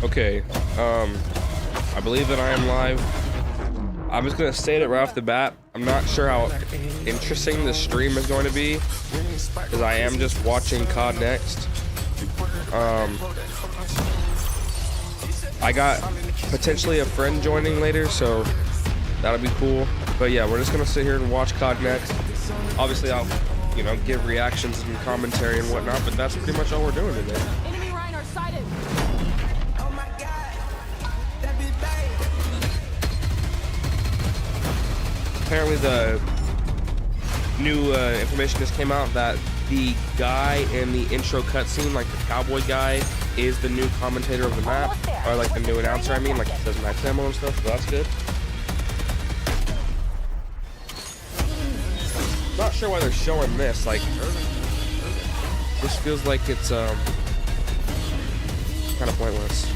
Okay, I believe that I am live. I'm just gonna state it right off the bat. I'm not sure how interesting this stream is going to be, because I am just watching COD Next. I got potentially a friend joining later, so that'll be cool. But yeah, we're just gonna sit here and watch COD Next. Obviously, I'll, you know, give reactions and commentary and whatnot, but that's pretty much all we're doing today. Enemy Rhino sighted. Apparently the new information just came out that the guy in the intro cutscene, like the cowboy guy, is the new commentator of the map, or like the new announcer, I mean, like it says max ammo and stuff, so that's good. Not sure why they're showing this, like, this feels like it's kind of pointless.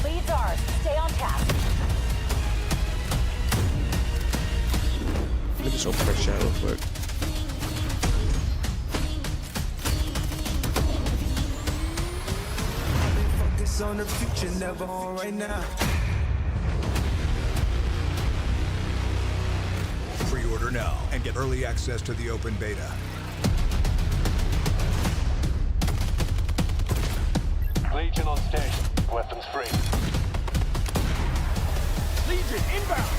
Leads ours. Stay on task. Let me just open my chat real quick. Focus on the future, never on right now. Pre-order now and get early access to the open beta. Legion on station. Weapons free. Legion inbound.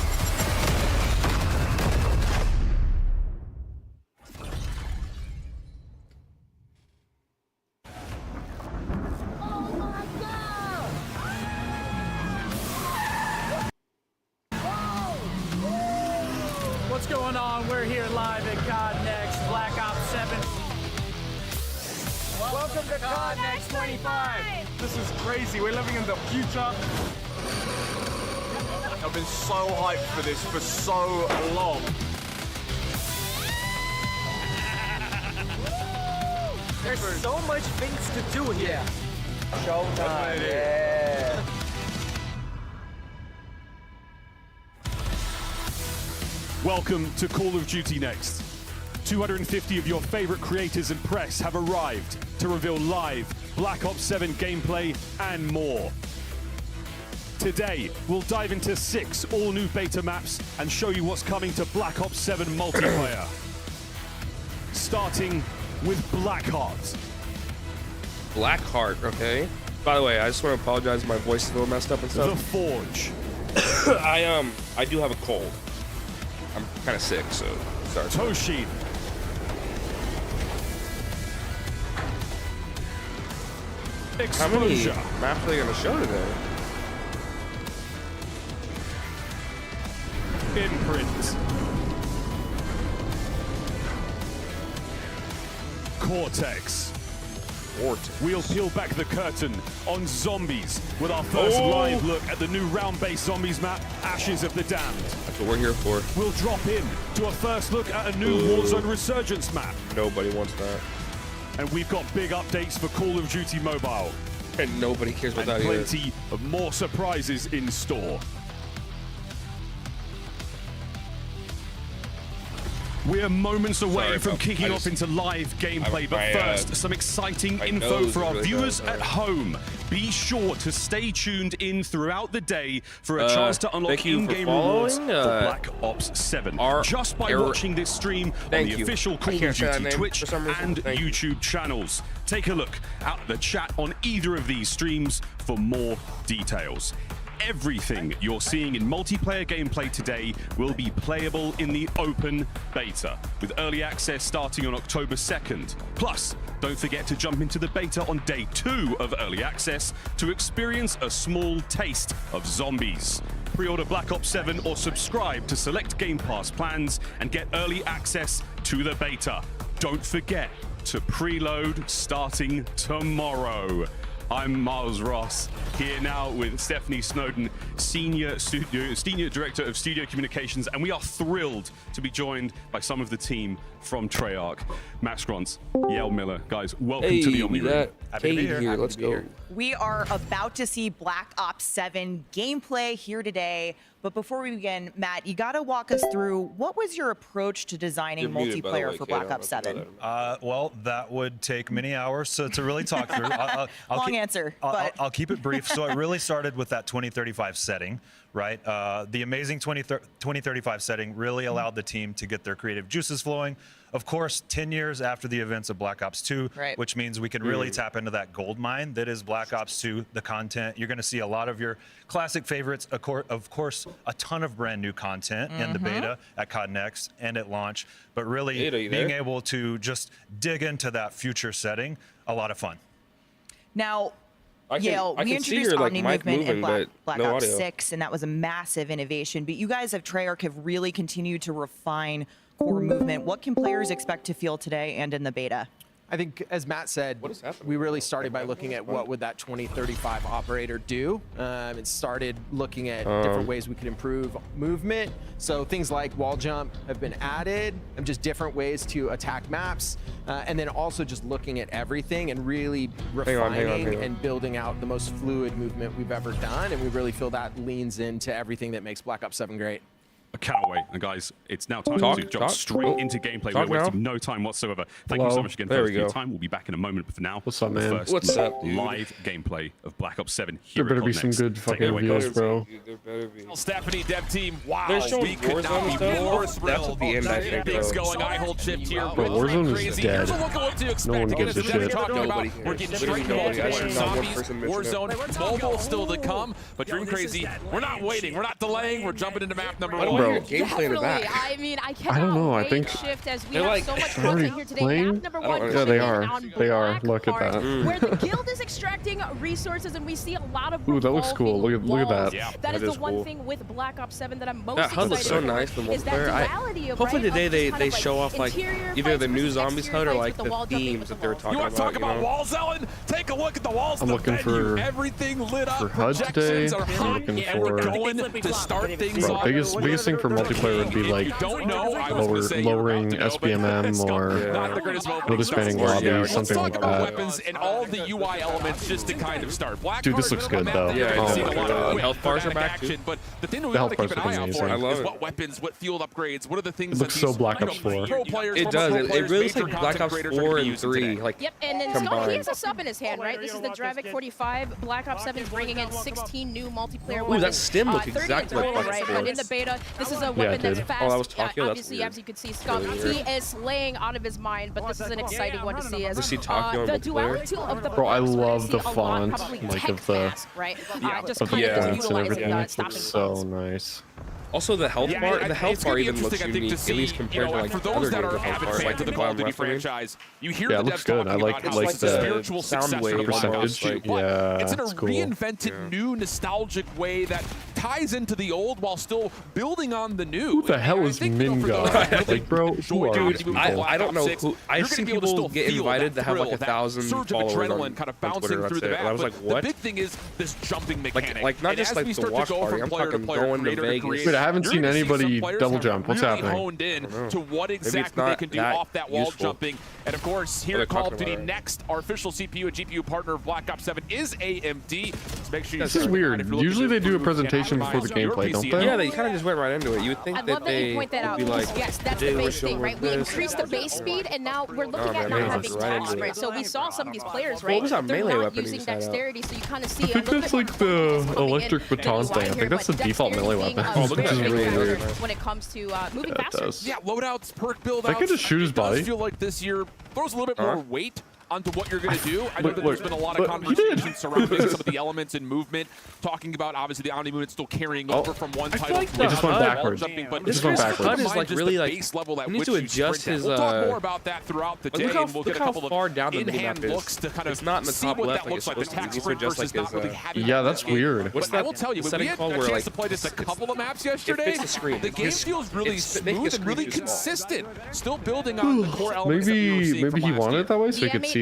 What's going on? We're here live at COD Next, Black Ops 7. Welcome to COD Next 25. This is crazy. We're living in the future. I've been so hyped for this for so long. There's so much things to do here. Showtime. Yeah. Welcome to Call of Duty Next. 250 of your favorite creators and press have arrived to reveal live Black Ops 7 gameplay and more. Today, we'll dive into 6 all-new beta maps and show you what's coming to Black Ops 7 multiplayer. Starting with Blackheart. Blackheart, okay. By the way, I just want to apologize. My voice is a little messed up and The stuff. Forge. I do have a cold. I'm kind of sick, so sorry. Toshin. How many Exposure. maps are they gonna show today? Imprint. Cortex. We'll peel back the curtain on zombies with our first live look at the new round-based zombies map, Ashes of the Damned. That's what we're here for. We'll drop in to a first look at a new Warzone Resurgence map. Nobody wants that. And we've got big updates for Call of Duty Mobile. And nobody cares about And that either. plenty of more surprises in store. We're moments away Sorry, from bro. kicking I off just- into live gameplay, but my, first, some exciting my info nose for is our really viewers bad, at sorry. home. Be sure to stay tuned in throughout the day for a Uh, chance to unlock thank you for in-game rewards following, for Black Ops 7. Just by watching this stream on Thank the you. official I Call can't of say that Duty name Twitch for some reason. and Thank you. YouTube channels. Take a look at the chat on either of these streams for more details. Everything you're seeing in multiplayer gameplay today will be playable in the open beta, with early access starting on October 2nd. Plus, don't forget to jump into the beta on day 2 of early access to experience a small taste of zombies. Pre-order Black Ops 7 or subscribe to select Game Pass plans and get early access to the beta. Don't forget to preload starting tomorrow. I'm Miles Ross, here now with Stephanie Snowden, Senior Director of Studio Communications, and we are thrilled to be joined by some of the team from Treyarch. Max Grantz, Yale Miller. Guys, welcome to the Omni we Room. got Cade here. Let's go. We are about to see Black Ops 7 gameplay here today. But before we begin, Matt, you got to walk us through what was your approach to designing You're muted, by the multiplayer way, for Kate. I Black don't Ops know if you 7? know that. Well, that would take many hours to really talk through. Long answer, but I'll keep it brief. So it really started with that 2035 setting, right? The amazing 2035 setting really allowed the team to get their creative juices flowing. Of course, 10 years after the events of Black Ops 2, Right. which means we can really tap into that gold mine that is Black Ops 2, the content. You're going to see a lot of your classic favorites, of course, a ton of brand new content in the beta at COD Next and at launch, but really Ada, you being there? able to just dig into that future setting, a lot of fun. now, I can- Yale, I we can see introduced your, like, Omni mic movement in moving, Black but no Ops audio. 6, and that was a massive innovation. But you guys of Treyarch have really continued to refine core movement. What can players expect to feel today and in the beta? I think, as Matt said, What is happening? we really started by looking at what would that 2035 operator do, and started looking at different ways we could improve movement. So things like wall jump have been added, and just different ways to attack maps, and then also just looking at everything and really Hang on, refining hang on. and building out the most fluid movement we've ever done, and we really feel that leans into everything that makes Black Ops 7 great. I cannot wait. And guys, it's now time Talk, to jump talk. straight into gameplay. Talk We're now. wasting no time whatsoever. Thank you so Hello. much again There for we your go. time. We'll be back in a moment, but for now, What's up, the man? first What's up, dude? live gameplay of Black Ops 7 here There better at be COD some Next. good Take it fucking away, reviews, guys. bro. There better be. Stephanie, dev team, wow, They're showing we could not Warzone be stuff? more That's thrilled. at the end, I think, Things though. going, I hold shift here. Bro, Warzone is crazy. dead. Here's a look at what to expect. No one gives a This is what we're shit. talking about. Nobody We're cares. getting Literally straight nobody. I into should not one zombies, person mention it. Warzone, mobile still to come, but Dream Crazy, we're not waiting, we're not delaying, we're jumping into map number Why don't one. I Bro. hear gameplay in the back? I mean, I cannot don't know, I wait think- shift as we They're have like- so much They're already content here today. playing? Map number I don't one understand. coming Yeah, they in are. on They are. Look at Blackheart, that. Where the guild is extracting resources, and we see a lot of Ooh, that looks cool. revolving Look at that. walls. Yeah, that that is the is one cool. thing with Black Ops 7 that I'm most That HUD looks so excited nice for, for is that multiplayer. duality of, Hopefully right, today of they just kind of, show off like interior either the fights new versus zombies exterior HUD or fights like with the wall jumping themes with that the they were walls. talking You want to talk about you know? walls, Ellen? Take a look at the walls. I'm the looking venue. for- Everything lit up. HUD today. Projections are I'm hot, looking and we're for- going to start things Bro, off. biggest thing for multiplayer would be If like you don't know, I was gonna say you're lowering about to know, but SBMM it's or not the greatest moment. load spanning Or, lobby, yeah, Let's something talk like about that. weapons and all the UI elements just to kind of start. Black Dude, this Heart, looks good, map though. that Yeah, we've oh seen my a lot God. of quick, Health bars are dramatic back, too. action, but the thing that we The have health to keep bars an look eye out amazing. for I love is it. what weapons, what field upgrades, what are the things It that looks so these, Black you know, Ops 4. pro players, It former does. pro It players, really looks major like Black content Ops creators are 4 gonna and use 3. today. Like Yep, and then Scott, he combined. has a sub in his hand, right? This is the Dravik 45. Black Ops 7 is bringing in 16 new multiplayer Ooh, weapons. that stim looked 30 in exactly like total, Black Ops right? 4. But in the beta, this is a it weapon that's did. fast. Oh, that was Tokyo? That's Obviously, weird. as you can see, Scott, Really he is slaying out of his mind, but this is an exciting one to see. As You see Tokyo in the multiplayer? duality of the Bro, I bullets, we're gonna love see the a lot, font, probably like, tech of the- fast, right? Just Of the kind of points and utilizing everything. It stopping looks so bullets. nice. Also, the health bar, the health it's bar gonna be even looks interesting, I think, unique, to see, at least compared to like for those other that games are of health avid bars, fans like of the the Call of bottom Duty left. I mean. franchise, you hear Yeah, it the looks devs good. talking I like- about how like it's the the spiritual sound successor wave to Black Ops percentage. 2, but Yeah, it's in a it's cool. reinvented, new, nostalgic way that ties into the old while still building on the new. Who the hell And I is think, you know, for those Mingar? that really Like, bro, who enjoy are Call of these Duty people? I don't know 6, who. I've you're gonna seen be able to people still get feel invited to have like thrill, that 1,000 surge of followers adrenaline on kind of on bouncing Twitter. through the That's it. map. And I was But like, what? the big thing is this jumping mechanic. Like not And just as like we the start to watch go party. from I'm player to talking player, going to creator to Vegas. creator, Wait, I haven't you're seen gonna see some anybody players double have jump. What's really happening? honed in know. to what it's exactly they not can do that off that wall useful. jumping. And of course, here What at they're Call of talking Duty about. Next, our official CPU and GPU partner of Black Ops 7 is AMD. So make sure you This is check it out weird. if you're looking Usually to they do a improve and presentation before the optimize your gameplay, don't PC. they? Yeah, they kind of just went right into it. You would I think love that that you they point that out. would be like, Yes, that's today the we're base thing, showing right? We this. increased the base speed, and now we're looking Oh, at man, not they having just right taps, into right? it. So we saw some of these players, What right? was that They're melee not weapon using you set out? dexterity, so you kind of see I think that's like the electric baton thing. I think that's the default melee weapon, which is really weird. when it comes to moving Yeah, it faster. does. Yeah, loadouts, perk build I could just shoot his It does body. feel like this year throws a little bit more weight onto what you're going to do. I know Look, that there's look, been a lot of but he did. conversation surrounding some of the elements in movement, talking about obviously the Omni movement still carrying over from one I feel title like to the It just went another. backwards. Jumping, but This just went guy's backwards. HUD is mind like just really the like base level at he needs which to you adjust sprint at. his. We'll talk more about that throughout the Like, day, look how, and we'll look get a how couple far of down the in-hand minimap is. looks to kind of It's not in the see top what left that like looks it's like. The supposed to be. tax He needs to sprint adjust, versus like, not his, really having Yeah, that that's game. weird. What's But I that will tell you, when setting we had called a where, chance like, to play this a couple of maps yesterday, fits the screen. the game His- feels really it's- make his smooth and really screen too small. consistent. Still building on the core elements that we were Maybe seeing from he last wanted year. it that way so he Yeah, could see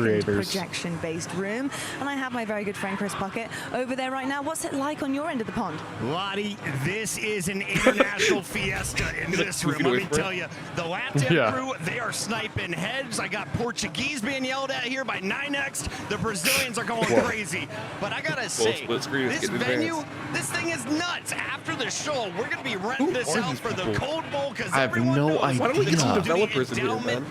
creators. projection-based room. And I have my very good friend Chris Puckett over there right now. What's it like on your end of the pond? Lottie, this is an international fiesta in this room. Let me tell you, the LATAM crew, they are sniping heads. I got Portuguese being yelled at here by 9X. The Brazilians are going crazy. But I gotta say, this venue, this thing is nuts. After the show, we're gonna be renting this out for the Cold Bowl because I have no idea. Why don't we get some developers in here, man?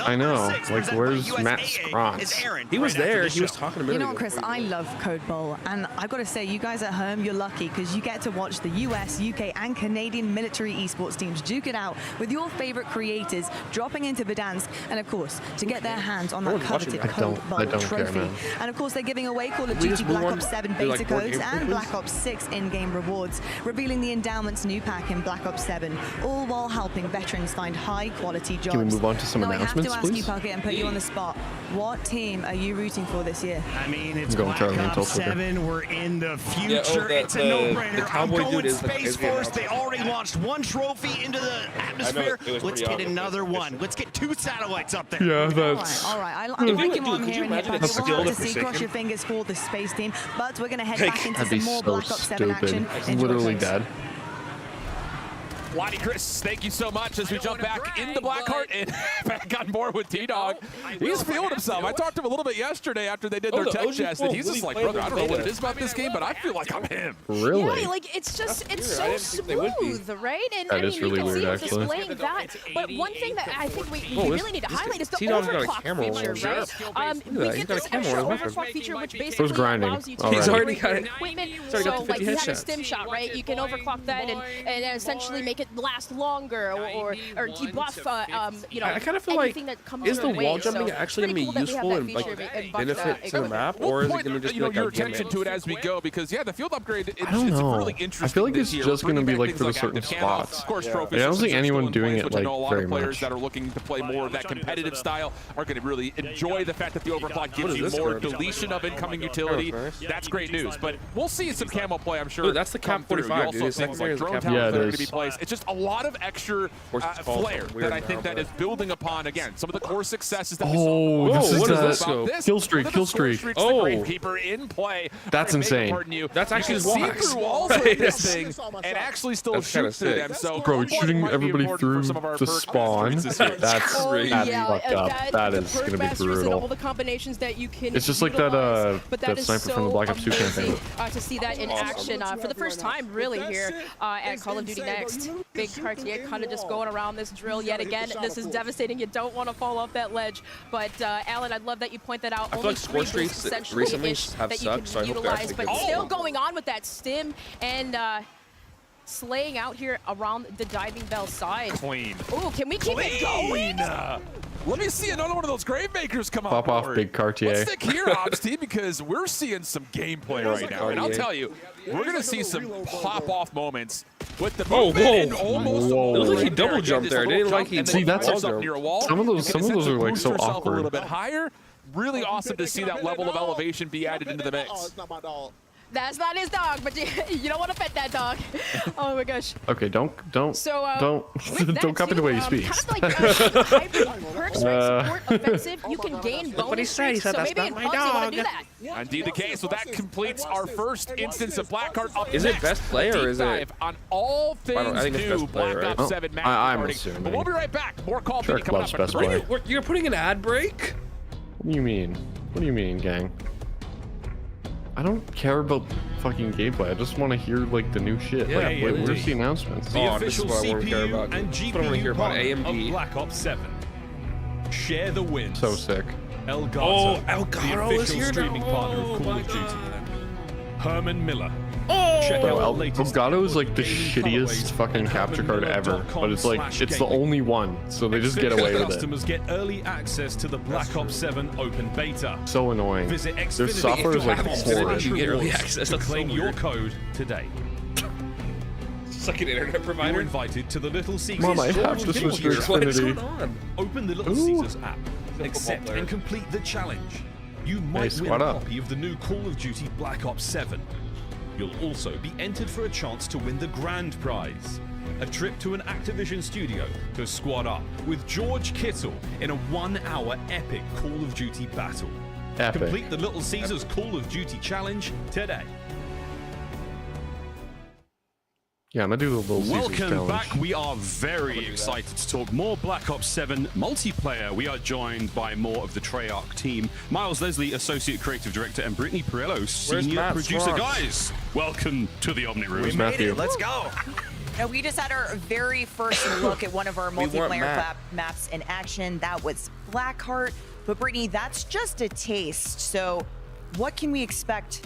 I know. Like, where's Matt Scrontz? He was there. He was talking about it. You know what, Chris? I love Code Bowl, and I've got to say, you guys at home, you're lucky because you get to watch the US, UK, and Canadian military esports teams duke it out out with your favorite creators dropping into Verdansk, and of course, to get their hands on that coveted Cobalt trophy. And of course, they're giving away Call of Duty Black Ops 7 beta codes and Black Ops 6 in-game rewards, revealing the Endowments new pack in Black Ops 7, all while helping veterans find high-quality jobs. Can we move on to some announcements, I have to ask please? you, Puckett, and put you on the spot. What team are you rooting for this year? I mean, it's Black Ops 7. We're in the future. It's a the no-brainer. I'm cowboy going dude is Space the Force. They already launched one trophy into the atmosphere. Let's get another one. Let's get 2 satellites up there. Yeah, that's... All right. I'm liking what I'm hearing here, Puckett. We'll have to see. Cross your fingers for the space team. But we're going to head back into some more Black Ops 7 action. Enjoy, Literally folks. dead. Lonnie, Chris, thank you so much as we jump back into Blackheart and back on board with T-Dog. He's feeling himself. I talked to him a little bit yesterday after they did their tech test, and he's just like, brother, I don't know what it is about this game, but I feel like I'm him. Really? Yeah, like it's just, it's so smooth, right? And That I mean, is really you can weird, see him actually. displaying that. But one thing that I think we really need to highlight is the overclock feature, right? We get this extra overclock feature, which basically allows you to He's already got it. equipment. He's already got So the like 50 you have a headshots. stim shot, right? You can overclock that and essentially make it last longer or debuff, you know, I kind of feel like, anything that comes is the your way. wall jumping So actually going to be pretty cool that we have useful that and feature like and buff benefit to the map, We'll or is it point, going to just be you know, like your a gimmick? attention to it as we go, because yeah, the field upgrade it's I don't know. really interesting. I feel like this it's year. just going to be Bringing like back for the things certain active camo, spots. Of course, Yeah. trophies I don't systems see are anyone still in doing place, it which I like know a lot very of players much. that are looking to play more of that competitive style are going to really enjoy the fact that the overclock gives is you this more card? deletion of incoming utility. That's great news, but we'll see some camo play, I'm sure. Dude, that's the come Cap through. 45, You also dude. have The things secondary like is the drone Cap towers Yeah, that it are going is. to be placed. It's just a lot of extra course, it's falls flair weird that I now, think that but- is building upon, again, some of the core successes that we Oh, saw. this is what is that this scope? kill streak, kill streak. The Oh. Gravekeeper in play. That's I beg your insane. pardon you. That's actually You can see blocks. through walls with this thing and actually still That's shoot kinda through sick. them. So Bro, it's shooting might be everybody important through for some of our the perk spawn. masters this year. That's Oh, fucked yeah, up. That the is going perk to be masters and all brutal. the combinations that you can It's just like that, utilize, but that is sniper from the so Black Ops 2 campaign. amazing, to see that in action for the first time, really, here at Call of Duty Next. Big Cartier kind of just going around this drill yet again. This is devastating. You don't want to fall off that ledge. But Alan, I'd love that you point that out. I feel Only like score 3 boosts streaks essentially recently ish have that you sucked, so I can hope they're utilize, actually but good. still going on with that stim and slaying out here around the diving bell side. Clean. Oh, can we keep it going? Let me see another one of those Gravemakers come Pop on off board. Big Cartier. Let's stick here, Ops team, because we're seeing some gameplay right now. And I'll tell you, we're going to see some pop-off moments with the Oh, movement whoa. and almost Whoa. a It looked like he double Again, jumped just a there. It little didn't like jump he and then See, that's falls it. up near a wall. Some of those And are essentially like so boost herself a little awkward. bit higher. Really awesome to see that level of elevation be added into the mix. That's not his dog, but you don't want to pet that dog. Oh my gosh. Okay, don't So, with that don't copy the too, way he speaks. Kind of like hybrid perks, right? Support, offensive. You can gain bonus what he said. He streaks, said, so "That's maybe not in my Pugs you want to do dog." that. Indeed the case. So that completes our first instance of Blackheart. Up Is it next, best play or deep is it- dive on all I things think it's new best play, Black right? Ops 7 match I'm recording. assuming. But we'll be right back. More Call of Shark Duty coming loves up. best at play. 3. You're putting an ad break? What do you mean? What do you mean, gang? I don't care about fucking gameplay. I just want to hear like the new shit. Yeah, like, yeah, where's the announcements? The official CPU and GPU partner of Black Ops 7. Share the wins. So sick. Elgato, Oh, Elgato the is official here now. streaming partner Oh of Call my of Duty. God. Herman Miller. Oh, Bro, Elgato is like the shittiest fucking capture card ever, but it's like it's the only one, so they just get away with it. Customers get early access to the Black Ops 7 open beta. So annoying. Visit Their software is like horrid. You get early access. to That's so claim your weird. code today. It's like an internet You're provider. invited to the Little Caesars. Mom, I store have to on switch to Guild. What is Xfinity. going on? Open the Little Ooh. Caesars app. Accept player. and complete the challenge. You might win squad a up. copy of the new Call of Duty Black Ops 7. You'll also be entered for a chance to win the grand prize. A trip to an Activision studio to squad up with George Kittle in a 1-hour epic Call of Duty battle. Epic. Complete the Little Caesars Call of Duty challenge today. Yeah, I'm gonna do the Little Caesars Welcome challenge. back. We are very excited to talk more Black Ops 7 multiplayer. We are joined by more of the Treyarch team. Miles Leslie, Associate Creative Director, and Brittany Perello, Senior Matt Producer. Frost? Guys, welcome to the Omni Room. Where's Matthew? Let's go. Now, we just had our very first look at one of our want multiplayer Matt. maps in action. That was Blackheart. But Brittany, that's just a taste. So what can we expect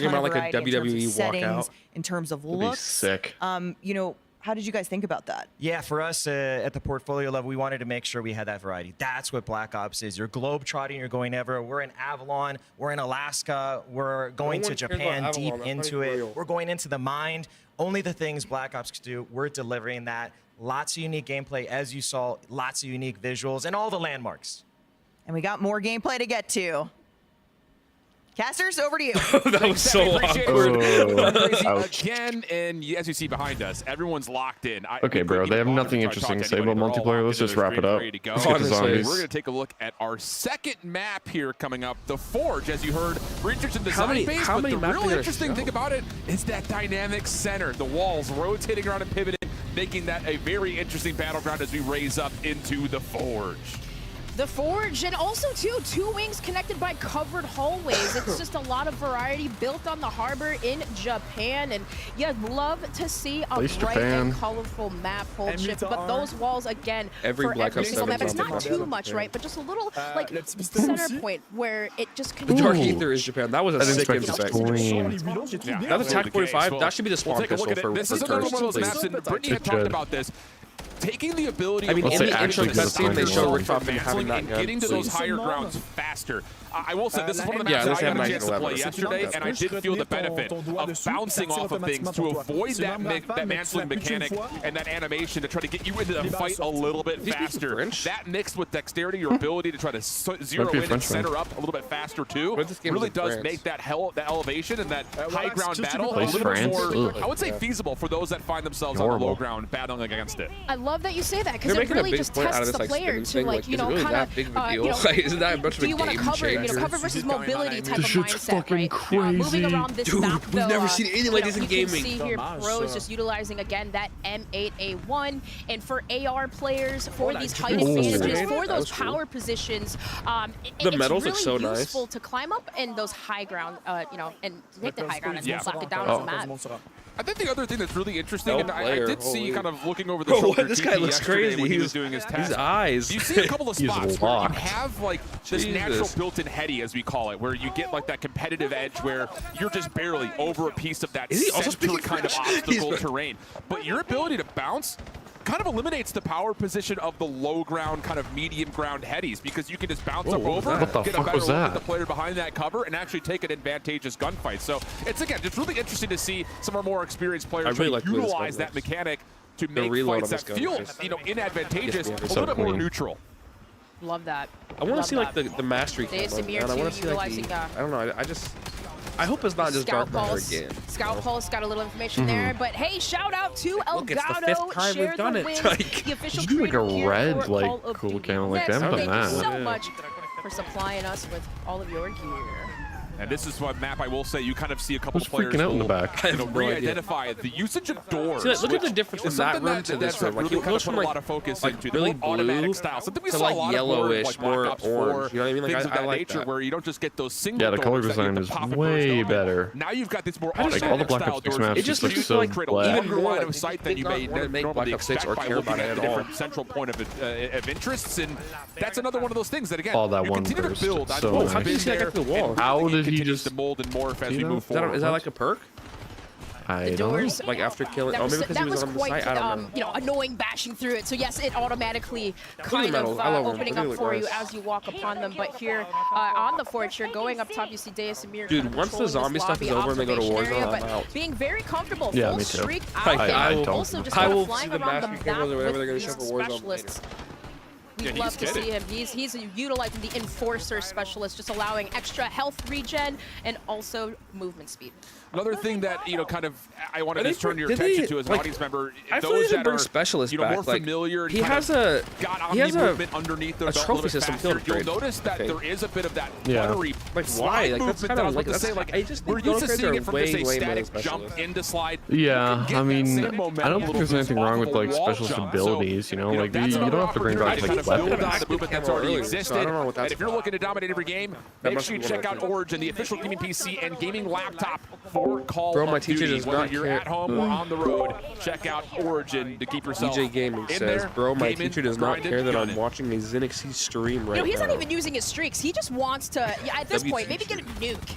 bring him ton out of like a variety in terms WWE of settings, walkout. in terms of That'd be looks. sick. You know, how did you guys think about that? Yeah, for us at the portfolio level, we wanted to make sure we had that variety. That's what Black Ops is. You're globe-trotting, you're going everywhere. We're in Avalon, we're in Alaska, we're going to Japan, deep into it. We're going into the mind. Only the things Black Ops can do, we're delivering that. Lots of unique gameplay, as you saw, lots of unique visuals, and all the landmarks. And we got more gameplay to get to. Casters, over to you. That was so awkward. Again, and as you see behind us, everyone's locked in. Okay, bro, they have nothing interesting to say about multiplayer. Let's just wrap it up. Let's get to zombies. We're going to take a look at our second map here coming up, the Forge. As you heard, research and design phase, but the real interesting thing about it is that dynamic center. The walls rotating around and pivoting, making that a very interesting battleground as we raise up into the Forge. The Forge, and also too, 2 wings connected by covered hallways. It's just a lot of variety built on the harbor in Japan, and you'd love to see a bright and colorful map hold ship. But those walls, again, for every single map, it's not too much, right? But just a little like center point where it just can. The Dark Aether is Japan. That was a sick impact. Yeah, now the TAC 45, that should be the spawn pistol for this is another one of those maps, and Brittany had talked about this. Taking the ability in the intro cutscene, they show Rick Toppin having that and gun. getting to those higher grounds faster. I will say, this is one of the maps I got a chance to play yesterday, and I did feel the benefit of bouncing off of things to avoid that mantling mechanic and that animation to try to get you into the fight a little bit faster. That mixed with dexterity, your ability to try to zero in and center up a little bit faster too, really does make that elevation and that high ground battle a little bit more, I would say, feasible for those that find themselves on the low ground battling against it. I love that you say that, because it really just tests the player to, like, you know, kind of, isn't that much of a do you want to cover, cover versus mobility type of mindset, right? Moving around this map, though, we've never seen anything like this in gaming. You can see here pros just utilizing, again, that M8A1, and for AR players, for these height advantages, for those power positions, the medals look so it's useful to climb up in those high ground, you know, and take the high ground and lock it down on the map. I think the other thing that's really interesting, and I did see kind of looking over the shoulder. This guy looks crazy. When he was doing his task. His eyes. You see a couple of spots where you have like this natural built-in heady, as we call it, where you get like that competitive edge where you're just barely over a piece of that center kind of obstacle terrain. But your ability to bounce kind of eliminates the power position of the low ground, kind of medium ground headies, because you can just bounce up over, get a better look at the player behind that cover, and actually take an advantageous gunfight. So it's, again, just really interesting to see some of our more experienced players utilize that mechanic to make fights that feel, you know, inadvantageous a little bit more neutral. Love that. I want to see like the mastery camo, and I want to see like the, I don't know, I hope it's not just Dark Matter again. Scout Pulse got a little information there, but hey, shout out to Elgato. Share the wins. The official do like a red, like, cool camo like that. Thank you so much for supplying us with all of your gear. And this is what map I will say you kind of see a couple of players freaking out in the back. Re-identify the usage of doors. See, look at the difference from that room to this room. Like, it goes from a lot of focus into really the automatic blue style. Something we to saw like a lot yellowish, of more like orange. You know what I mean? Like things of that like nature that. where you don't just get those single yeah, the color doors design is way better. Now you've got this more like all the Black Ops 6 maps just look so black. Even more line of sight than you may normally expect or by care looking about at it the at all. different central point of interests, and that's another one of those things that, again, all that you one continue to build. So how did you see that get through the wall? How did he just to mold and morph as we move forward? Is that like a perk? I don't know. Like after killing, maybe because he was on the site, I don't know. You know, annoying bashing through it. So yes, it automatically kind of opening up for you as you walk upon them. But here on the Forge, here going up top, you see Deus Amir. Dude, once the zombie stuff is over and they go to Warzone, I'm out. Being very comfortable. Yeah, full me too. streak I don't. Also just I will see flying the around mastery the map cameras or whatever they're going with to show these for Warzone specialists. later. We'd love to see him. He's utilizing the Enforcer specialist, just allowing extra health regen and also movement speed. Another thing that, you know, kind of I wanted to turn your attention to as an audience member, I feel those that are, specialist you know, more back. familiar and he has a movement underneath their trophy system. You'll notice that there is a bit of that Yeah. buttery Like slide why? Like that's movement kind that I of was like about to say. Like I just we're used to seeing it from just a way static jump into slide. Yeah, I mean, I don't think there's anything wrong with like specialist abilities. You know, like you don't have to bring back like weapons. The movement that's already existed. I don't know what that's and if you're looking to dominate every game, make sure you check out Origin, the official gaming PC and gaming laptop for Call of Duty. Whether you're at home or on the road, check out Origin to keep yourself DJ Gaming in says, there. bro, my Gaming, teacher does not grinding, care that I'm gunning. watching a Xenixy stream right now. You know, he's not even using his streaks. He just wants to, at this point, maybe get a nuke.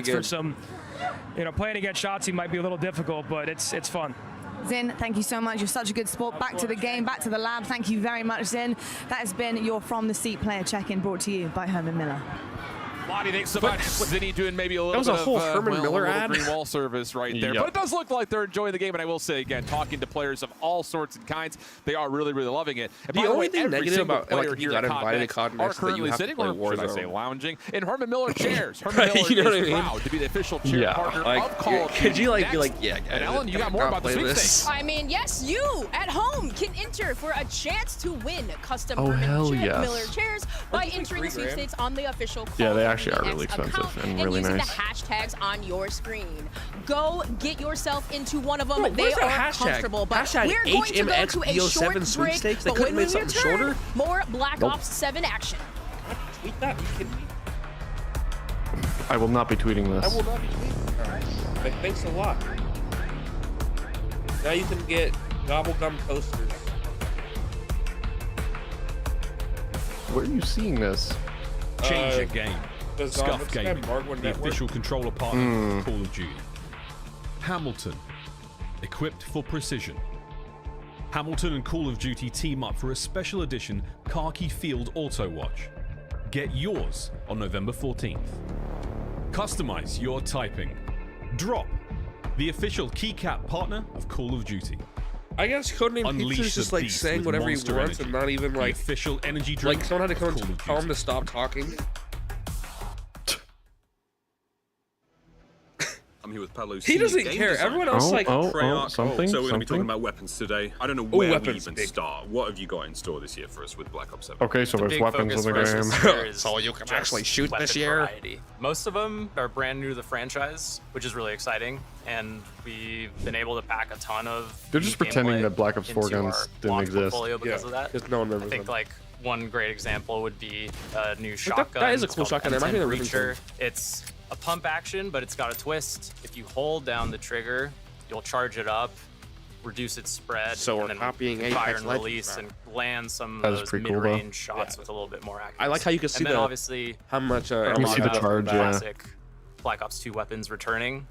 chance for some, you know, playing against Shotzzy might be a little difficult, but it's fun. Zin, thank you so much. You're such a good sport. Back to the game, back to the lab. Thank you very much, Zin. That has been your From the Seat player check-in brought to you by Herman Miller. Lottie, thanks so much. Zinni doing maybe a little was a bit whole of Herman Miller a little ad? green wall service right there. But it does look like they're enjoying the game, and I will say again, talking to players of all sorts and kinds, they are really, really loving it. And The by only way, thing every negative single about player like here you got at invited to are COD Next that you currently have sitting, to play or should I say Warzone. lounging, in Herman Miller chairs. Herman Right, Miller you know is what I mean? proud to be the official cheer partner Like, of Call of could Duty you like be Next. like, yeah, guys, And Ellen, you got I'm more not about the playing this. sweepstakes. I mean, yes, you at home can enter for a chance to win custom Oh, hell Herman yes. Miller chairs by entering the $3,000. sweepstakes on the official Call Yeah, they of actually Duty are really X expensive account and and really using nice. the hashtags on your screen. Go get yourself into one of them. Bro, They where's are that hashtag? comfortable, but Hashtag we're going to go to a HMXBO7 short break. sweepstakes? They But couldn't when make we something return, shorter? more Black Nope. Ops 7 action. Tweet that? Are you kidding me? I will not be tweeting I this. will not be tweeting. All right. But thanks a lot. Now you can get Gobblegum posters. Where are you seeing this? Change your game. Does Scuff what's that, Gaming, Markwood the Network? official controller partner of Call of Duty. Hamilton, equipped for precision. Hamilton and Call of Duty team up for a special edition Khaki Field Auto Watch. Get yours on November 14th. Customize your typing. Drop, the official keycap partner of Call of Duty. I guess Codename Unleash Pizza is just the like beast saying with whatever he Monster wants Energy, and not even the like official energy drink. like someone had to come of Call and of tell him Duty. to stop talking. I'm here with Pablo. He doesn't care. Everyone else like something. So we're going to be something. talking about weapons today. I don't know Oh, where we weapons, even big. start. What have you got in store this year for us with Black Ops 7? Okay, so there's big weapons in focus the for us game. this year is So you can just actually shoot weapon this year? variety. Most of them are brand new to the franchise, which is really exciting, and we've been able to pack a ton of. They're just new pretending gameplay that Black Ops 4 into guns our didn't launch exist. portfolio because Yeah, of that. because no one I remembers think them. like one great example would be a new that shotgun. is a It's cool called shotgun. It might be M10 the Remington. Reacher. It's a pump action, but it's got a twist. If you hold down the trigger, you'll charge it up, reduce its spread, So we're and then copying fire Apex and Legends, release man. and land some That of is those pretty cool, though. mid-range shots with a little bit more accuracy. I like how you can see and then the obviously how much a You lot see the of charge, yeah. classic Black Ops 2 weapons returning.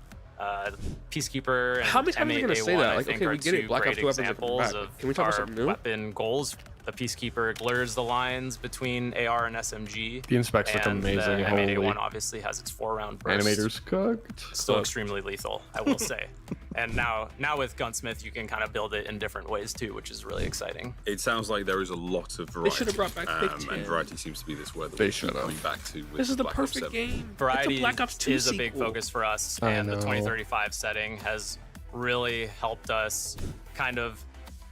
Peacekeeper and How many times are you gonna say that? I Like, think okay, are we get it, two Black Ops great 2 weapons are coming examples back. of Can we talk about our something new? weapon goals. The Peacekeeper blurs the lines between AR and SMG. The inspects look and amazing, The holy. M8A1 obviously has its 4-round burst. Animators cooked. Still extremely lethal, I will say. And now with Gunsmith, you can kind of build it in different ways too, which is really exciting. It sounds like there is a lot of variety. should have brought back Big and Ten. variety seems to be this word that They we should keep have. coming back to. With This is the Black Ops perfect 7. game. Variety it's a Black Ops 2 is a big sequel. focus for us, I and the know. 2035 setting has really helped us kind of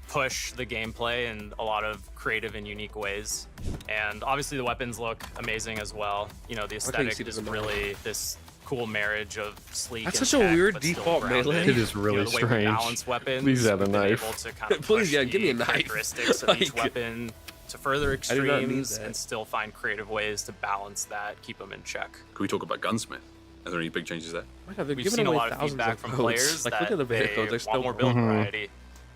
push the gameplay in a lot of creative and unique ways. And obviously the weapons look amazing as well. You know, the Like how you aesthetic see is the really this cool marriage of sleek That's and such a tech, weird but still default grounded. melee. It is really You know, the way we strange. balance weapons, Please add a we've been knife. able to kind of Please, push yeah, give me a the knife. characteristics of each Like- weapon to further I do not need extremes that. and still find creative ways to balance that, keep them in check. Can we talk about Gunsmith? Are there any big changes there? Oh my God, they're We've giving seen a away lot of thousands feedback from codes. players Like, that look at the they video codes. They're still want more build Mhm. variety,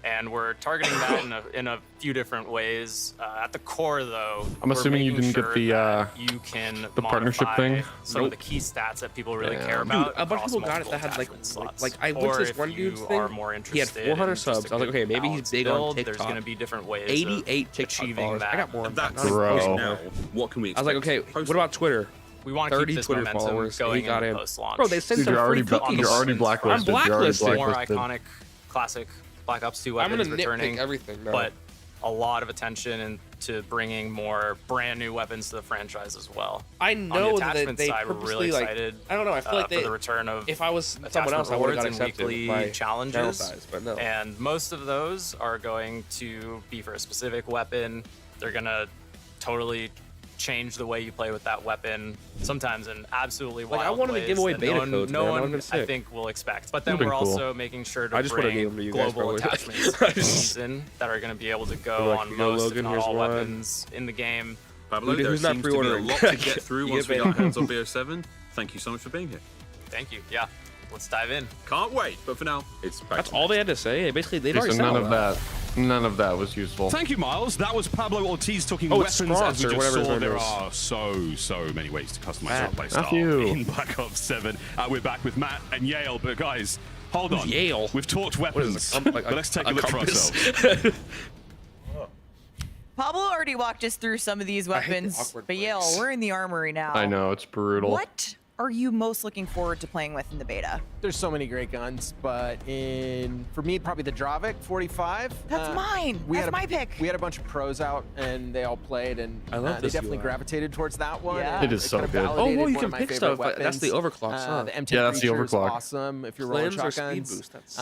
and we're targeting that in a few different ways. At the core, though, I'm we're assuming you making didn't get sure the, that you can the partnership modify thing? Some Nope. of the key stats that people really Yeah. care Dude, about. a bunch of across people got it that multiple had like attachment slots. I went Or to this if one you dude's are thing. more He had interested 400 in just subs. a I was like, okay, good maybe he's balanced big on build, TikTok. There's going to be different ways 88 of TikTok achieving followers. that. I got more than that. That's Bro. now. What can we expect? I was like, okay, post what about Twitter? We want to keep 30 this Twitter momentum followers. and going he got in in. post-launch. Bro, they sent Dude, some you're free already, cookies. you're already blacklisted. I'm You're already blacklisted. more blacklisted. iconic, classic Black Ops 2 I'm weapons gonna nitpick returning, everything now. but a lot of attention into bringing more brand new weapons to the franchise as well. I On know the that attachment they side, we're really purposely, like, excited. I don't know, I feel like for they- the return of if I was someone attachment else, I would've got rewards and accepted with weekly my channel challenges. size, but no. And most of those are going to be for a specific weapon. They're gonna totally change the way you play with that weapon, sometimes in absolutely wild Like, I wanted to ways give away that beta no one, codes, no man. That one would've been I sick. think will expect. But then Would've we're been cool. also making sure to I just would've bring given them to you guys, global probably. attachments I this just- season that are going to be able to go Like, on yo, most, Logan, if not here's all, one. weapons in the game. Pablo, there Who's not seems to be a pre-ordering? lot to get through You once get we got our beta. hands on BO7. Thank you so much for being here. Thank you. Yeah, let's dive in. Can't wait. But for now, it's back That's to all they had to say. Basically, they'd Okay, already so said none all of none of that was useful. Thank you, Miles. That was Pablo Ortiz talking Oh, weapons. it's Spross As we or just whatever his saw, name there is. are so many ways to customize your playstyle Matthew. in Black Ops 7. We're back with Matt and Yale, but guys, hold on. Yale? We've talked What is weapons, it, but let's take a look for compass? ourselves. Pablo already walked us through some of these weapons, but Yale, we're in the armory now. I know, it's brutal. What are you most looking forward to playing with in the beta? There's so many great guns, but for me, probably the Dravik 45. That's mine. That's my pick. We had a bunch of pros out, and they all played, and I love they this definitely UI. gravitated towards that one. Yeah. It is so good. Oh, well, you can pick stuff. That's the overclocks, huh? The M10 Yeah, that's the Preacher is overclock. awesome if you're rolling Cleanse or shotguns. speed boost? That's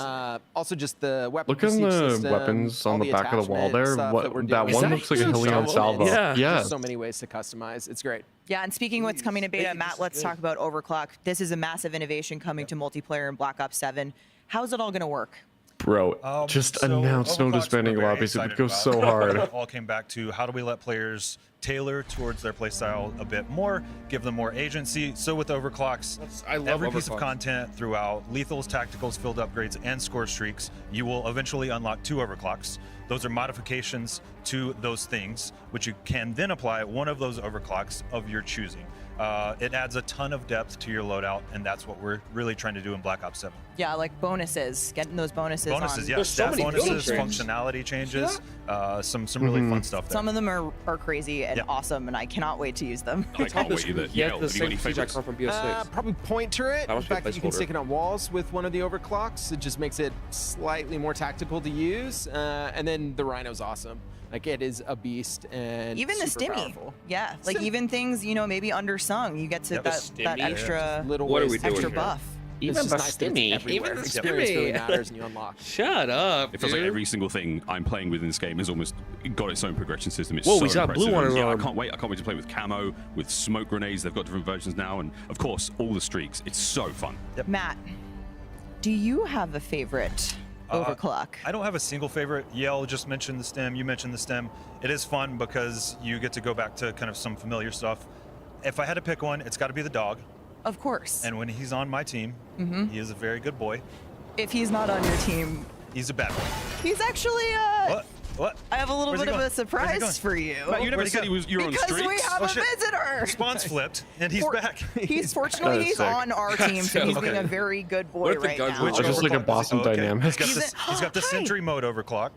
Also, just the weapon Look at prestige the system, weapons all on the back of the wall there. attachment stuff that we're That doing. one looks like a Helion salvo. Yeah. Yeah. There's so many ways to customize. It's great. Yeah, and speaking of what's coming to beta, Matt, let's talk about overclock. This is a massive innovation coming to multiplayer in Black Ops 7. How's it all going to work? Bro, just so announce no Overclock's disbanding we're very lobbies. It would excited go about. so hard. It all came back to how do we let players tailor towards their playstyle a bit more, give them more agency. So with overclocks, I love every piece of overclocks. content throughout lethals, tacticals, field upgrades, and score streaks, you will eventually unlock 2 overclocks. Those are modifications to those things, which you can then apply one of those overclocks of your choosing. It adds a ton of depth to your loadout, and that's what we're really trying to do in Black Ops 7. Yeah, like bonuses, getting those bonuses. Bonuses, on. yeah, There's so stat many bonuses, good functionality changes, some really fun stuff there. Some of them are crazy and awesome, and I cannot wait to use them. I can't wait either. Yeah, Yale, the have you got any same siege I favorites? come from BO6. Probably point turret. That The must be a fact that you can placeholder. stick it on walls with one of the overclocks, it just makes it slightly more tactical to use. And then the Rhino's awesome. Like, it is a beast and Even the super stimmy, powerful. yeah, like even things maybe undersung, you get to that stimmy, extra Little What are ways we to doing extra here? buff. It's Even just the nice that it's stimmy. everywhere. Even the Experience really stimmy. matters, and you unlock. Shut up. It feels like dude. every single thing I'm playing with in this game has almost got its own progression system. It's Whoa, so he's got impressive. blue on And his yeah, I arm. can't wait. I can't wait to play with camo, with smoke grenades. They've got different versions now, and of course, all the streaks. It's so fun. Matt, do you have a favorite overclock? I don't have a single favorite. Yale just mentioned the stem. You mentioned the stem. It is fun because you get to go back to kind of some familiar stuff. If I had to pick one, it's got to be the dog. Of course. And when he's on my team, he is a very good boy. If he's not on your team, He's a bad boy. he's actually What? I have a little Where's he bit of going? a surprise going? for you. But you never Where'd he said go? you were on the Because we streaks. have Oh, a shit. visitor. Spawn's flipped, and he's back. He's That fortunately is he's sick. on our team, so he's being Okay. a very good boy What if the right guns now. were It's just like a overclock Boston does he- dynamic. He's got the sentry mode overclock.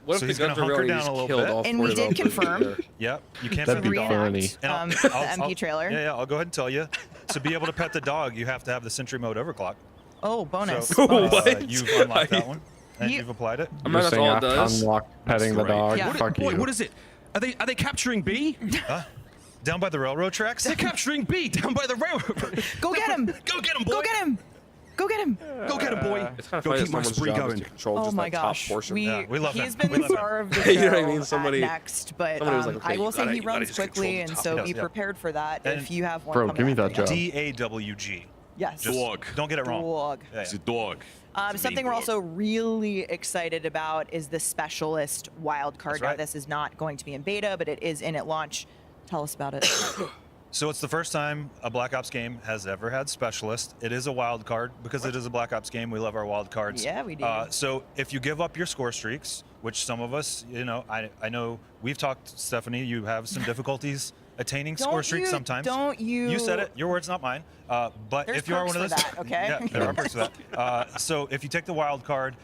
What So if he's the gonna guns were hunker already down just a little killed bit. all And four we of did those confirm there? Yep, you can't That'd pet be the dog. funny. And the MP trailer. Yeah, I'll go ahead and tell you. To be able to pet the dog, you have to have the sentry mode overclock. Oh, bonus. So, What? you've unlocked that one, and You- you've applied it. I mean, You're that's saying all I it have to does. unlock petting the Great. dog. Yeah. Fuck Boy, you. what is it? Are they capturing B? Huh? Down by the railroad tracks? They're capturing B down by the railroad. Go get him! Go get him, boy. Go get him! Go get him! Go get him, boy. It's kind of Go funny that keep my someone's spree job is going. to control Oh just my that top gosh, portion. Yeah, we love he's him. been We the love him. star of the You know what I show mean? Somebody- at Next, but somebody was like, okay, I will you say gotta- he you gotta runs just control quickly, the and top. so He be does, yeah. prepared for that And- if you have one Bro, coming give me after that you. job. DAWG. Yes. Just Dog. Don't get it wrong. Dog. Yeah, It's yeah. a dog. It's a Something big we're dog. also really excited about is the Specialist wild card. That's Now, right. this is not going to be in beta, but it is in at launch. Tell us about it. So it's the first time a Black Ops game has ever had Specialist. It is a wild card because it is a Black Ops game. We love our wild cards. Yeah, we do. So if you give up your score streaks, which some of us, I know we've talked, Stephanie, you have some difficulties attaining score streaks sometimes. Don't you? You said it. Your words, not mine. But There's if you are one of perks those, for that, okay? Yeah, there are perks for that. So if you take the wild card,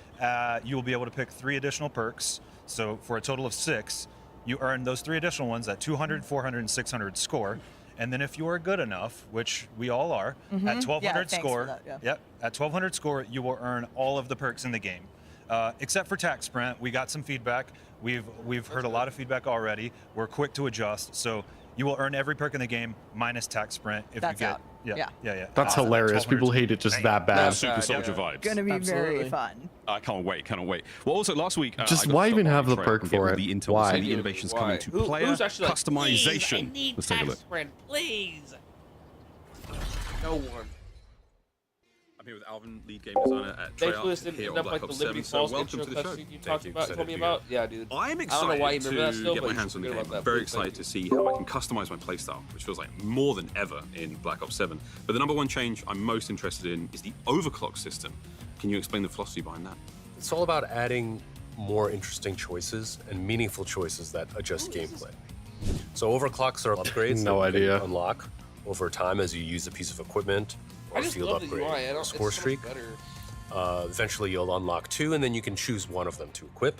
you will be able to pick 3 additional perks. So for a total of 6, you earn those 3 additional ones at 200, 400, and 600 score. And then if you are good enough, which we all are, at 1200 Yeah, thanks for score, that, yeah. yep, at 1200 score, you will earn all of the perks in the game. Except for Tac Sprint, we got some feedback. We've heard a lot of feedback already. We're quick to adjust, so you will earn every perk in the game minus Tac Sprint if That's you get. out. Yeah. That's hilarious. People hate it just that bad. Super Soldier vibes. Gonna be very Absolutely. fun. I can't wait. Well, also last week, Just I got why to even stop have by the Treyarch perk and get for all it? the intel, Why? some of the innovations Why? coming to Who's player actually like, customization. Let's take a look. Please. No one. I'm here with Alvin, lead game designer at Thanks Treyarch, for listening. here End on up Black like the Ops Liberty 7. So Falls welcome intro to the show. cutscene you talked Thank about, you, told me Seth, about. here. Yeah, dude. I'm I don't excited know why you remember that to still, get but my you hands on the should game. forget about that. Very Please, thank excited to you. see how I can customize my playstyle, which feels like more than ever in Black Ops 7. But the number one change I'm most interested in is the overclock system. Can you explain the philosophy behind that? It's all about adding more interesting choices and meaningful choices that adjust gameplay. So overclocks are upgrades No that you idea. can unlock over time as you use a piece of equipment or I just field love the upgrade UI. or It's so score much streak. better. Eventually you'll unlock 2 and then you can choose one of them to equip.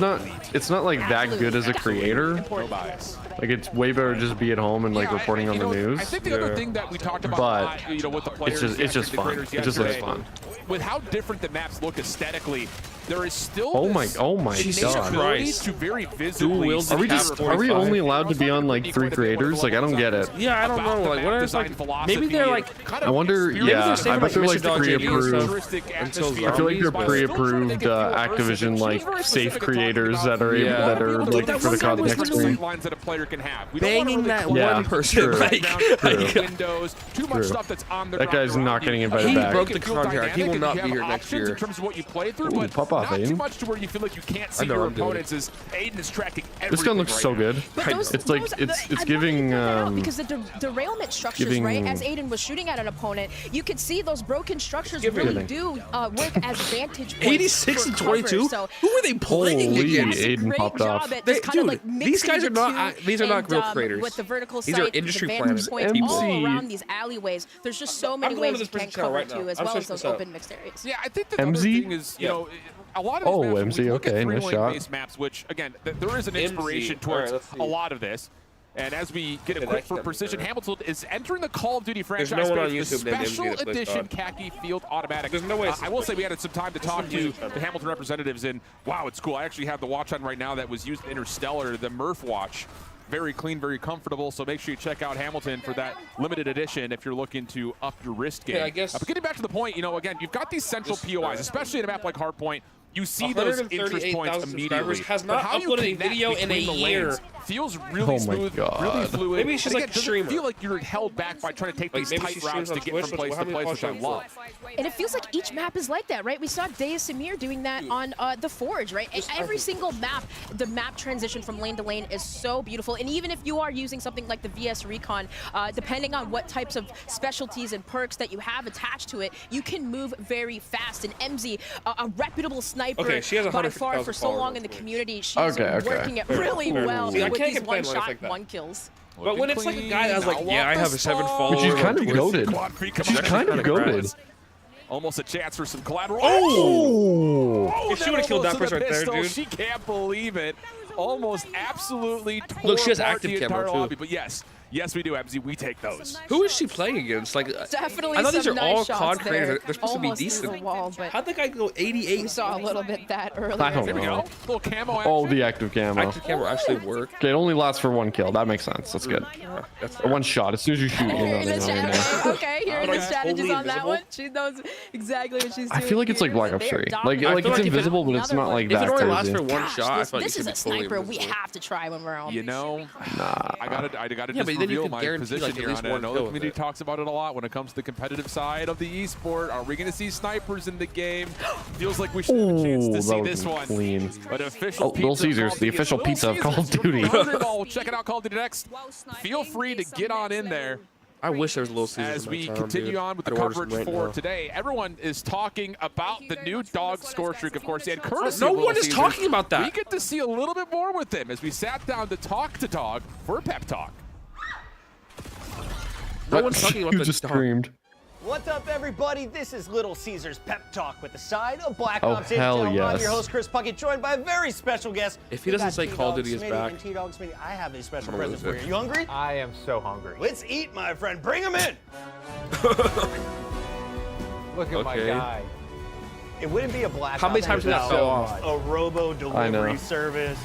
it's not like that good as a creator. No bias. Like it's way better to just be at home and like reporting on the news. I think the other thing that we talked about, But with the players, it's just fun. It just looks fun. with how different the maps look aesthetically, there is still Oh my god. god. To very visibly Are we only allowed to be on like 3 creators? Like I don't get it. Yeah, I don't know. Like what is like maybe they're like I wonder, yeah, I bet they're like pre-approved. I feel like they're pre-approved Activision like safe creators that are able, that are like for the COD next screen. lines that a player can have. Banging that one person. Windows, too much stuff that's on their That guy's not getting invited He back. broke the contract. He will not be here next year. In terms of what you play through, Ooh, but pop off, not too Aiden. much to where you feel like you can't see I know your I'm doing opponents as Aiden is tracking everything. This gun looks right so now. good. It's like it's giving because the derailment structures, right? As Aiden was shooting at an opponent, you could see those broken structures really do work as vantage points. 86 and 22. So who are they playing Holy, against? Aiden popped off. These guys are not. These are not real creators. With the vertical These sight, are industry the vantage planners. points all around these alleyways. There's just so many ways you can cover right too, now. as I'm well as switching those this up. open mixed areas. Yeah, I think the other MZ? thing is, you know, a lot of these Oh, maps, when MZ, we look at okay, nice 3-lane shot. based maps, which again, there is an inspiration All right, towards let's see. a lot of this. And as we get Yeah, equipped that for can't be precision, fair. Hamilton is entering the Call of Duty There's franchise no one on space, the YouTube named MZ special that plays edition COD. khaki field automatic. There's no way I will say we had some time to talk to the Hamilton representatives, and wow, it's cool. I actually have the watch on right now that was used in Interstellar, the Murph watch. Very clean, very comfortable, so make sure you check out Hamilton for that limited edition if you're looking to up your wrist game. Yeah, I guess- But getting back to the point, you know, again, you've got these central POIs, especially in a map like Hardpoint. You see those interest points 138,000 immediately. subscribers, has But not how you uploaded a connect video in a between the year. lanes feels really Oh my smooth, God. really fluid. Maybe she's And like again, a doesn't streamer. feel like you're held back by trying to take Like, these maybe tight she routes streams to on get Twitch, from place how to many place, which I followers love. And it feels like each map is like that, right? We saw Deus Samir doing that on the Forge, right? Every single map, the map transition from lane to lane is so beautiful. And even if you are using something like the VS Recon, depending on what types of specialties and perks that you have attached to it, you can move very fast. And MZ, a reputable sniper, Okay, she has by 150,000 far for so long followers in the on Twitch. community, she's Okay. working it really well See, I with can't these complain when it's one-shot like that. one kills. But when it's like a guy that's like, Now yeah, I off have the a 7 spawn. followers. Which is kind of goated. Quad free She's kind of goated. Almost a chance for some collateral. Oh! Oh, If she would've killed that person right there, pistol, dude. She can't believe it. Almost absolutely tore Look, she has apart active the camera, entire too. lobby. But yes, we do, MZ. We take those. Who is she playing against? Like, Definitely I know these are some nice all shots COD creators. there. They're supposed to be Almost through decent. the wall, but How'd the guy go 88? we saw a little bit that earlier. I don't There we know. go. Little camo action. Oh, the active camo. Active camera actually work. Okay, it only lasts for 1 kill. That makes sense. That's good. That's Or 1 shot. As soon as you shoot, you know Hearing they the know you're there. okay, hearing the Okay. strategies Totally on that invisible. one. She knows exactly what she's doing. I feel like it's like here. Black Ops They're 3. Like dominating. it's like if it- invisible, but it's not like If that it only lasts crazy. for one Gosh, shot, I thought this you is could a be fully sniper we invisible. have to try when we're on. You know, Nah. I gotta Yeah, just but then you reveal could my guarantee, position like, at here least on it. I one know kill the with community it. talks about it a lot when it comes to the competitive side of the esport. Are we gonna see snipers in the game? Feels like we should have a chance Ooh, to that see was this one. clean. But official Oh, Little pizza of Caesars, Call of the Duty. official Little pizza of Call of Caesars, Duty. We'll check it out, Call of Duty Next. Feel free to get on in there. I wish there was Little Caesars As in my we town, continue dude. on with the I'd order some coverage right for now. today, everyone is talking about the new dog score streak, of course, and courtesy No of Little one is Caesars, talking about that. We get to see a little bit more with them as we sat down to talk to Dog for a pep talk. No one's talking about You the just dog. screamed. What's up, everybody? This is Little Caesars Pep Talk with the side of Black Oh, Ops hell Intel. I'm yes. your host, Chris Puckett, joined by a very special guest. If he We doesn't got say Call of T-Dog Duty is Smitty back. and T-Dog Smitty, I have a special I'm gonna present lose for it. you. You hungry? I am so hungry. Let's eat, my friend. Bring him in. Look at my Okay. guy. It wouldn't be a Black How many Ops times did that without fall off? a robo I delivery know. service.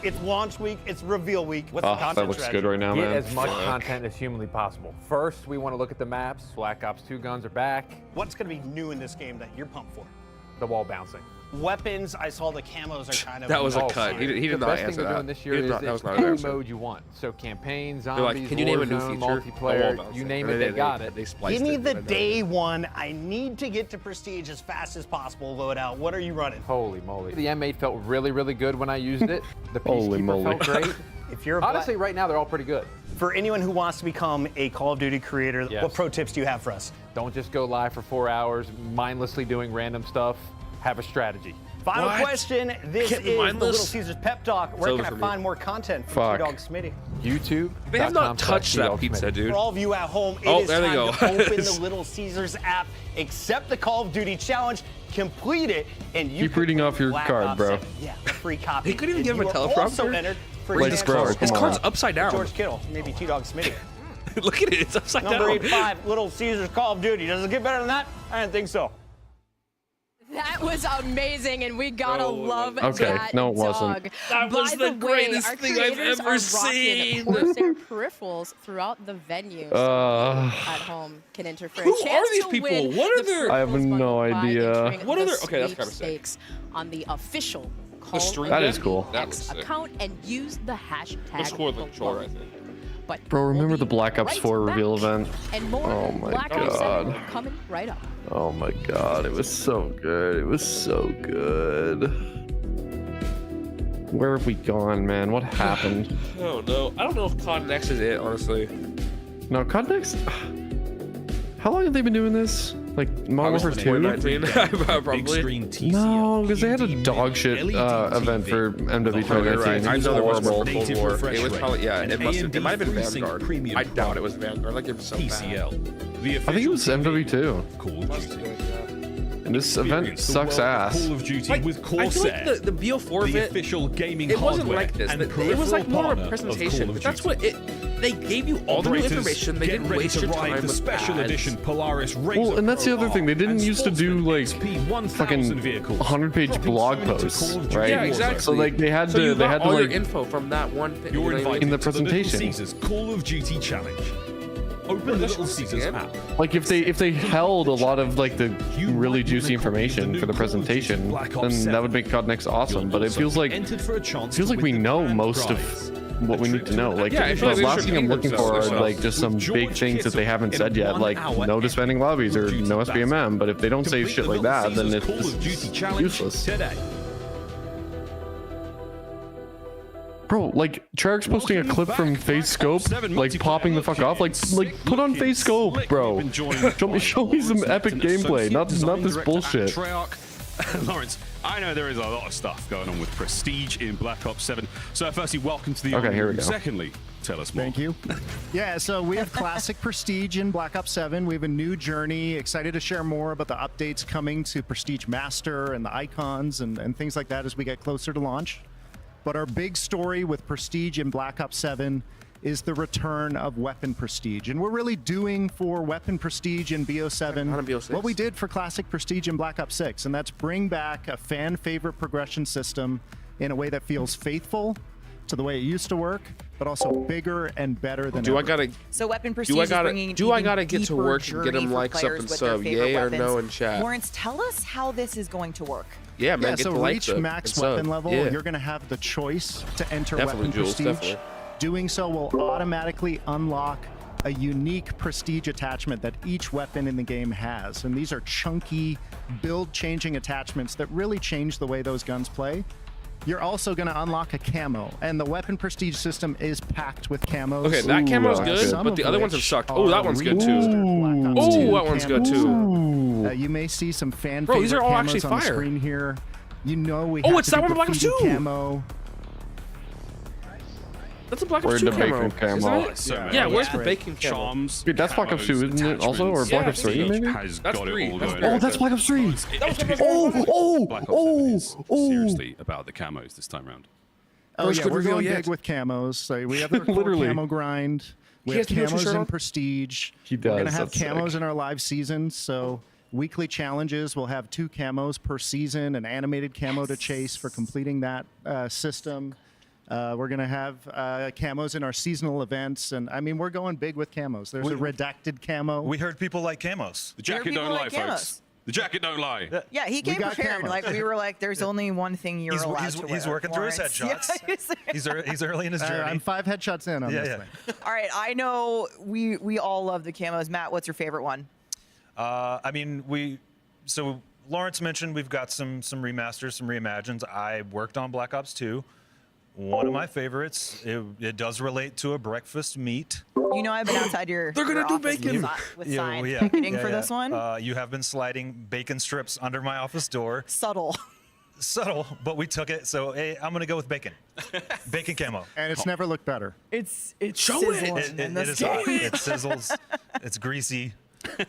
It's launch week. It's reveal week. What's the Oh, content that looks strategy? good right now, Get man. as much content as humanly possible. First, we want to look at the maps. Black Ops 2 guns are back. What's going to be new in this game that you're pumped for? The wall bouncing. Weapons. I saw the camos are kind of. That was a Oh, cut. He the did not best answer thing they're that. doing this year He did is not- that was it's not an any answer. mode you want. So campaign, like, zombies, "Can you name a new Warzone, feature?" The wall multiplayer, bouncing. you name Or it, they got it. They spliced Give me it, the but I know day one. I need to get to Prestige as fast as possible. Load out. What are you running? Holy moly. The M8 felt really, really good when I used it. The Holy Peacekeeper moly. felt great. If you're a Honestly, right now, they're all pretty good. for anyone who wants to become a Call of Duty creator, Yes. what pro tips do you have for us? Don't just go live for 4 hours, mindlessly doing random stuff. Have a strategy. Final What? question. This Can't is be the mindless? Little Caesars Pep Talk. Where It's can I over for me. find more content from Fuck. T-Dog Smitty? YouTube. They have not touched that pizza, dude. For all of you at home, it Oh, is there they time go. to open the Little Caesars app, accept the Call of Duty challenge, complete it, and you Keep can reading win off your Black card, Ops bro. 7. Yeah, a free copy. He couldn't even And give him a you are also teleprompter? entered for Like, chance bro, to come His on. card's upside down. George Kittle, maybe T-Dog Smitty. Look at it. It's upside Number down. 85, Little Caesars Call of Duty. Does it get better than that? I didn't think so. That was amazing, and we gotta love Okay, that no, it wasn't. dog. That was the greatest our thing I've creators ever are seen. rocking Corsair peripherals throughout the venue. So at home can enter for Who a chance are these to people? win What are the their- I have no idea. What are the their? Okay, that's kind of sick. sweepstakes on the official The Call stream of That is Duty cool. That looks sick. account and use the hashtag. Let's score the controller, I think. But Bro, remember the Black Ops 4 reveal event? and more Oh my Black Ops 7 god. coming right up. Oh my god, it was so good. It was so good. Where have we gone, man? What happened? Oh no, I don't know if COD Next is it, honestly. No, COD Next? How long have they been doing this? Like Modern Warfare 2? 2019, probably. No, because they had a dog shit event for MW 2019. I It was know there was one horrible. for Cold War. It was probably it might have been Vanguard. I doubt it was Vanguard. Like it was so TCL. I think it was MW2. And this event sucks ass. Call of Duty Like, with I feel Corsair. like the BO4 the event, official gaming it wasn't hardware like this. and It was like more of peripheral a partner of presentation. Call of But that's Duty. what they gave you all the new Operators, information. They get didn't ready waste to your ride time the with special ads. edition Polaris Razor Well, and that's the Pro other thing. They didn't and used to do like XP1000 fucking vehicles. 100-page blog Dropping soon into posts, Call of Duty right? Yeah, exactly. So like they had So you to got all like your info from that one thing. You're you know what I mean? invited in the to Little presentation. Caesars Call of Duty Challenge. Open the Little Caesars app. Like if they held a lot of like the really juicy information for the presentation, then that would make COD Next awesome. But it feels like we know most of what we need to know. Like Yeah, I feel the like they last should thing I'm name looking for themselves. are like just some big things that they haven't said yet, like no disbanding lobbies or no SBMM. But if they don't say shit like that, then it's just useless. Today. Bro, like Treyarch's posting a clip from Phase Scope, like popping the fuck off. Like put on Phase Scope, bro. Show me some epic gameplay, not this bullshit. Treyarch. Lawrence, I know there is a lot of stuff going on with Prestige in Black Ops 7. So firstly, welcome to the Okay, here we go. Secondly, tell us more. Thank you. Yeah, so we have classic Prestige in Black Ops 7. We have a new journey. Excited to share more about the updates coming to Prestige Master and the icons and things like that as we get closer to launch. But our big story with Prestige in Black Ops 7 is the return of Weapon Prestige. And we're really doing for Weapon Prestige in BO7 what we did for Classic Prestige in Black Ops 6, and that's bring back a fan favorite progression system in a way that feels faithful to the way it used to work, but also bigger and better than ever. So Weapon Prestige is bringing do I even gotta get to deeper work and get journey him for likes up players and with their sub, favorite yay or weapons. no in chat? Lawrence, tell us how this is going to work. Yeah, man, get so the likes reach up max and sub. weapon level, Yeah. you're going to have the choice to enter Definitely, Weapon Jules, Prestige. definitely. Doing so will automatically unlock a unique Prestige attachment that each weapon in the game has. And these are chunky, build-changing attachments that really change the way those guns play. You're also going to unlock a camo, and the Weapon Prestige system is packed with camos. Okay, that camo's good, but the other ones have sucked. Oh, that one's good too. Oh, that one's good too. You may see some fan Bro, these are all camos actually on the fire. screen here. You know we Oh, have it's to that do one in Black Ops graffiti 2. camo. That's a Black We're Ops 2 into bacon camo. camo. Isn't it? Yeah, where's the bacon camo? Charms, Dude, that's Black Ops 2, isn't it? Also, or Black Ops 3, maybe? Has That's got three. it all That's going three. Oh, that's Black Ops 3. Seriously about the camos this time round. Oh First yeah, good we're reveal going yet. big with camos. So we have the core Literally. camo grind. We He have has the no camos shirt in on? Prestige. He We're gonna does, have that's camos sick. in our live seasons. So weekly challenges, we'll have 2 camos per season, an animated camo to chase for completing that system. We're gonna have camos in our seasonal events, and I mean we're going big with camos. There's a redacted camo. We heard people like camos. The jacket don't lie, folks. The jacket don't lie. Yeah, he came got prepared. camos. Like we were like, there's only one thing you're allowed to wear. He's working through his Lawrence. headshots. Yeah, He's early in his journey. I'm 5 headshots in on Yeah, this yeah. thing. All right, I know we all love the camos. Matt, what's your favorite one? I mean, so Lawrence mentioned we've got some remasters, some reimagines. I worked on Black Ops 2. One of my favorites. It does relate to a breakfast meat. You know I've been outside your They're gonna your do office bacon. with sign picketing for this one. You have been sliding bacon strips under my office door. Subtle. Subtle, but we took it. So hey, I'm gonna go with bacon. Bacon camo. And it's never looked better. It's Show it. sizzling in It this is game. hot. It sizzles. It's greasy.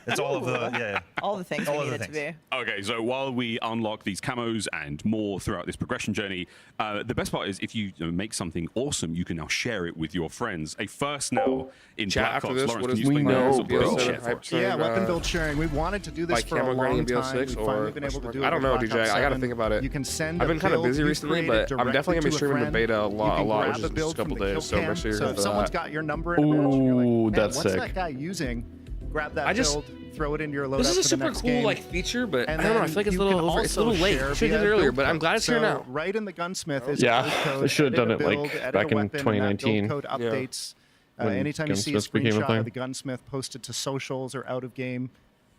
It's all of the all the things all we of need the it to be. Okay, so while we unlock these camos and more throughout this progression journey, the best part is if you make something awesome, you can now share it with your friends. A first now in Chat Black after Ops. this, Lawrence, what can is you we explain know, what bro. build share for us? Yeah, weapon build sharing. We wanted to do this Like for a camo long grinding time. BO6 We've or finally been able to do it. I don't with know, Black DJ. Ops I gotta 7. think about it. You can send I've been kind of busy you recently, created but I'm definitely gonna be directly to a streaming the friend. beta a You lot, can which grab is a just a build couple from the days. So kill make sure cam. you're So here if for someone's that. got your number in a match, and you're like, Ooh, "Man, that's what's sick. that guy using?" Grab that I just- build, throw it into your loadout This is a for the super next cool game. like feature, but And I don't know. I then feel like it's a you can little it's a little also late. share Should have did via it earlier, build but I'm glad it's here code. now. So right in the gunsmith is Yeah, a build code. they should have edit done a it, build, like, edit a back in weapon, and that 2019. build code Yeah. updates. When Anytime you see a gunsmiths became a screenshot thing. of the gunsmith posted to socials or out of game,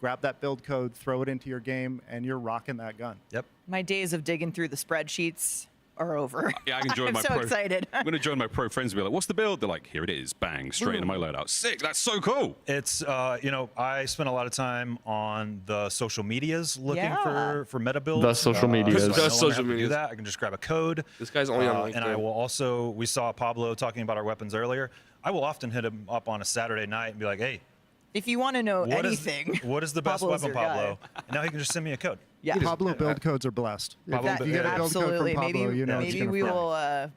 grab that build code, throw it into your game, and you're rocking that gun. Yep. My days of digging through the spreadsheets are over. Yeah, I can join I'm my so pro. excited. I'm gonna join my pro friends and be like, "What's the build?" They're like, "Here it is, bang, straight into my loadout. Sick. That's so cool." It's I spend a lot of time on the social medias looking Yeah. for meta builds. The social medias. So I The no longer social have to do medias. that. I can just grab a code. This guy's only on and I LinkedIn. will also. We saw Pablo talking about our weapons earlier. I will often hit him up on a Saturday night and be like, "Hey, If you want to know what is anything, what is the best Pablo's weapon, your guy. Pablo?" And now he can just send me a code. Yeah. Pablo build codes are blessed. If Pablo you build- get a build code Absolutely. from Pablo, Maybe you know it's maybe gonna we fly.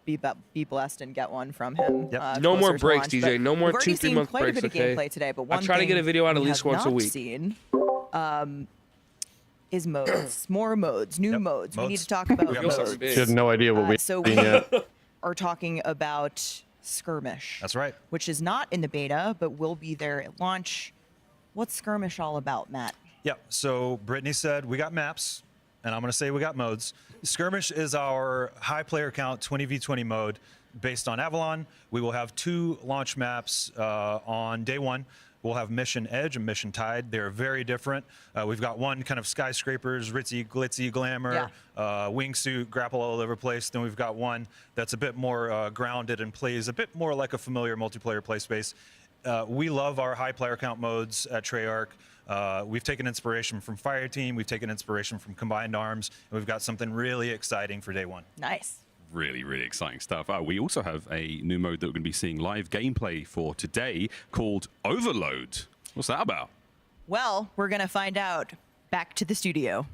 will be blessed and get one from him. Yep. No more closer to breaks, launch. DJ. But No more we've already 2-3 seen month quite breaks, a bit of okay? gameplay today, but I one try to thing get a video out at we least have once a not week. Seen, is modes, more modes, new Yep, modes. We need modes. to talk about We got modes. modes. She had no idea what we So seen we yet. are talking about Skirmish. That's right. Which is not in the beta, but will be there at launch. What's Skirmish all about, Matt? Yeah, so Brittany said we got maps, and I'm going to say we got modes. Skirmish is our high player count 20v20 mode based on Avalon. We will have 2 launch maps on day 1. We'll have Mission Edge and Mission Tide. They're very different. We've got one kind of skyscrapers, ritzy, glitzy, glamour, wingsuit, grapple all over the place. Then we've got one that's a bit more grounded and plays a bit more like a familiar multiplayer play space. We love our high player count modes at Treyarch. We've taken inspiration from Fireteam. We've taken inspiration from Combined Arms. And we've got something really exciting for day 1. Nice. Really, really exciting stuff. We also have a new mode that we're going to be seeing live gameplay for today called Overload. What's that about? Well, we're going to find out. Back to the studio.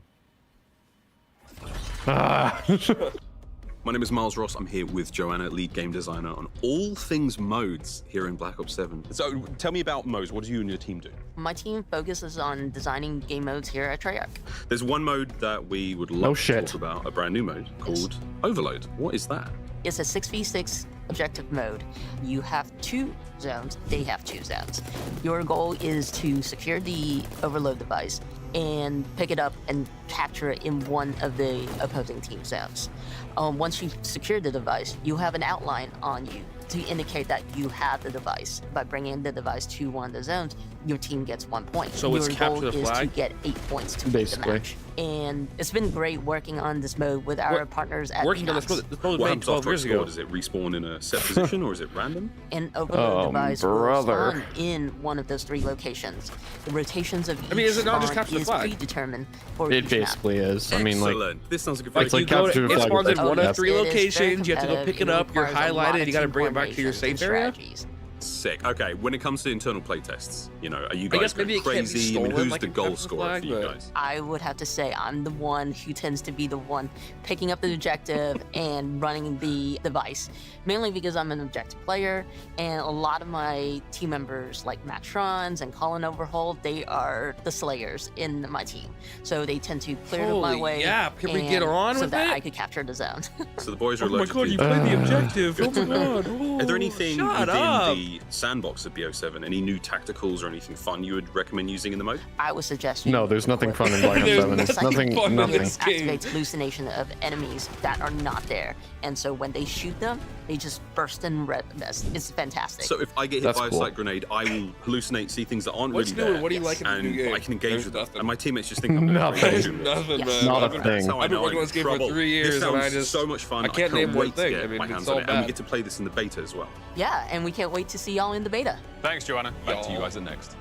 My name is Miles Ross. I'm here with Joanna, lead game designer on all things modes here in Black Ops 7. So tell me about modes. What do you and your team do? My team focuses on designing game modes here at Treyarch. There's one mode that we would love to shit. talk about, a brand new mode called Overload. What is that? It's a 6v6 objective mode. You have 2 zones, they have 2 zones. Your goal is to secure the overload device and pick it up and capture it in one of the opposing team zones. Once you've secured the device, you have an outline on you to indicate that you have the device. By bringing the device to one of the zones, your team gets 1 point. So it's your capture goal the is to flag? get 8 points to win the Basically. match. And it's been great working on this mode with our partners at Working on this Enox. mode was What made happens 12 after years it's scored? ago. Does it respawn in a set position or is it random? An overload device will brother. spawn in one of those 3 locations. The rotations of each is it not just spawn capture the is flag? predetermined for It each map. basically is. I mean, like, Excellent. This sounds like a Like It's like you go capture to, the it flag spawns with in one that. of 3 It is very locations. You have to go competitive. pick it up. You're requires a lot highlighted. of You got to team bring it back to your coordination safe and area. strategies. Sick. Okay, when it comes to internal playtests, are you I guess guys maybe going it can't be crazy? I mean, stolen who's like the a goal capture scorer flag, for you but- guys? I would have to say I'm the one who tends to be the one picking up the objective and running the device, mainly because I'm an objective player, and a lot of my team members like Matt Schranz and Colin Overholt, they are the slayers in my team. So they tend to clear my Holy way yap, can we and get on so with that it? I could capture the zone. So the boys are Oh my allergic god, to you played the objective. Oh my god. Is there anything Shut within up. the sandbox of BO7, any new tacticals or anything fun you would recommend using in the mode? I would suggest you no, there's nothing fun in Black Ops There's 7. nothing fun in Nothing. this game. activates hallucination of enemies that are not there, and so when they shoot them, they just burst in red. It's fantastic. So if I get hit That's by a cool. sight grenade, I will hallucinate, see things that aren't What's really new? there. What do you like in the new and game? I can engage There's with them. nothing. And my teammates just think I'm Nothing. crazy. There's doing this. nothing, Yes. man. Not a I've been- thing. That's how I I've been know working on I'm this in game for trouble. 3 years, This and I sounds just so much fun. I can't name can't one wait thing. to get I mean, my it's hands all on it, and we bad. get to play this in the beta as well. Yeah, and we can't wait to see y'all in the beta. Thanks, Joanna. Back to you guys at next.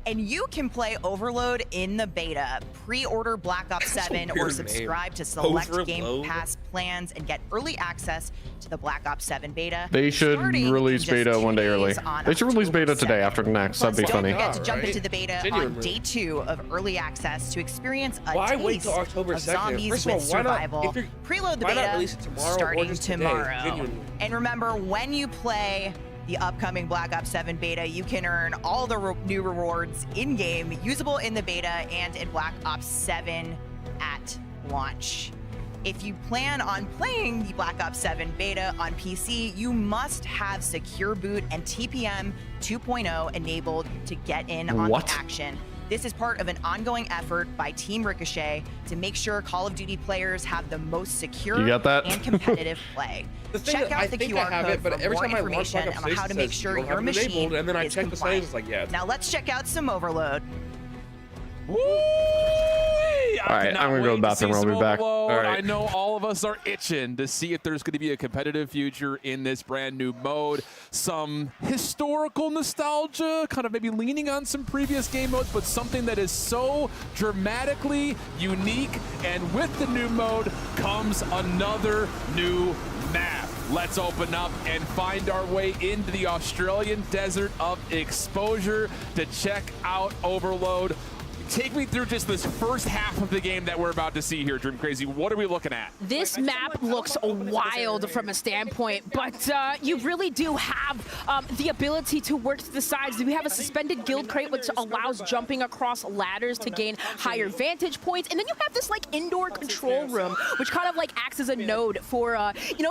And you can play Overload in the beta. Pre-order Black Ops 7 or subscribe to select Game Pass plans and get early access to the Black Ops 7 beta. They should release beta one day early. They should release beta today after Next. That'd be funny. Don't forget to jump into the beta on day 2 of early access to experience a taste of zombies with survival. Preload the beta starting tomorrow. And remember, when you play the upcoming Black Ops 7 beta, you can earn all the new rewards in-game, usable in the beta and in Black Ops 7 at launch. If you plan on playing the Black Ops 7 beta on PC, you must have Secure Boot and TPM 2.0 enabled to get in on the action. This is part of an ongoing effort by Team Ricochet to make sure Call of Duty players have the most secure and competitive play. Check out the QR code for more information on how to make sure your machine is compliant. Now let's check out some Overload. Woo! All right, I'm gonna go to the bathroom. I'll be back. All right. I know all of us are itching to see if there's going to be a competitive future in this brand new mode. Some historical nostalgia, kind of maybe leaning on some previous game modes, but something that is so dramatically unique. And with the new mode comes another new map. Let's open up and find our way into the Australian desert of exposure to check out Overload. Take me through just this first half of the game that we're about to see here, Dream Crazy. What are we looking at? This map looks wild from a standpoint, but you really do have the ability to work to the sides. We have a suspended guild crate, which allows jumping across ladders to gain higher vantage points. And then you have this like indoor control room, which kind of like acts as a node for,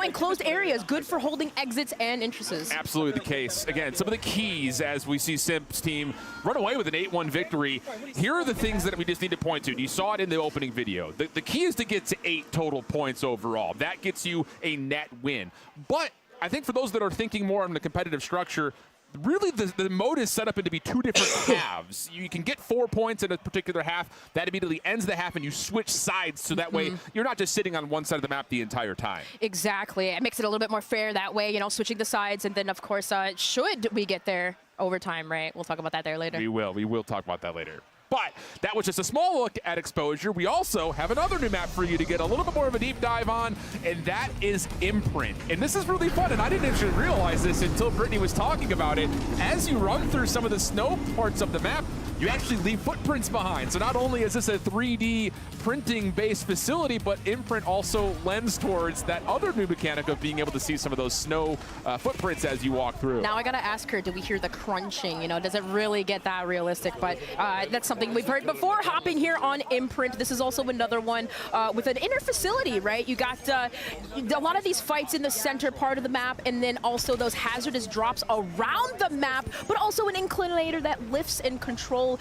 enclosed areas, good for holding exits and entrances. Absolutely the case. Again, some of the keys as we see Simp's team run away with an 8-1 victory. Here are the things that we just need to point to. You saw it in the opening video. The key is to get to 8 total points overall. That gets you a net win. But I think for those that are thinking more on the competitive structure, really the mode is set up into be 2 different halves. You can get 4 points in a particular half. That immediately ends the half and you switch sides so that way you're not just sitting on one side of the map the entire time. Exactly. It makes it a little bit more fair that way, switching the sides. And then, of course, should we get there overtime, right? We'll talk about that there later. We will. We will talk about that later. But that was just a small look at exposure. We also have another new map for you to get a little bit more of a deep dive on, and that is Imprint. And this is really fun, and I didn't actually realize this until Brittany was talking about it. As you run through some of the snow parts of the map, you actually leave footprints behind. So not only is this a 3D printing-based facility, but Imprint also lends towards that other new mechanic of being able to see some of those snow footprints as you walk through. Now I gotta ask her, do we hear the crunching? Does it really get that realistic? But that's something we've heard before. Hopping here on Imprint, this is also another one with an inner facility, right? You got a lot of these fights in the center part of the map, and then also those hazardous drops around the map, but also an inclinator that lifts and control,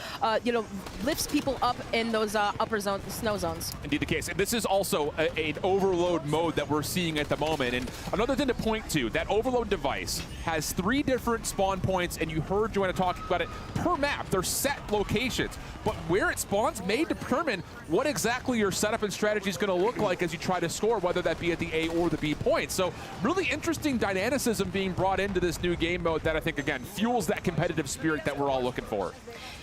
lifts people up in those upper snow zones. Indeed the case. And this is also an overload mode that we're seeing at the moment. And another thing to point to, that overload device has 3 different spawn points, and you heard Joanna talking about it, per map. They're set locations. But where it spawns may determine what exactly your setup and strategy is going to look like as you try to score, whether that be at the A or the B point. So really interesting dynamicism being brought into this new game mode that I think, again, fuels that competitive spirit that we're all looking for.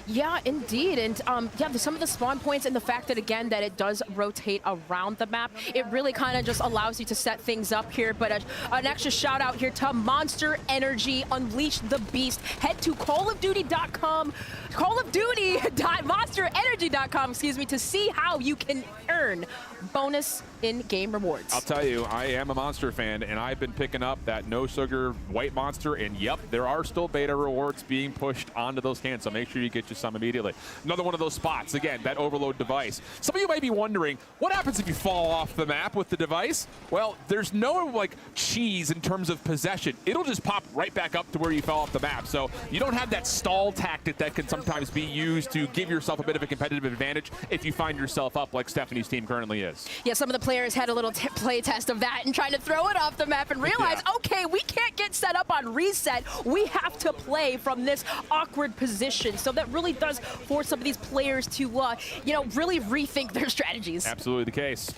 Yeah, indeed. And some of the spawn points and the fact that, again, that it does rotate around the map, it really kind of just allows you to set things up here. But an extra shout out here to Monster Energy, Unleash the Beast. Head to callofduty.com, callofduty.monsterenergy.com, to see how you can earn bonus in-game rewards. I'll tell you, I am a Monster fan, and I've been picking up that no sugar white Monster, and yep, there are still beta rewards being pushed onto those cans, so make sure you get you some immediately. Another one of those spots, again, that overload device. Some of you might be wondering, what happens if you fall off the map with the device? Well, there's no cheese in terms of possession. It'll just pop right back up to where you fell off the map, so you don't have that stall tactic that can sometimes be used to give yourself a bit of a competitive advantage if you find yourself up like Stephanie's team currently is. Yeah, some of the players had a little play test of that and trying to throw it off the map and realize, okay, we can't get set up on reset. We have to play from this awkward position. So that really does force some of these players to, really rethink their strategies. Absolutely the case.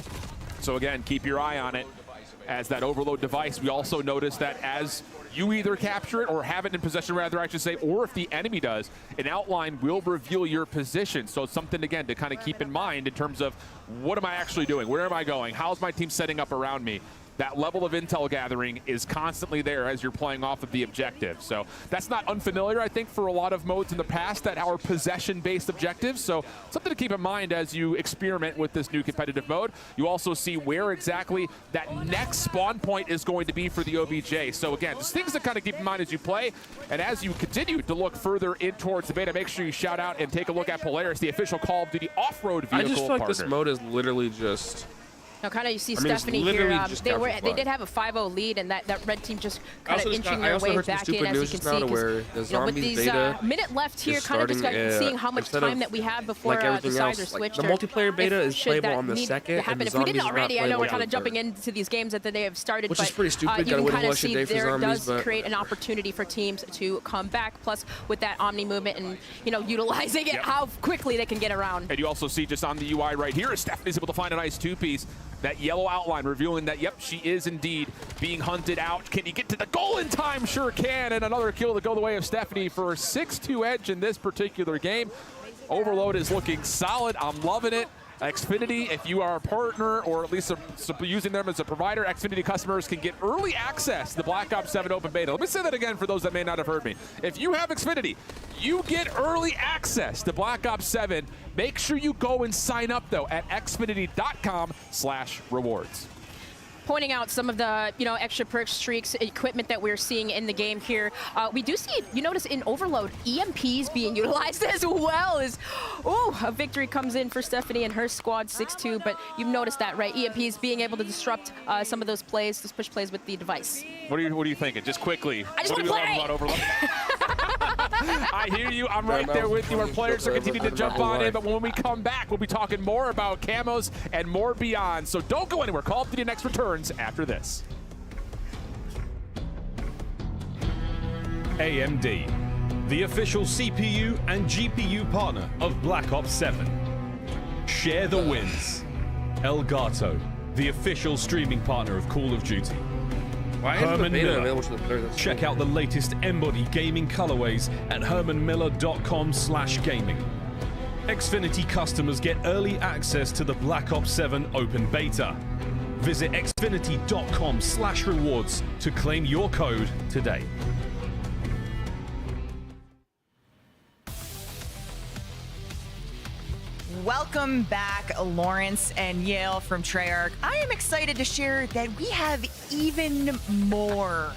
So again, keep your eye on it. As that overload device, we also noticed that as you either capture it or have it in possession, rather, I should say, or if the enemy does, an outline will reveal your position. So it's something, again, to kind of keep in mind in terms of what am I actually doing? Where am I going? How's my team setting up around me? That level of intel gathering is constantly there as you're playing off of the objective. So that's not unfamiliar, I think, for a lot of modes in the past that are possession-based objectives. So something to keep in mind as you experiment with this new competitive mode. You also see where exactly that next spawn point is going to be for the OBJ. So again, just things to kind of keep in mind as you play. And as you continue to look further in towards the beta, make sure you shout out and take a look at Polaris, the official Call of Duty off-road vehicle I just feel like partner. this mode is literally just... Now, kind of, you see I mean, Stephanie here. They did have have a 5-0 lead, and that red team just kind of inching their also way heard some back in, stupid as you news can just now to see. where the With zombies these beta minute left here, is kind of just starting, seeing how much instead time of, that we have before like the everything sides else, are like, switched. the multiplayer beta is playable on the second, and the if we didn't zombies are not already, I know we're playable kind on of the jumping into these games that they have started, Which but is pretty stupid. you Gotta can wait a kind whole of extra see day for there zombies, does but create an opportunity for teams to come back. Plus, with that Omni movement and utilizing it, how quickly they can get around. And you also see just on the UI right here, Stephanie's able to find a nice two-piece. That yellow outline revealing that, yep, she is indeed being hunted out. Can you get to the goal in time? Sure can. And another kill to go the way of Stephanie for a 6-2 edge in this particular game. Overload is looking solid. I'm loving it. Xfinity, if you are a partner or at least using them as a provider, Xfinity customers can get early access to the Black Ops 7 open beta. Let me say that again for those that may not have heard me. If you have Xfinity, you get early access to Black Ops 7. Make sure you go and sign up, though, at xfinity.com/rewards. Pointing out some of the extra perks, streaks, equipment that we're seeing in the game here. We do see, you notice in Overload, EMPs being utilized as well. A victory comes in for Stephanie and her squad, 6-2, but you've noticed that, right? EMPs being able to disrupt some of those plays, those push plays with the device. What are you thinking? Just quickly. I just want to play. About Overload? I hear you. I'm right there with you. Our players are continuing to jump on in, but when we come back, we'll be talking more about camos and more beyond. So don't go anywhere. Call of Duty Next returns after this. AMD, the official CPU and GPU partner of Black Ops 7. Share the wins. Elgato, the official streaming partner of Call of Duty. Why isn't the Herman beta Miller. available to the player? Check out the latest Embody gaming colorways at hermanmiller.com/gaming. Xfinity customers get early access to the Black Ops 7 open beta. Visit xfinity.com/rewards to claim your code today. Welcome back, Lawrence and Yale from Treyarch. I am excited to share that we have even more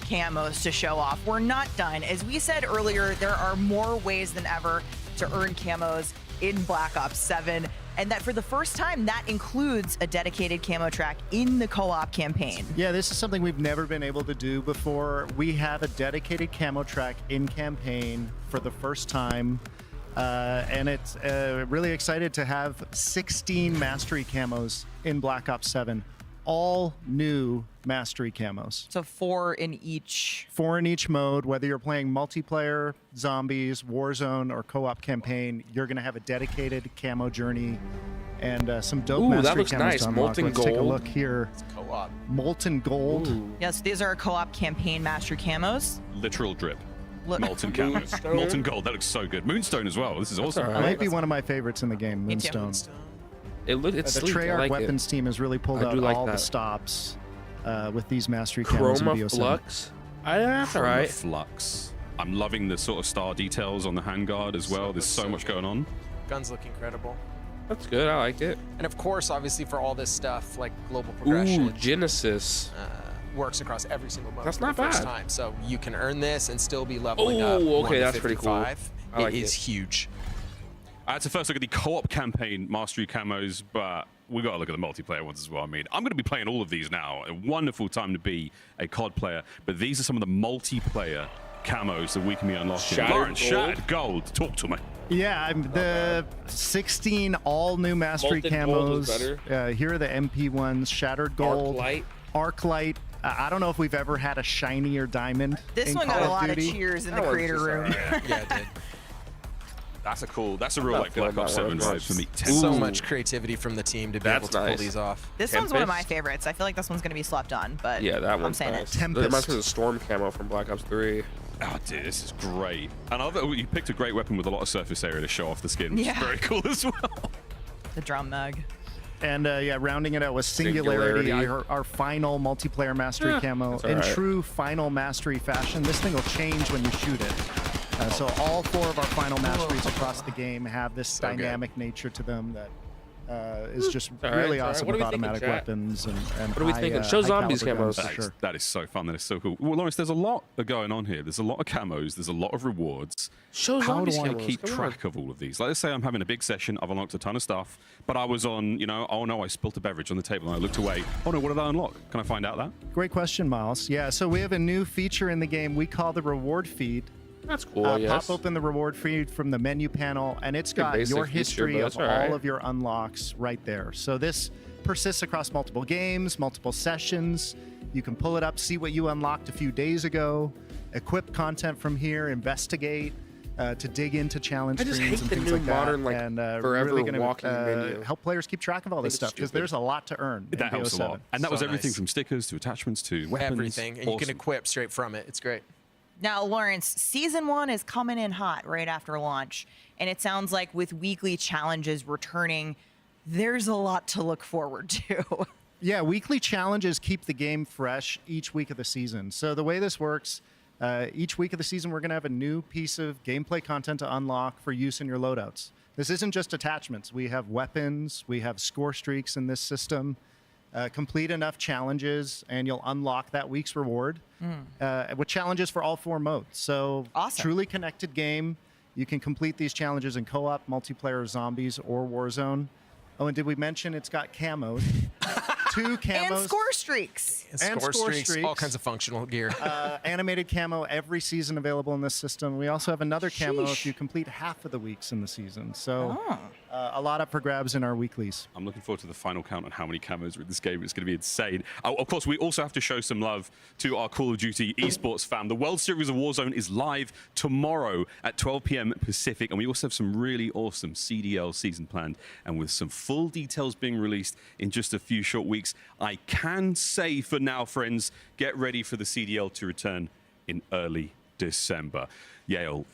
camos to show off. We're not done. As we said earlier, there are more ways than ever to earn camos in Black Ops 7, and that for the first time, that includes a dedicated camo track in the co-op campaign. Yeah, this is something we've never been able to do before. We have a dedicated camo track in campaign for the first time. And it's really excited to have 16 mastery camos in Black Ops 7. All new mastery camos. So 4 in each. 4 in each mode. Whether you're playing multiplayer, zombies, Warzone, or co-op campaign, you're going to have a dedicated camo journey and some dope mastery that looks camos nice. to unlock. Molten Let's gold. take a look here. It's co-op. Molten gold. Ooh. Yes, these are co-op campaign mastery camos. Literal drip. Look. Molten camo. Molten gold. That looks so good. Moonstone as well. This is awesome. It might be one of my favorites in the game, Me too. Moonstone. It's The sleek. I Treyarch like weapons team has really pulled I do out like all the that. stops with these mastery camos in Chroma BO7. Flux. That's all right. Flux. I'm loving the sort of star details on the handguard as well. There's so much going on. Guns look incredible. That's good. I like it. And of course, obviously, for all this stuff, like global progression Ooh, Genesis. works across every single mode That's for not the first bad. time. So you can earn this and still be leveling up. Oh, 1 okay, to that's pretty cool. 55. I like It is it. huge. I had to first look at the co-op campaign mastery camos, but we got to look at the multiplayer ones as well. I mean, I'm going to be playing all of these now. A wonderful time to be a COD player, but these are some of the multiplayer camos that we can be unlocking. Shattered Lawrence, gold. Shattered Gold. Talk to me. Yeah, the 16 all new mastery Molten gold was camos. Here are the MP ones: Shattered Gold, Arclight. I don't know if we've ever had a shiny or diamond. This in one Call got a of lot Duty. of cheers in That the one's creator just room. Yeah, it did. That's a real like Black Ops 7 vibe for me. So much creativity from the team to be able to pull these off. This one's one of my favorites. I feel like this one's going to be slept on, but yeah, that I'm one's saying nice. it. It reminds me of the Storm camo from Black Ops 3. Oh, dude, this is great. And I love that you picked a great weapon with a lot of surface area to show off the skin, which is very cool as well. The drum mag. And yeah, rounding it out with Singularity, our final multiplayer mastery camo. In true final mastery fashion, this thing will change when you shoot it. So all 4 of our final masteries across the game have this dynamic nature to them that is just really awesome with automatic weapons and what are we thinking? Show zombies camos. That is so fun. That is so cool. Well, Lawrence, there's a lot going on here. There's a lot of camos. There's a lot of rewards. Show zombies How do I camos. keep track of all of these? Like, let's say I'm having a big session. I've unlocked a ton of stuff, but I was on, oh no, I spilt a beverage on the table and I looked away. Oh no, what did I unlock? Can I find out that? Great question, Miles. Yeah, so we have a new feature in the game we call the reward feed. That's cool, yes. Pop open the reward feed from the menu panel, and it's got your history of all of your unlocks right there. So this persists across multiple games, multiple sessions. You can pull it up, see what you unlocked a few days ago, equip content from here, investigate, to dig into challenge screens and things like that. And forever really going walking menu. to help players keep track of all this stuff, because there's a lot to earn. That helps a lot. And that was everything from stickers to attachments to weapons. Everything. And you can equip straight from it. It's great. Now, Lawrence, Season 1 is coming in hot right after launch, and it sounds like with weekly challenges returning, there's a lot to look forward to. Yeah, weekly challenges keep the game fresh each week of the season. So the way this works, each week of the season, we're going to have a new piece of gameplay content to unlock for use in your loadouts. This isn't just attachments. We have weapons, we have score streaks in this system. Complete enough challenges, and you'll unlock that week's reward with challenges for all 4 modes. So truly connected game. You can complete these challenges in co-op, multiplayer, zombies, or Warzone. Oh, and did we mention it's got camos? 2 camos. And score streaks. And score streaks, all kinds of functional gear. Animated camo every season available in this system. We also have another camo if you complete half of the weeks in the season. So a lot up for grabs in our weeklies. I'm looking forward to the final count on how many camos are in this game. It's going to be insane. Of course, we also have to show some love to our Call of Duty esports fam. The World Series of Warzone is live tomorrow at 12 p.m. Pacific, and we also have some really awesome CDL season planned, and with some full details being released in just a few short weeks. I can say for now, friends, get ready for the CDL to return in early December. Yale,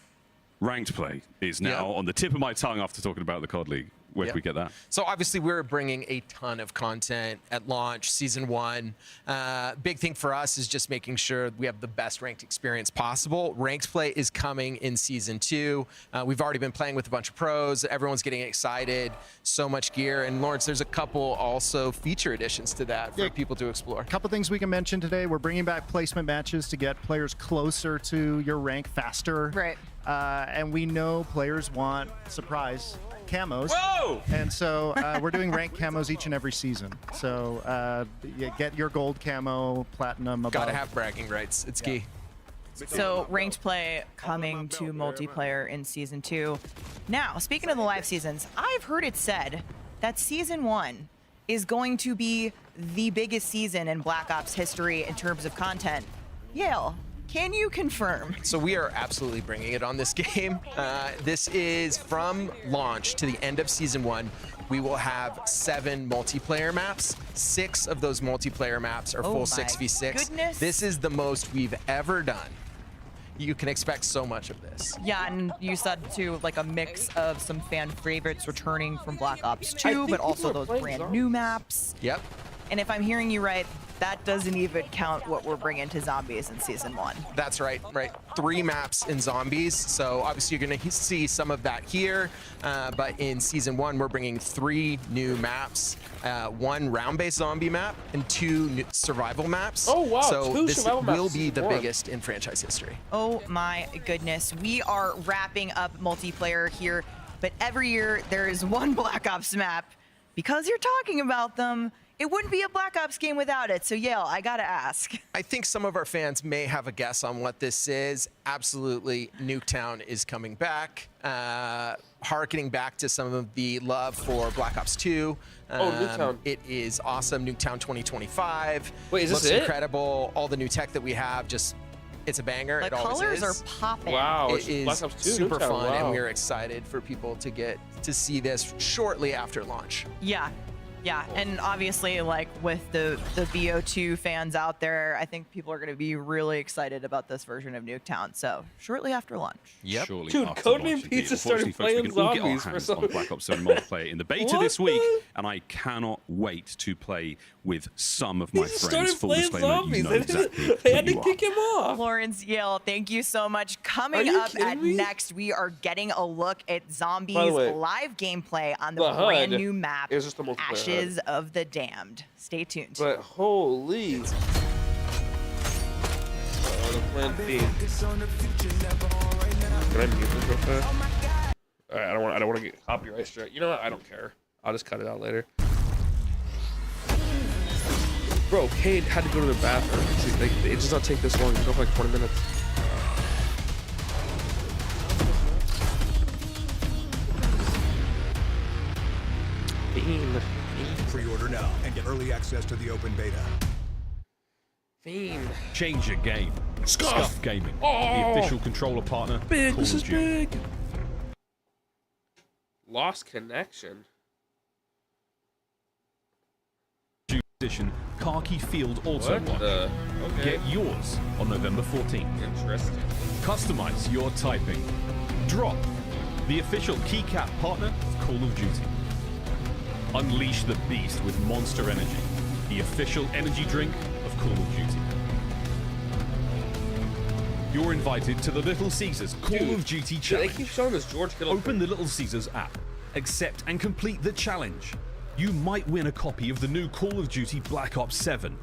ranked play is now on the tip of my tongue after talking about the COD League. Where can we get that? So obviously we're bringing a ton of content at launch, Season 1. Big thing for us is just making sure we have the best ranked experience possible. Ranked play is coming in Season 2. We've already been playing with a bunch of pros. Everyone's getting excited. So much gear. And Lawrence, there's a couple also feature additions to that for people to explore. A couple things we can mention today. We're bringing back placement matches to get players closer to your rank faster. Right. And we know players want surprise camos. Whoa! And so we're doing ranked camos each and every season. So get your gold camo, platinum above. Gotta have bragging rights. It's key. So ranked play coming to multiplayer in Season 2. Now, speaking of the live seasons, I've heard it said that Season 1 is going to be the biggest season in Black Ops history in terms of content. Yale, can you confirm? So we are absolutely bringing it on this game. This is from launch to the end of Season 1. We will have 7 multiplayer maps. 6 of those multiplayer maps are full 6v6. Goodness. This is the most we've ever done. You can expect so much of this. Yeah, and you said too, like a mix of some fan favorites returning from Black Ops 2, but also those brand new maps. Yep. And if I'm hearing you right, that doesn't even count what we're bringing to Zombies in Season 1. That's right, 3 maps in Zombies. So obviously you're gonna see some of that here, but in Season 1, we're bringing 3 new maps, 1 round-based zombie map and 2 new survival maps. Oh wow, so 2 this survival maps. will be the biggest in franchise history. Oh my goodness. We are wrapping up multiplayer here, but every year there is one Black Ops map. Because you're talking about them, it wouldn't be a Black Ops game without it. So Yale, I gotta ask. I think some of our fans may have a guess on what this is. Absolutely, Nuketown is coming back. Harkening back to some of the love for Black Ops 2. Nuketown. It is awesome. Nuketown 2025. Wait, is this Looks it? incredible. All the new tech that we have, just It's a banger. The it always colors is. are popping. Wow, It it's is Black Ops 2 super Nuketown, fun, and wow. we're excited for people to get to see this shortly after launch. Yeah. Yeah, and obviously, like with the BO2 fans out there, I think people are going to be really excited about this version of Nuketown. So shortly after launch. Yep. Surely Dude, after Codename launch, indeed. Pizza started Unfortunately, folks, playing we can all get our zombies for hands some- on Black Ops 7 multiplayer in the beta What this week, the- and I cannot wait to play with some of my just friends. started Full playing disclaimer, zombies. you know They exactly they who had to you are. kick him off. Lawrence Yale, thank you so much. Coming you up kidding at me? next, we are getting a look at Zombies By the way, live gameplay on the the HUD brand new map, is just the multiplayer Ashes of the Damned. Stay tuned. But holy. The plan B. Can I mute this real quick? Alright, I don't want to get copyright strike. You know what? I don't care. I'll just cut it out later. Bro, Cade had to go to the bathroom. It does not take this long. It go for like 20 minutes. Fiend. Pre-order now and get early access to the open beta. Fiend. Change your game. Scuff Gaming, Oh! the official controller partner. Big. Call This of is Duty. big. Lost connection. Edition Khaki Field Auto What Watch. the? Okay. Get yours on November 14th. Interesting. Customize your typing. Drop, the official keycap partner of Call of Duty. Unleash the beast with Monster Energy, the official energy drink of Call of Duty. You're invited to the Little Caesars Call of Duty They Challenge. keep showing this George Kittle. Open the Little Caesars app, accept and complete the challenge. You might win a copy of the new Call of Duty Black Ops 7.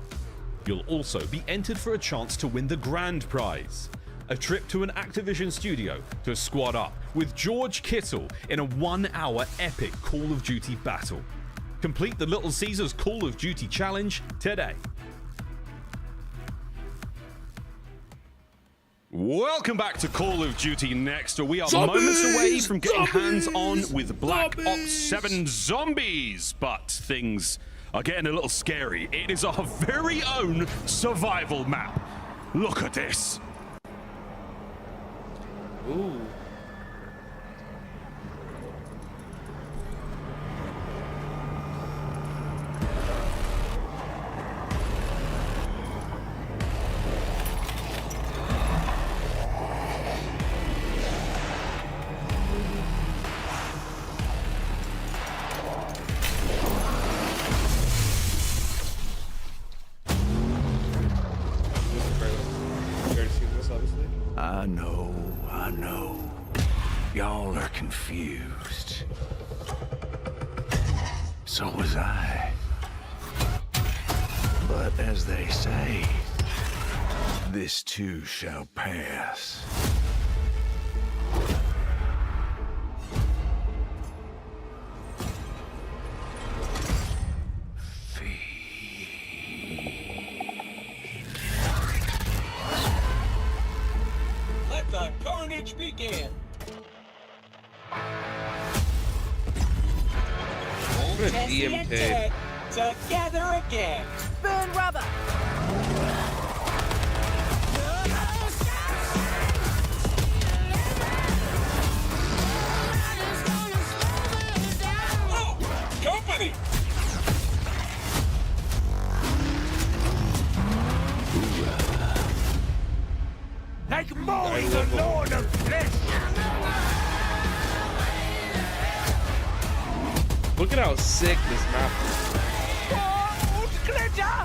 You'll also be entered for a chance to win the grand prize, a trip to an Activision studio to squad up with George Kittle in a 1-hour epic Call of Duty battle. Complete the Little Caesars Call of Duty challenge today. Welcome back to Call of Duty Next. We are moments away from getting hands-on with Black Ops 7 Zombies, but things are getting a little scary. It is our very own survival map. Look at this. Ooh. I know. Y'all are confused. So was I. But as they say, this too shall pass. Let the carnage begin. Jesse and Ted together again. Burn rubber. Oh, company. Like mowing the Lord of Flesh. Look at how sick this map is. Oh, glitter.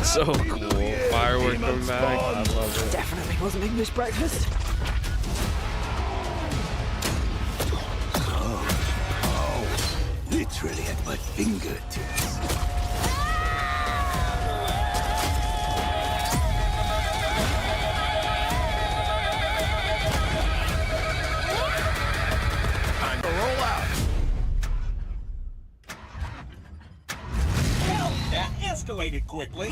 So cool. Firework coming back. I love it. Definitely wasn't English breakfast. Literally at my fingertips. Time to roll out. Well, that escalated quickly.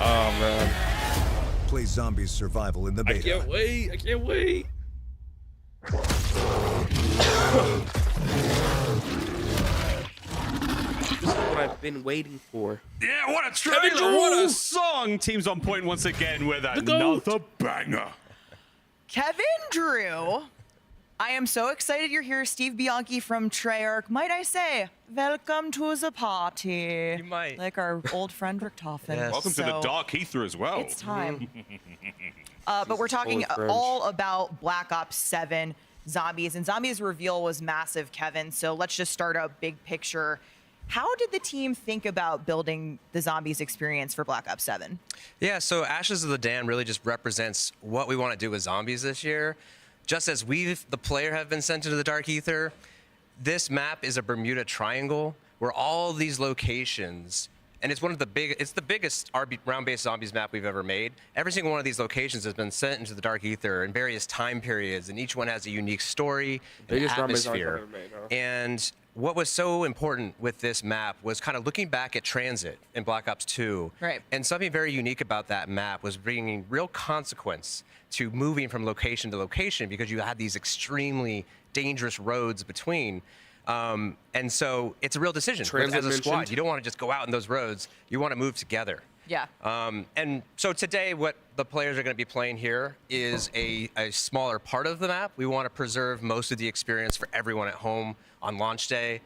Oh man. Play Zombies Survival in the I beta. can't wait. I can't wait. I've been waiting for. Yeah, what a trailer, what a song. Teams on point once again with another banger. Kevin Drew. I am so excited you're here, Steve Bianchi from Treyarch. Might I say, welcome to the party. You might. Like our old friend Richtofen. Yes. Welcome to the Dark Ether as well. It's time. But we're talking all about Black Ops 7 Zombies, and Zombies reveal was massive, Kevin. So let's just start out big picture. How did the team think about building the Zombies experience for Black Ops 7? Yeah, so Ashes of the Damned really just represents what we want to do with Zombies this year. Just as we, the player, have been sent into the Dark Ether, this map is a Bermuda Triangle where all these locations, and it's the biggest round-based Zombies map we've ever made. Every single one of these locations has been sent into the Dark Ether in various time periods, and each one has a unique story and atmosphere. And what was so important with this map was kind of looking back at Transit in Black Ops 2. Right. And something very unique about that map was bringing real consequence to moving from location to location because you had these extremely dangerous roads between. And so it's a real decision as a squad. You don't want to just go out in those roads. You want to move together. Yeah. And so today what the players are going to be playing here is a smaller part of the map. We want to preserve most of the experience for everyone at home on launch day.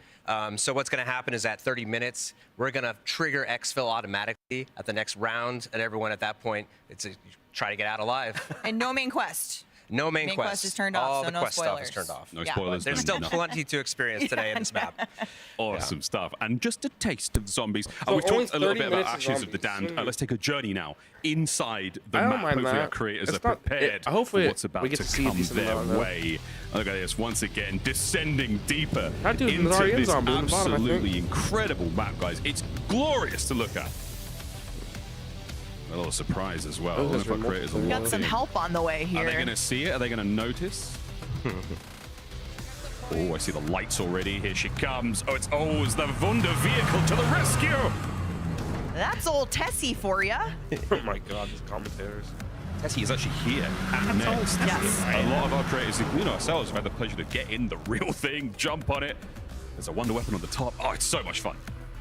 So what's going to happen is at 30 minutes, we're going to trigger exfil automatically at the next round, and everyone at that point, try to get out alive. And no main quest. No main quest. Quest is turned off, All so the no quest spoilers. stuff is turned off. No spoilers. There's still plenty to experience today in this map. Awesome stuff. And just a taste of Zombies. So we've only talked a little 30 bit about minutes of Ashes of the Zombies. Damned. Let's take a journey now inside the I don't map. mind Hopefully our that. creators It's are not- prepared hopefully for what's about we get to to see a come decent their amount of that. way. Look at this once again, descending deeper That dude into was already in this Zombie in the bottom, I think. absolutely incredible map, guys. It's glorious to look at. A little surprise as well. Oh, If our creators are We got some watching. help on the way here. Are they going to see it? Are they going to notice? Oh, I see the lights already. Here she comes. Oh, it's the Wunder vehicle to the rescue. That's old Tessie for ya. Oh my god, these commentators. Tessie is actually here at Next. Yes. A lot of our creators, including ourselves, have had the pleasure to get in the real thing, jump on it. There's a Wonder Weapon on the top. Oh, it's so much fun.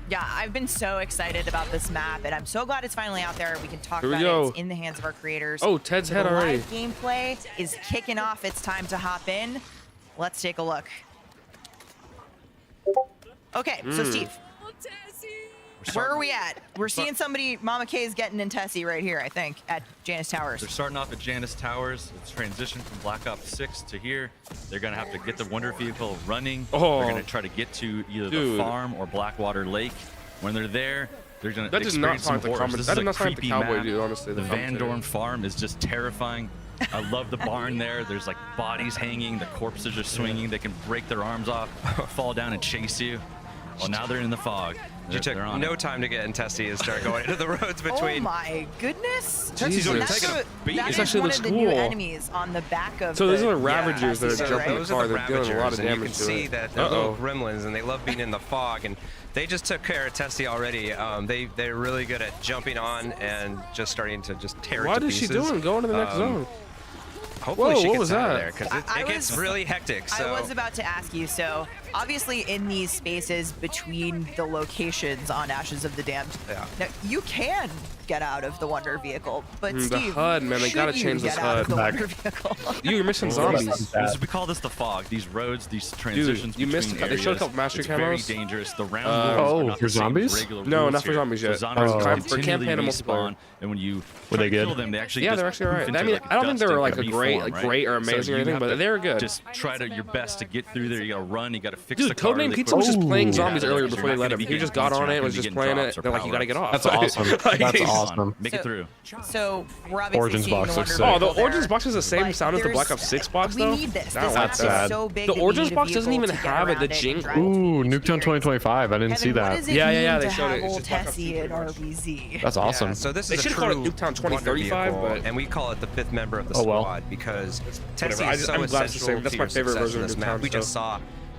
Yeah, I've been so excited about this map, and I'm so glad it's finally out there. We can talk Here we about go. it. It's in the hands of our creators. Oh, Ted's head The already. live gameplay is kicking off. It's time to hop in. Let's take a look. Okay, so Steve, where are we at? We're seeing somebody, Mama K is getting in Tessie right here, I think, at Janus Towers. They're starting off at Janus Towers. It's transitioned from Black Ops 6 to here. They're going to have to get the Wonder Vehicle running. Oh. They're going to try to get to either Dude. the farm or Blackwater Lake. When they're there, they're going to That does not experience sound some like the horrors. comment- This that is did a not sound like the creepy cowboy map. dude, honestly, the The Van commentator. Dorn farm is just terrifying. I love the barn there. There's like bodies hanging. The corpses are swinging. They can break their arms off, fall down and chase you. Well, now they're in the fog. You took They're on no it. time to get in Tessie and start going into the roads Oh between. my goodness. Tessie's already That's taken a beating. That It's is actually one the of the new school. enemies on the back of So the these are the Ravagers that are Tessie, jumping right? the car. They're dealing a lot of and damage you to can see it. that they're little gremlins, and they love being in the fog. And they just took care of Tessie already. They're really good at jumping on and just starting to just tear it What to is she pieces. doing? Going to the next zone. Hopefully Whoa, she what gets was out of that? there because I it gets was- really hectic. So I was about to ask you, so obviously in these spaces between the locations on Ashes of the Damned, now you can get out of the Wonder Vehicle, but The Steve, HUD, man, they should gotta you change this get out of HUD. the Back. Wonder Vehicle? You're missing zombies. We call this the fog. These roads, these transitions you missed between they showed a areas, couple mastery it's very camos. dangerous. The round Oh, rules are not for the same as zombies? regular No, rules not for here. zombies yet. So zombies For continually campaign and respawn, multiplayer. and when you Were they try to good? kill them, they actually Yeah, just they're actually poof alright. into I mean, like I don't think dust they were and like a reform, great or right? amazing So or you anything, have but to they were good. Just try to your best to get through there. You gotta run. You gotta fix Dude, the car. Codename really Pizza quick. was just playing Get out zombies of there, earlier 'cause before you're they not let gonna him. be He just getting got guns, on you're it, not was gonna be just getting playing drops it. or They're like, you gotta get off. pallets. That's awesome. That's awesome. Make it through. So we're obviously Origins seeing box the looks Wonder Oh, the Vehicle Origins there, box is the same but sound as the Black there's- Ops 6 box, we though? need this. I don't This like map that. is so big The that we Origins need a box doesn't vehicle even to get have it. around The it and jingle. drive it. Ooh, Nuketown 2025. I didn't see Kevin, what that. does it Yeah, mean yeah, yeah, to they showed have it. It's old just Black Ops Tessie 2 in pretty much. RBZ? That's awesome. Yeah, so this They is a should call it true Nuketown Wonder 2035, vehicle, but- and we call it the fifth member of the Oh, well. squad because Whatever. Tessie I is just- so I'm glad it's the essential same. That's to my your favorite success version in of this map. Nuketown, We just so- saw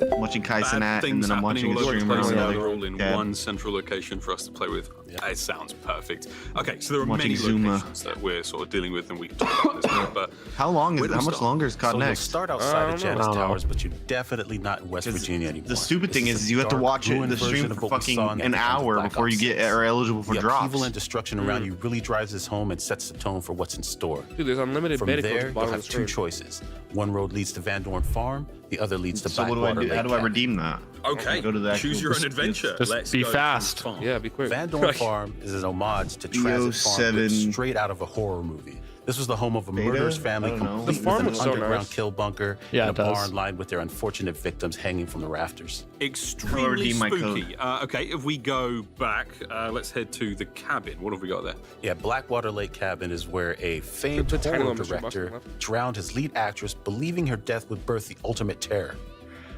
underneath it. Watching Kaisen Bad at, and things then I'm happening watching a all over the stream place, around now the they're other all in tab. one central location for us to play with. It sounds perfect. Okay, so there are Watching many Zuma. locations that we're sort of dealing with, and we can talk about this more. But How long where is do how we much start? longer is COD So you'll Next? start outside of Janus Towers, but you're definitely not in West Virginia anymore. The stupid thing This is you have to dark, watch it, ruined the stream version for of what we fucking saw in an the hour Black before you Ops get 6. are eligible for The drops. upheaval and destruction around you really drives this home and sets the tone for what's in store. Dude, there's unlimited From beta there, codes at the you'll bottom of have the two screen. choices. One road leads to Van Dorn Farm, the other leads to So what do I Blackwater do? How Lake do I Cabin. redeem that? Okay, Go to the choose your own adventure. Just Let's be go fast. farm. Yeah, be quick. Van Dorn Farm is an homage to Transit Farm, EO7. built straight out of a horror movie. This was the home of a murderous family complete with an underground kill bunker and a barn lined with their unfortunate victims hanging from the rafters. Extremely spooky. Okay, if we go back, let's head to the cabin. What have we got there? Yeah, Blackwater Lake Cabin is where a famed horror director drowned his lead actress, believing her death would birth the ultimate terror.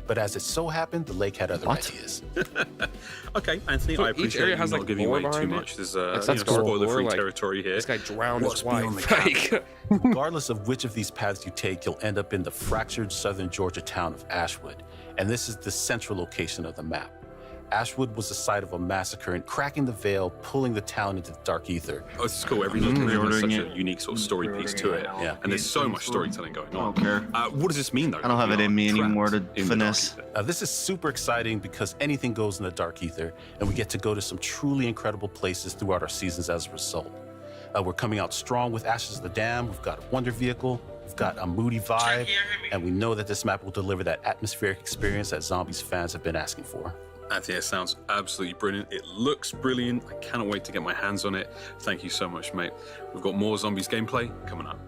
But as it so happened, the lake had other ideas. Okay, Anthony, I appreciate area you has, not like, giving lore away too behind it. much. There's That's cool. spoiler-free Like, territory here. this guy drowned his beyond wife. the cabin? Regardless of which of these paths you take, you'll end up in the fractured southern Georgia town of Ashwood. And this is the central location of the map. Ashwood was the site of a massacre, and cracking the veil, pulling the town into the dark ether. Oh, this is cool. Every location has such a unique sort of story piece to it. Yeah. And there's so much storytelling going on. I don't care. What does this mean, though? I don't have it in me anymore to finesse. This is super exciting because anything goes in the dark ether, and we get to go to some truly incredible places throughout our seasons as a result. We're coming out strong with Ashes of the Dam. We've got a Wonder Vehicle. We've got a moody vibe. And we know that this map will deliver that atmospheric experience that Zombies fans have been asking for. Anthony, it sounds absolutely brilliant. It looks brilliant. I cannot wait to get my hands on it. Thank you so much, mate. We've got more Zombies gameplay coming up.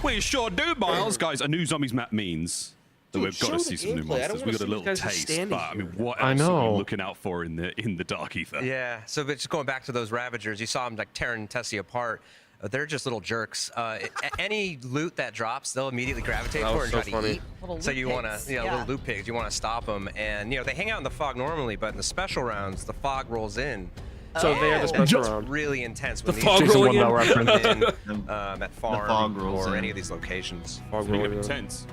We sure do, Miles. Guys, a new Zombies map means that we've got to see some new monsters. We've got a little taste, but I mean, what else are we looking out for in the dark ether? Yeah, so but just going back to those Ravagers, you saw them like tearing Tessie apart. They're just little jerks. Any loot that drops, they'll immediately gravitate for and try to eat. So you want to, little loot pigs, you want to stop them. And, they hang out in the fog normally, but in the special rounds, the fog rolls in. So they are the special round. Really intense when The fog rolling in. at farm or any of these locations. Speaking of intense,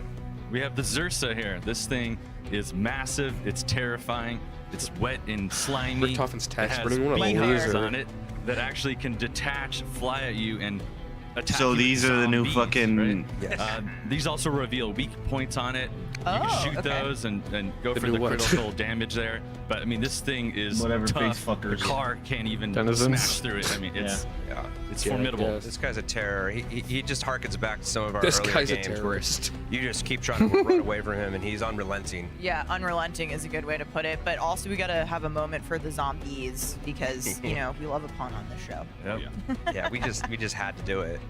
we have the Zersa here. This thing is massive. It's terrifying. It's wet and slimy. Richthofen's It text, has but what a beehives loser. on it that actually can detach, fly at you, and attack So you with these are the new zombies, fucking- right? Yes. These also reveal weak points on it. You can shoot those and go They for do the what? critical damage there. But I mean, this thing is Whatever tough. face fuckers. The car can't even Denizens. smash through it. I mean, it's Yeah, formidable. I guess. This guy's a terror. He just harkens back to some of our This earlier guy's a games where terrorist. you just keep trying to run away from him, and he's unrelenting. Yeah, unrelenting is a good way to put it. But also, we got to have a moment for the zombies because we love a pun on this show. Yeah, we just had to do it.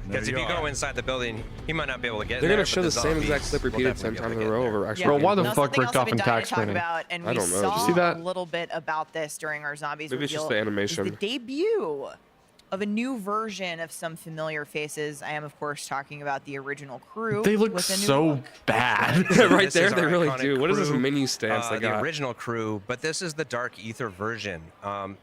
Because if you go inside the building, he might not be able to get They're there. gonna show but the same exact zombies clip will repeated definitely 10 times be in a able to row get there. over actually. Bro, why the Now, fuck something else I've been Richtofen dying tax to talk winning? about, and I we don't know. Did you saw see that? a little bit about this during our zombies Maybe it's reveal. just the animation. Is the debut of a new version of some familiar faces. I am, of course, talking about the original crew. They look with a new so look. bad. Right This there, is they our really iconic do. What is this crew, menu stance they the got? original crew, but this is the Dark Ether version.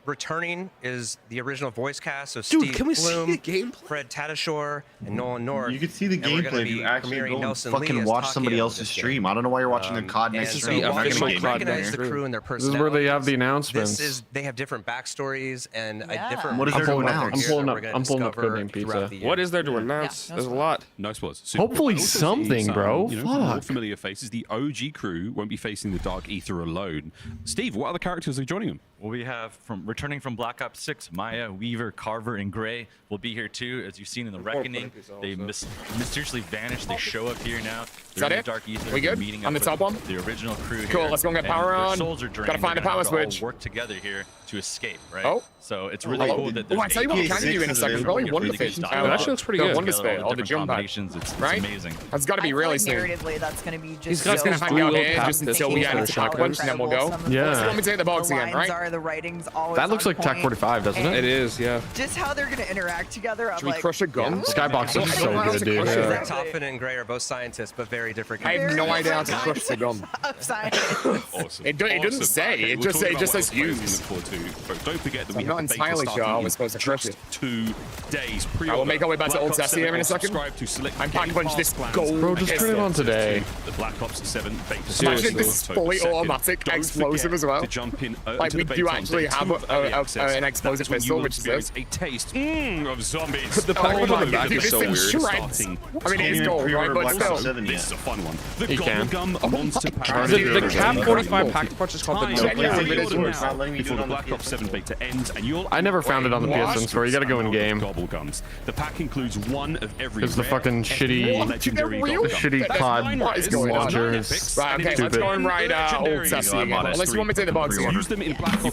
Returning is the original voice cast of Dude, Steve can we see Bloom, the gameplay? Fred Tatasciore, and Nolan North. You can see the And we're gonna gameplay if be you actually premiering go and Nelson Lee fucking as watch somebody Takeo else's this stream. game. I don't know why you're watching the COD And next so stream. the I'm not official gonna you game COD it. recognize the stream. crew and their This is personalities. where they have the announcements. They have different backstories and a different. What is there to announce? I'm pulling up Codename Pizza. What is there to announce? There's a lot. Nice was. Hopefully Also something, some, bro. more Fuck. familiar faces. The OG crew won't be facing the Dark Ether alone. Steve, what other characters are joining them? Well, we have returning from Black Ops 6, Maya, Weaver, Carver, and Gray will be here too. As you've seen in the Reckoning, they mysteriously vanished. They show up here now. Is that They're in it? the Dark Ether. We good? Meeting On up the top with one? The original crew Cool, here. let's go and get and power their on. souls are drained. Gotta find They're a power gonna have to all switch. work together here to escape, right? Oh. So it's really cool that Oh, there's I tell you what, we can do in a second. Probably Wonder Fit. It actually looks pretty good. Wonder Fit, all the different jump pad. combinations. It's Right? amazing. That's got to I be feel really like soon. narratively, that's going to be just. He's got Just gonna some hang out blue here cap just this until we week get for into the Shock Punch, and then we'll go. Yeah. So let me take the box the again, lines right? are, the writing's always That looks on like TAC point. 45, doesn't it? It is, yeah. Just how they're going to interact together. I'm Should we like, crush a gun? Skybox looks so good, dude. Yeah. Richtofen and Gray are both scientists, but very different. I have no characters. idea how to crush the gun. Awesome. It doesn't Awesome. say. Okay, It we'll just talk about says what else players use. can look forward to. But don't forget that I'm we not have the beta entirely sure how starting we're in supposed to crush just it. 2 days. I will make our way back to Black Old Ops Sassy 7 here in a will second. subscribe to select I'm pack Game punch Pass this plans gold. Bro, just turn it on today. The Black Ops 7 beta. Imagine starts this on fully October 2nd. automatic Don't explosive forget as well. to jump in, Like, to we the do beta on actually day have 2 of early access. an explosive That's when pistol, you will which is this. experience a taste of zombies. The pack Oh on the my back God, is this so thing weird. shreds. I mean, it is gold, right? But still. This is a fun one. The You can. Gobblegum Monster Pack. The Cap 45 pack punch is called the No Genuinely, Plan. it is worse. Before the Black Ops 7 beta ends, and you'll I never found it on the PSN store. You gotta go in game. Gobblegums. The pack includes one of every. It's the rare fucking and shitty, legendary The Gobblegum. shitty COD What is going on? launcher is Right, okay, let's stupid. go and ride Old Sassy again. Unless you want me to take the box again. Use them in Black Ops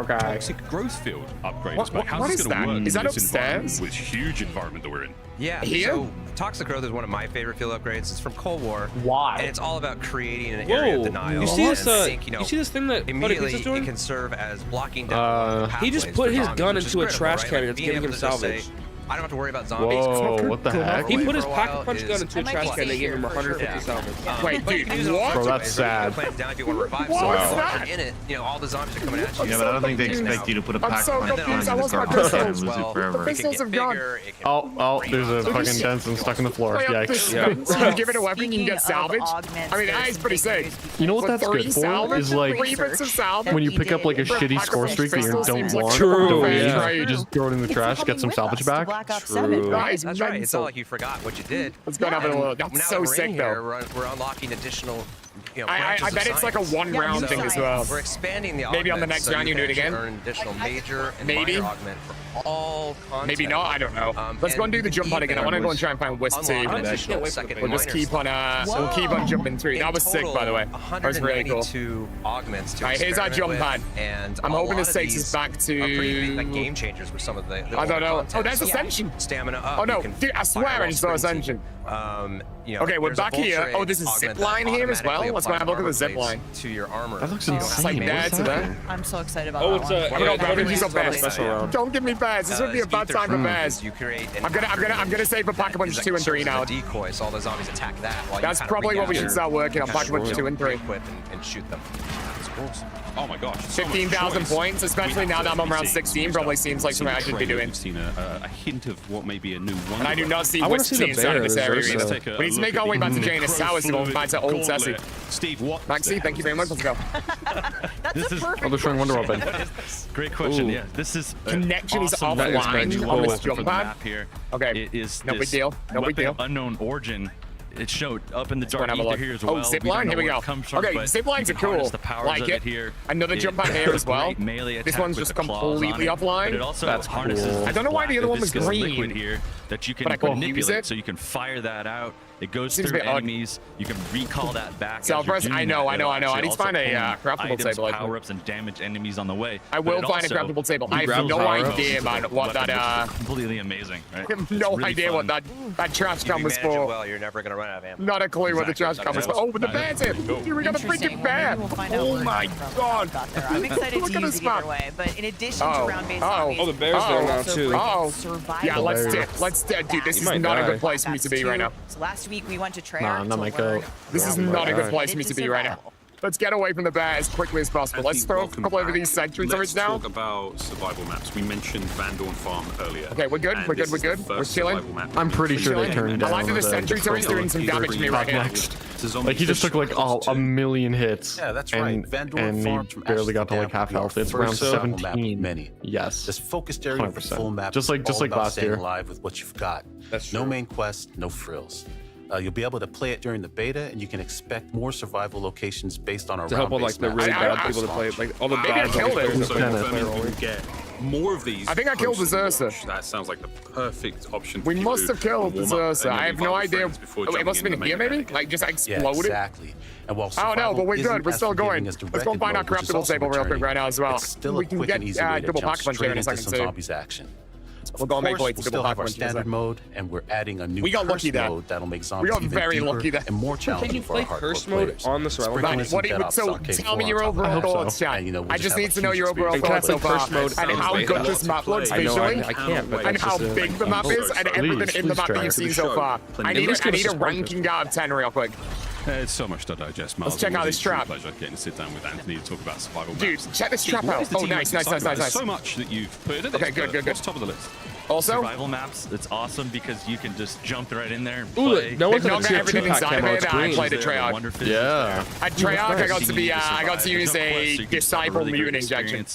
Okay. Toxic growth field upgrades. But how's what this is going to that? work Is that in this upstairs? environment, with huge environment that we're in? Yeah, Here? so Toxic Growth is one of my favorite field upgrades. It's from Cold War. Why? And it's all about creating an area of denial. You see this? And I think, you see this thing that immediately is doing? it can serve as blocking down He just put his gun into a trash can and it's Being getting able him to just say, salvaged. I don't have to worry about zombies. Whoa, what the heck? He put his pocket punch gun into a trash can and they gave him 150 salvage. Wait, dude, what? Bro, that's sad. In it, you know, all the zombies are coming at you. Yeah, but I don't think they expect you to put a pack so punch confused. gun I in lost the my car pistols. and lose it forever. The pistols have gone. Oh, there's a fucking Denson stuck in the floor. Yikes. So you give it a weapon, you can get salvage. I mean, that is pretty sick. You know what that's good for? Is like when you pick up like a shitty score streak that you don't want, you just throw it in the trash, get some salvage back. True. That's right. It's not like you forgot what you did. Let's go down a little. That's so sick, though. We're unlocking additional. You know, I bet it's like a one-round thing as well. We're expanding the maybe on the next round you do it again. Earn additional major and maybe minor augment for all content. Maybe not. I don't know. Let's go and do the jump hunt again. I want to go and try and find Wisp too. We'll just keep on. We'll keep on jumping through. That was sick, by the way. That was really cool. Augments to all right, here's our jump hunt. And I'm hoping this takes us back to. Like game changers for some of the. I don't know. Oh, there's Ascension. Stamina up. Oh no, dude! I swear I just saw Ascension. You know, okay, we're back here. Oh, there's a zip line here as well. Let's go have a look at the zip line. To your armor. That looks insane. It's like that to that. I'm so excited about that. Don't give me bears. This would be a bad time for bears. I'm gonna save for Pack a Punch 2 and 3 now. Decoy, so all the zombies attack that. That's probably what we should start working on. Pack a Punch 2 and 3. Equip and shoot them. Oh my gosh. 15,000 points, especially now that I'm around 16, probably seems like something I should be doing. We've seen a hint of what may be a new one. And I do not see Wisp inside of this area either. We need to make our way back to Janus Towers to go and find that old Tessie. Steve, what? Maxi, thank you very much. Let's go. That's a perfect I'll destroy Wonder Weapon. Great question. Yeah, this is connection is awesome offline on this jump pad. Here. Okay. It is no big deal. No big deal. Unknown origin. It showed up in the dark ether here as well. Oh, zip line. Here we go. Okay, zip lines are cool. Like it. Here. Another jump pad here as well. This one's just completely offline. It also harnesses. I don't know why the other one was green. Here that you can but I couldn't use manipulate, it. so you can fire that out. It goes through enemies. You can recall that back. So first, I know. I need to find a craftable table. Power-ups and damage enemies on the way. I will find a craftable table. I have no idea, man, what that. Completely amazing, right? I have no idea what that trash can was for. Well, you're never gonna run out of ammo. Not a clue what the trash can was for. Oh, but the bear's here. Dude, we got a freaking bear. Oh my god. I'm excited to use it either way, but in addition to round-based zombies, the bear's there now too. Yeah, let's dude, this is not a good place for me to be right now. So last week we went to Treyarch. Nah, not my goat. This is not a good place for me to be right now. Let's get away from the bear as quickly as possible. Let's throw a couple over these sentry turrets now. Let's talk about survival maps. We mentioned Van Dorn Farm earlier. Okay, we're good. We're good. We're chilling. I'm pretty sure they turned down. I like that the sentry turret's doing some damage to me right here. Like he just took like a million hits. Yeah, that's right. Van Dorn Farm he barely got to like half health. It's around 17. Many. Yes. This focused area of the full map. Just like last year. Live with what you've got. That's no main quest, no frills. You'll be able to play it during the beta, and you can expect more survival locations based on our to help all like the really bad people to play, like all the bad players. Get more of these. I think I killed the Xerxes. That sounds like the perfect option. We must have killed the Xerxes. I have no idea. It must have been here, maybe? Like just exploded? Yeah, exactly. And while oh no, but we're good. We're still going. Let's go find our craftable table real quick right now as well. We can get double Pack Punch here in a second too. We'll go make way to double Pack Punch standard mode, and we're adding a new mode that'll make zombies even deeper and more challenging for our hardcore players. On the survival so tell me your overall thoughts, chat. I just need to know your overall thoughts so far, and how good this map looks visually, and how big the map is, and everything in the map that you've seen so far. I need a ranking out of 10 real quick. It's so much to digest, Miles. Let's check out this trap. Pleasure getting to sit down with Anthony to talk about survival Dude, maps. check this trap out. Oh, nice. There's so much that you've put in. Okay, good. What's top of the list? Also, survival maps. It's awesome because you can just jump right in there and play. play. No one's got everything inside of it. I played at Treyarch. Yeah. At Treyarch, I got to use a Disciple Mutant injection.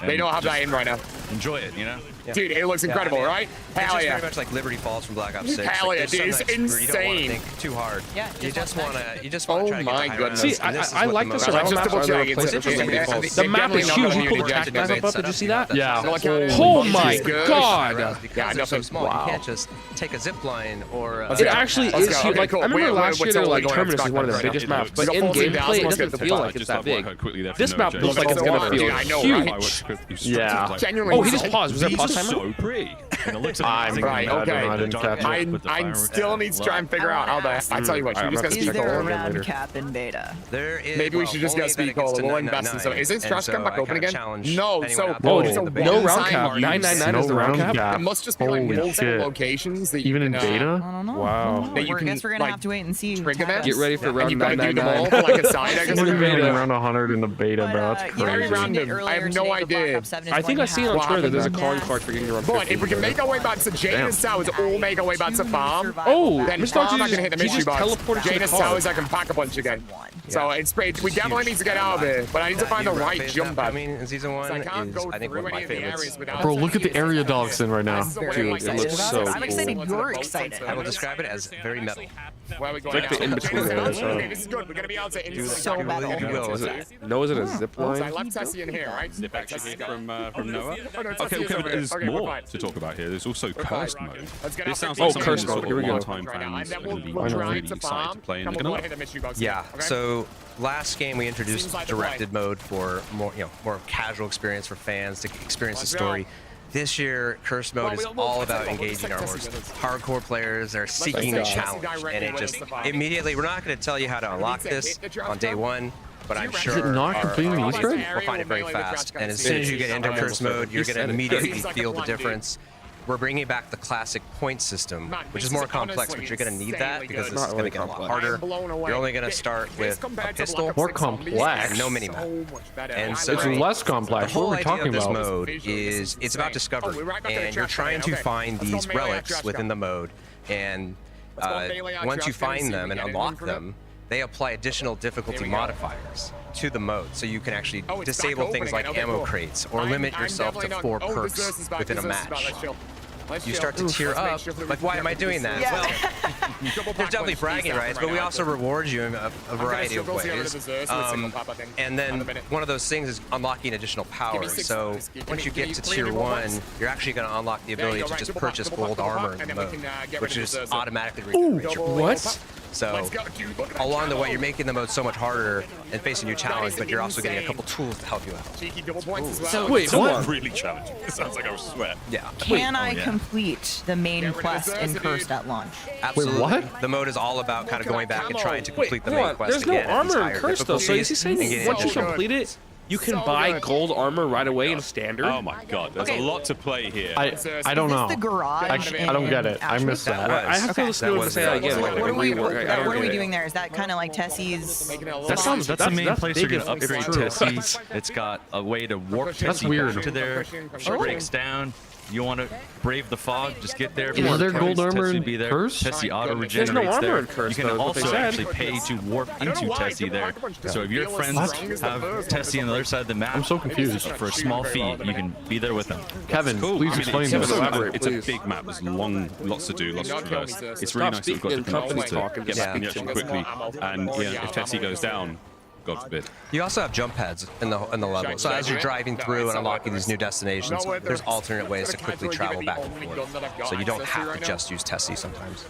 They don't have that in right now. Enjoy it, you know? Dude, it looks incredible, right? Hell yeah. It's very much like Liberty Falls from Black Ops 6. Hell yeah, dude, it's insane. You don't want to think too hard. Yeah, you just want to try to my get goodness. See, I like the survival maps. The map is huge. You put the track guys up. Did you see that? Yeah. Oh my god. Because they're so small, you can't just take a zip line or. It actually is huge. Like I remember last year, like Terminus is one of the biggest maps, but in gameplay, it doesn't feel like it's that big. This map looks like it's gonna feel huge. Yeah. Genuinely. Oh, he just paused. Was there a pause timer? So pretty. And it looks I'm amazing. right. Okay. I still need to try and figure out how to. I tell you what, should we just go Is speed there a cola? round cap in beta? There is. Maybe we should just go speed cola. We'll invest in some. Is this trash come back open again? No. So Oh, it's a no round cap. one-time 999 is the round cap. It must just be like multiple locations that Even in beta? I don't know. Wow. That you I can, guess we're gonna like, have to wait and see. trigger that. Get ready for And round you gotta do them all 999. for like a side. I guess. What are you getting around 100 in the beta, bro? That's You crazy. mentioned it I have earlier no today, but idea. Black Ops 7 is I think going I to seen have on Twitter that there's a mass calling card for getting around But 50. if we can make our way back to Janus Towers, all make our way back to farm. Oh, Then Mr. farm, I Archie can hit the he mystery just box. teleported to the Janus car. Towers, I can pack a bunch again. So it's great. We definitely need to get out of here, but I need to find the right jump pad. Coming in season 1 I can't is, go I think, through one of my any of the favorites. areas without Bro, look at the area dogs in right now. Dude, it looks so I'm excited. cool. You're excited. I will describe it as very metal. Where are we It's going like the now? in-between there. So. Okay, this is good. We're gonna be able to instantly So get metal. rid of it. Is it, no, is it a zip So I line? left Tessie in here, right? Zip actually from Noah. Oh, no, Okay, Tessie is over there's there. Okay, we're more fine. to talk about here. There's also cursed mode. Let's get This out sounds there. like Oh, something cursed sort mode. of Here we go. long-time Right now, and fans then are going to be we'll try really to excited farm. to play, and Come they're on, going hit to the mystery box. Yeah. Okay? So last game we introduced Seems like the directed mode for more, more casual experience for fans to experience the story. This year, Cursed Mode is all about engaging our most hardcore players. They're seeking a challenge, and it just immediately. We're not going to tell you how to unlock this on day 1. But I'm sure Is it not our completing the audience Easter egg? will find it very fast. And as soon as you get into Cursed Mode, you're going to immediately feel the difference. We're bringing back the classic point system, which is more complex, but you're going to need that because this is going to get a lot harder. You're only going to start with a pistol, More complex. and no minimap. And so It's less complex. the What whole are we idea talking of this about? mode is it's about discovery, and you're trying to find these relics within the mode, and once you find them and unlock them, they apply additional difficulty modifiers to the mode, so you can actually disable things like ammo crates or limit yourself to 4 perks within a match. You start to tier up. Like, why am I doing that? Yeah. Well, there's definitely bragging rights, but we also reward you in a variety of ways. And then one of those things is unlocking additional power. So once you get to tier 1, you're actually going to unlock the ability to just purchase gold armor in the mode, which is automatically regenerates your gold. What? So along the way, you're making the mode so much harder and facing new challenge, but you're also getting a couple tools to help you out. So Wait, hold on. really challenging. It sounds like I was sweat. Yeah. Can I complete the main quest in Cursed at launch? Absolutely. what? The mode is all about kind of going back and trying to complete the hold main on. quest There's no again at these armor in higher Cursed though, so is he difficulties saying and getting once you additional complete it, you can buy gold armor right away in standard? Oh my god, there's a lot to play here. I don't know. Is this the garage? I don't get it. I missed that. I have to listen to him say that again. Like, What are we, rework. I don't what are we get it. doing there? Is that kind of like Tessie's? That's the main place you're big going to if it's upgrade true. Tessie. It's got a way to warp Tessie weird. back to there. She breaks down. You want to brave the fog? Just get there. Is there gold armor in be there. Curse? Tessie auto There's no regenerates armor there. in Curse, You can though, is what they also said. actually pay to warp into Tessie there. So if your friends have Tessie on the other side of the map, I'm so confused. For a small fee, you can be there with them. Kevin, Cool. please I mean, explain it's, this. elaborate, it's a please. big map. There's lots to do, lots to traverse. It's Stop really nice that we've got speaking in different company options to talk and get just back in the speak action to quickly. And if Tessie goes down, God forbid. You also have jump pads in the level. So as you're driving through and unlocking these new destinations, there's alternate ways to quickly travel back and forth. So you don't have to just use Tessie sometimes.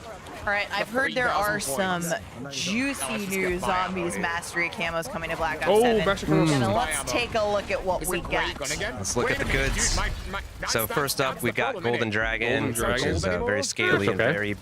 All right, I've heard there are some juicy new zombies mastery camos coming to Black Ops 7. mastery camos. And let's take a look at what we got. Let's look at the goods. So first up, we got Golden Dragon, which is very scaly and very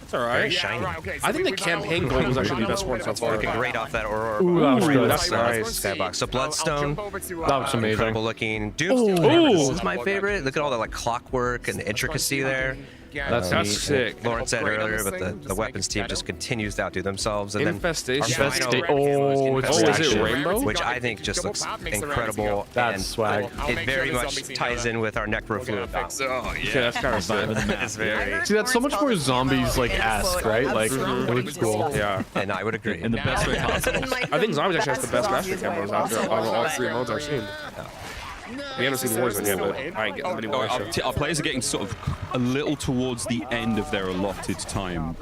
shiny. I think the campaign gold was actually the best one so far. Looking great off that Aurora. Ooh, that was good. That's nice. Skybox. So Bloodstone, That was amazing. incredible looking. Doomstone, this is my favorite. Look at all the like clockwork and the intricacy there. That's sick. Lawrence said earlier, but the weapons team just continues to outdo themselves. And Infestation. then Is it Rainbow? which I think just looks incredible. That's and swag. It very much ties in with our Necrofluid box. Oh, yeah, that's kind of sick. It's very. See, that's so much more zombies like esque, right? Like it looks cool. Yeah. And I would agree. In the best way possible. I think Zombies actually has the best master camos out of all 3 modes I've seen. We haven't seen Warzone yet, but I get many more. Our players are getting sort of a little towards the end of their allotted time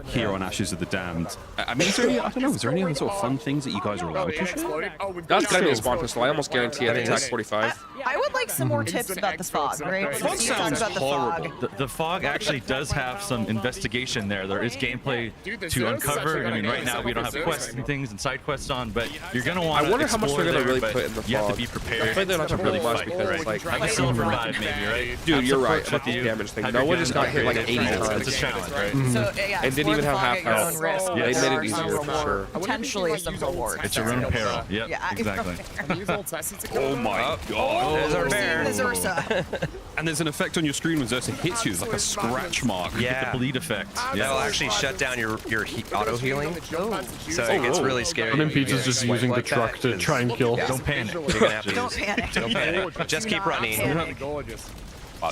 here on Ashes of the Damned. I mean, is there any, I don't know, is there any other sort of fun things that you guys are allowed to share? That's gotta be a spawn pistol. I almost guarantee it. Attack 45. I would like some more tips about the fog, right? Fog You talked sounds about the horrible. fog. The fog actually does have some investigation there. There is gameplay to uncover. I mean, right now we don't have quests and things and side quests on, but you're gonna want to. I wonder how much they're gonna really put in the fog. You have to be prepared. I feel they're not to gonna really much fight. because it's like have a silver 5 maybe, right? Dude, you're right. Fuck Fuck the damage thing. Noah just got hit like 80 times. It's a challenge, right? So, yeah, And didn't even have half health. risk. They There made are it some easier for sure. Potentially some rewards. It's your own peril. Yep, Yeah, exactly. Oh my god. There's our bear. There's Ursa. And there's an effect on your screen when Xersa hits you, it's like a scratch mark. You get the bleed effect. That'll actually shut down your auto healing. So it gets really scary. And then Pizza's just using the truck to try and kill. Don't panic. Don't panic. Don't panic. Just keep running.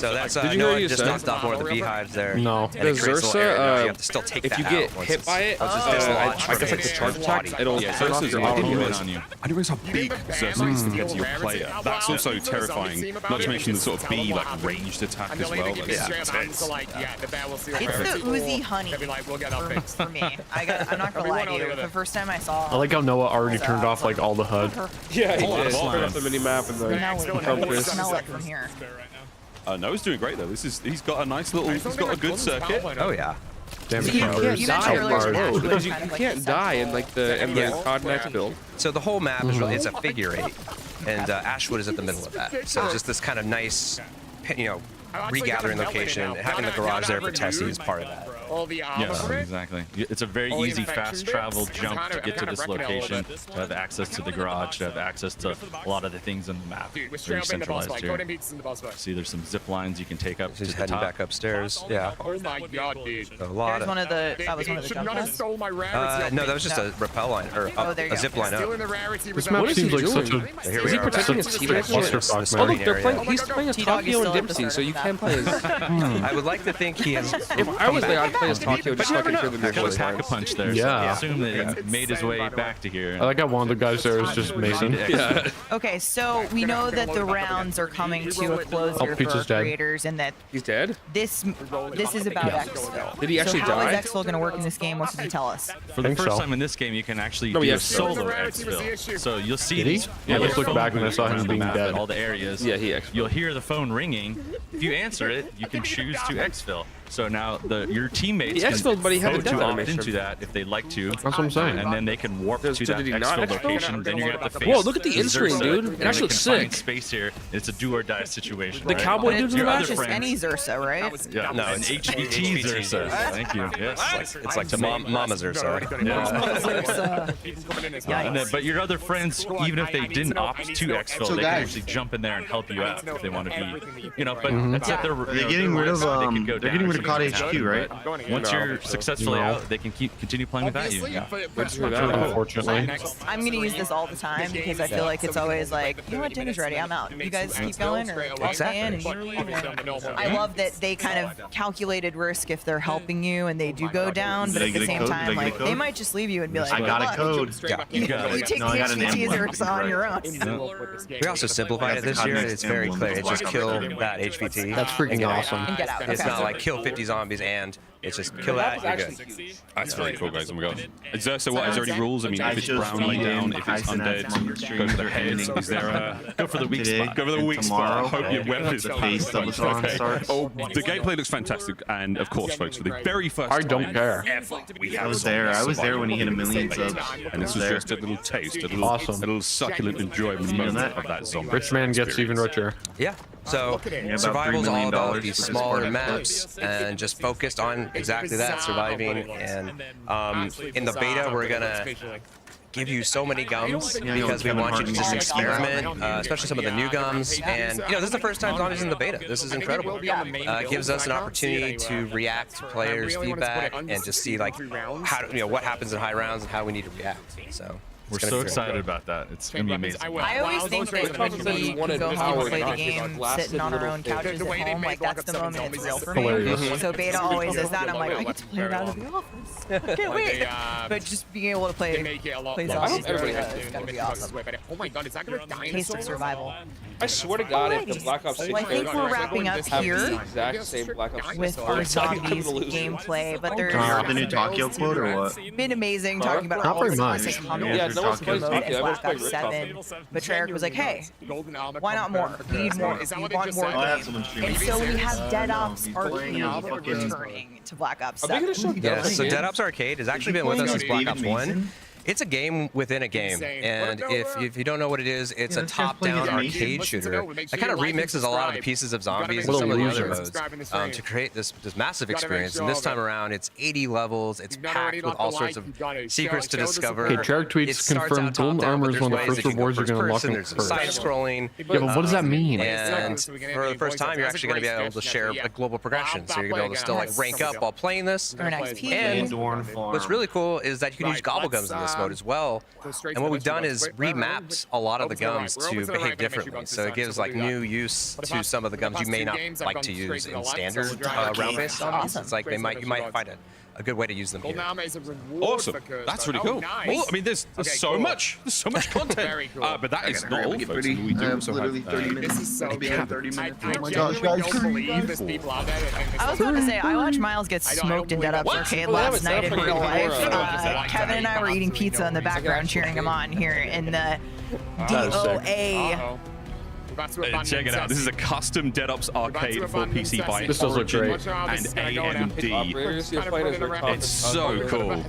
So that's Did you hear Noah you just said? knocked off one of the beehives there. No. And it The creates a little area. Now you Xersa, have to still take if that you out get once hit it's- by it, once it's I dislodged guess like from the its charge attack, body. it'll Yeah, turn off Xersa's your a auto big healing. on you. I didn't realize how big Xersa is compared to your player. That's also terrifying. Not to mention the sort of B like ranged attack as well. That's intense. It's the Uzi honey for me. I'm not gonna lie to you. The first time I saw I like how Noah already turned off like all the HUD. Yeah, he did. Slime. Turn off the mini map and the now we compass. smell it from here. Noah's doing great though. He's got a nice little, he's got a good circuit. Oh yeah. Damn You mentioned earlier Bro, Ash because you kind of like can't the die in like the Yeah. COD Next build. So the whole map is really, it's a figure 8, and Ashwood is at the middle of that. So just this kind of nice, regathering location. Having the garage there for Tessie is part of that. Yes, exactly. It's a very easy, fast travel jump to get to this location, to have access to the garage, to have access to a lot of the things in the map. Very centralized here. See, there's some zip lines you can take up to Just the heading top. back upstairs. Yeah. Oh my god, dude. A lot That was one of the jump not have pads. stole my rarity. no, that was just a rappel line, or there you a go. zip line up. Stealing the rarity This was map What is seems he like such doing? a Here Is we he are. protecting his Back teammates? to the clusterfuck, man. Oh look, they're area. playing. He's playing as T-Dog is Takio still and at the Dempsey, start so of you the can play as. I would like to think he is. If I was there, I'd play as Takio just so I never can hear know. the Kind of music. pack a punch there. Yeah. So I assume that he made his way back to here. I like how one of the guys there is just Mason. Yeah. Okay, so we know that the rounds are coming to a close Oh, here for our Pizza's dead. creators, and that He's dead? this is about exfil. Did he actually so how die? is exfil going to work in this game? What does he tell us? For the think first so. time in this game, you can actually No, do he a has solo rarity was the issue. exfil. So you'll see Did he? these. Yeah, I just looked phone back and I rings saw him around the being map dead. in all the areas. Yeah, he exfilled. You'll hear the phone ringing. If you answer it, you can choose to exfil. So now your teammates He can exfilled, but he had a vote death to opt animation. into that if they'd like to. That's what I'm saying. And then they can warp Does- to did that he not exfil exfil? location. Then you're gonna have to face. Whoa, look at the in-screen, Xersa, dude. It and actually they looks can find sick. space here. It's a do or die situation. The right? cowboy But dudes it's in the not back? just any Xersa, right? Yeah, No, an it's HVT Xersa. Thank you. Yes. It's like the Mama's Ursa. And then, but your other friends, even if they didn't opt to exfil, they can actually jump in there and help you out if they want to be, but that's at their. They're getting rid of they're getting rid of COD HQ, right? Once you're successfully out, they can continue playing without you. Yeah. Unfortunately. I'm going to use this all the time because I feel like it's always like, you know what, dinner's ready, I'm out. You guys keep going or I'll stay in and you leave. I love that they kind of calculated risk if they're helping you and they do go down, but at the same time, like, they might just leave you and be like, I got a "Look, code. You take the HVTs or on your own. We also simplified it this year. It's very clear. It's just kill that HVT. That's freaking awesome. And get out. It's Okay. not like kill 50 zombies and it's just kill that. You're good. That's very cool, guys. Oh my god. Xersa, what is there any rules? I mean, if it's brown, lay down. If it's undead, go for the heads. Is there a Go for the weak spot. Go for the weak spot. I hope your weapon is the face Subathon starts. Oh, the gameplay looks fantastic, and of course, folks, for the very first I don't care. I was there when he hit 1 million subs. And this was just a little taste, a little, Awesome. a little succulent enjoyment moment of that zombie. Rich man gets even richer. Yeah. So about survival's $3 all million about for these this smaller part. maps and just focused on exactly that, surviving. And in the beta, we're gonna give you so many gums because we want you to just experiment, especially some of the new gums. And this is the first time zombies in the beta. This is incredible. It gives us an opportunity to react to players' feedback and just see like how what happens in high rounds and how we need to react. So. We're so excited about that. It's gonna be amazing. I always think that when we go home and play the game, sitting on our own couches at home, like that's the moment it's real for me. Hilarious. So beta always is that. I'm like, I get to play it out of the office. I can't wait. But just being able to play zombies is gonna be awesome. Oh my god, is that gonna die? Taste of survival. I swear to God, if the Black Ops 6 Well, I think we're wrapping up here the exact same Black Ops with our zombies gameplay, but there's The new Tokyo quote or what? been amazing talking about Not all very the much. classic Yeah, no one's playing mode Tokyo. in Black Everyone's Ops playing 7. But Treyarch was like, hey, why not more? We need more. We want more games. And so we have Dead Ops Arcade returning to Black Ops 7. Yeah, so Dead Ops Arcade has actually been with us since Black Ops 1. It's a game within a game, and if you don't know what it is, it's a top-down arcade shooter that kind of remixes a lot of the pieces of Zombies and some of the other modes to create this massive experience. And this time around, it's 80 levels. It's packed with all sorts of secrets to discover. Okay, Treyarch tweets confirmed Golden Armor is one of the first rewards you're going to unlock in There's side-scrolling. Yeah, but what does that mean? And for the first time, you're actually going to be able to share a global progression, so you're going to be able to still like rank up while playing this. And what's really cool is that you can use gobblegums in this mode as well. And what we've done is remapped a lot of the gums to behave differently. So it gives like new use to some of the gums you may not like to use in standard round-based zombies. It's like you might find a good way to use them here. Awesome. That's really cool. Well, I mean, there's so much content. But that is not all, folks. We do also literally have 30 minutes. This is so bad. 30 minutes. Oh my gosh, guys. I was about to say, I watched Miles get smoked in Dead Ops Arcade last night in real life. Kevin and I were eating pizza in the background, cheering him on here in the DOA. Check it out. This is a custom Dead Ops arcade for PC by This does look Origin great. and AMD. It's so cool.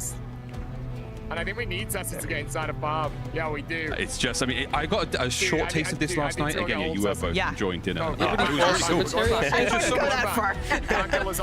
And I think we need Tessie to get inside of Bob. Yeah, we do. It's just, I mean, I got a short taste of this last night. Again, yeah, you were both enjoying dinner. But it was really cool.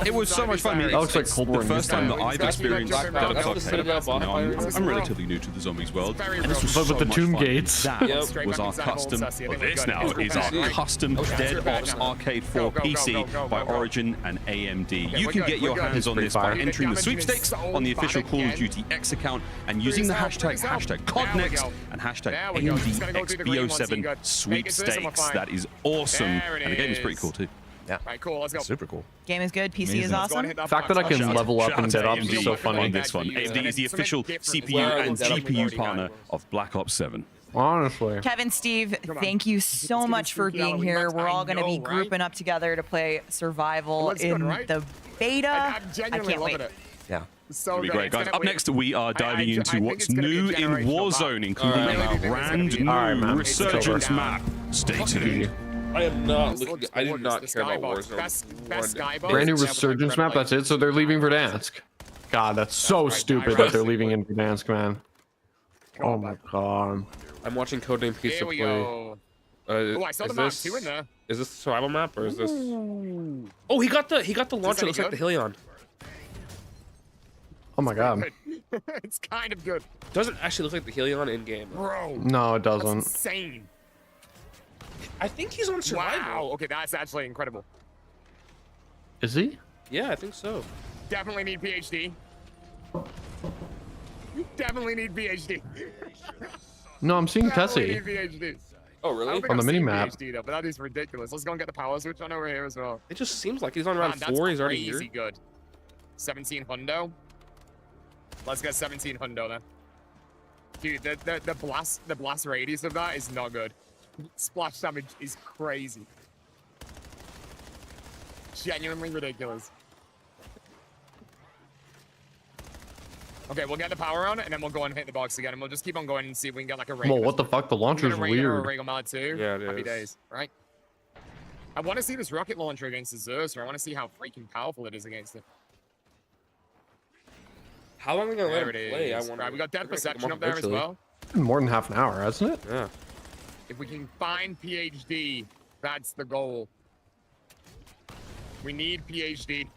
It was so much fun. I mean, That looks like Cold War the first time that I've experienced Dead Ops Arcade. Now, I'm relatively new to the zombies world. And this was But with so the Tomb much fun. Gates. That was our custom. Well, this now is our custom Dead Ops Arcade for PC by Origin and AMD. You can get your hands on this by entering the sweepstakes on the official Call of Duty X account and using the hashtag CODNEXT and hashtag AMDXBO7 sweepstakes. That is awesome. And the game is pretty cool too. Yeah. Right, cool, let's go. Super cool. Game is good, PC is awesome. The fact that I can level up in Dead Ops is so funny. On this one. AMD is the official CPU and GPU partner of Black Ops 7. Honestly. Kevin, Steve, thank you so much for being here. We're all going to be grouping up together to play Survival in the beta. I can't wait. Yeah. So It'll be great, guys. Up next, we are diving into what's new in Warzone, including a brand new Resurgence map. Stay tuned. I am not looking. I do not care about Warzone. Brand new Resurgence map, that's it? So they're leaving Verdansk. God, that's so stupid that they're leaving in Verdansk, man. Oh my god. I'm watching Codename Pizza play. Oh, I saw the map too in there. Is this the survival map or is this? Oh, he got the launcher. It looks like the Helion. Oh my god. It's kind of good. Doesn't actually look like the Helion in game. Bro. No, it doesn't. That's insane. I think he's on survival. Wow. Okay, that's actually incredible. Is he? Yeah, I think so. Definitely need PhD. You definitely need PhD. No, I'm seeing Definitely Tessie. need PhD. Oh, really? On the mini-map. PhD, though, but that is ridiculous. Let's go and get the power switch on over here as well. It just seems like he's on round Man, 4. He's already crazy here. good. 17 hundo. Let's get 17 hundo then. Dude, the blast radius of that is not good. Splash damage is crazy. Genuinely ridiculous. Okay, we'll get the power on, and then we'll go and hit the box again, and we'll just keep on going and see if we can get like a Well, what the fuck? The launcher's weird. Yeah, Happy days, right? I want to see this rocket launcher against the Zerster. I want to see how freaking powerful it is against it. How long are we gonna let There him it play? I is. wonder. Right, we got Dead We're gonna Perception come up there as eventually. well. More than half an hour, hasn't it? Yeah. If we can find PhD, that's the goal. We need PhD.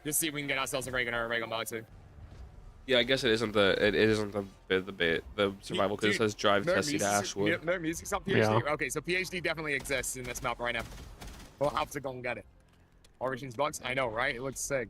Just see if we can get ourselves a Reagan or a Reagan Mark 2. Yeah, I guess it isn't the survival because it says drive Tessie to Ashwood. No music's not PhD. Yeah. Okay, so PhD definitely exists in this map right now. We'll have to go and get it. Origins box? I know, right? It looks sick.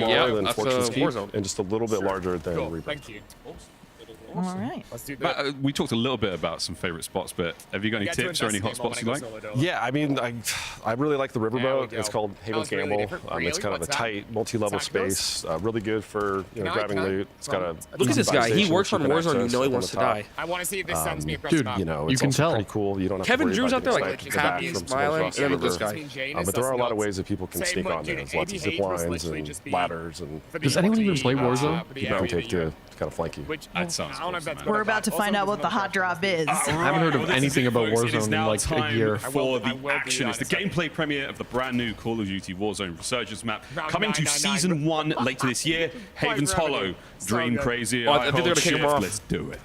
smaller than that's Fortune's Keep Warzone. and just a little bit larger than Reaper. Thank you. All right. Let's do that. We talked a little bit about some favorite spots, but have you got any tips or any hot spots you like? Yeah, I mean, I really like the riverboat. It's called Haven's Gamble. It's kind of a tight, multi-level space. Really good for grabbing loot. It's got a look at this guy. He works on Warzone. You know he wants to die. I want to see if this sends me across dude, the map. You know, you it's can also tell. pretty cool. You don't have Kevin to Drew's out there like getting back happy, from smiling, across and the then this river. guy. But there are a lot of ways that people can sneak on there. There's lots of zip lines and ladders and. Does anyone even play Warzone? You can take to kind of flank you. That sounds awesome, We're about to find out what the hot drop is. I haven't heard of anything about Warzone in like a year. For the action, it's the gameplay premiere of the brand new Call of Duty Warzone Resurgence map coming to Season 1 later this year. Haven's Hollow, Dream Crazy. Oh, I think they're gonna kick him off. Let's do it.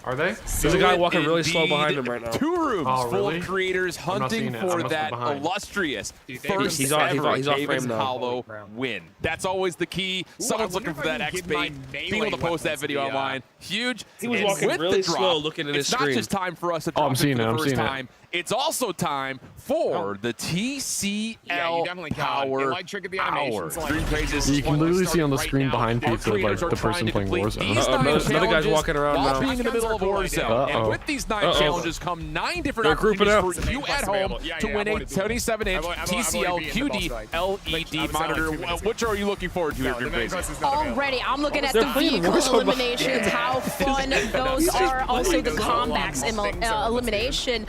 Are they? There's a guy walking really slow behind him right now. 2 rooms full really? of creators hunting for that illustrious first he's ever off frame Haven's now. Hollow win. That's always the key. Someone's looking for that X bait. Being able to post that video online, huge. He was And walking with really the drop, slow, looking at his it's not screen. just time for us to drop I'm it seeing for it, the I'm first seeing it. time. It's also time for the TCL Power Hour. Dream Crazes You can literally see on the screen behind Pizza like the person playing Warzone. Another guy's walking around while now. being in the middle of Warzone. And with these 9 challenges come 9 different They're grouping opportunities up. for you at home to win a 77-inch TCL QD LED monitor. Which are you looking forward to here, Dream Crazes? Already, I'm looking at They're the playing vehicle Warzone. eliminations, how fun those are. Also, the combats elimination.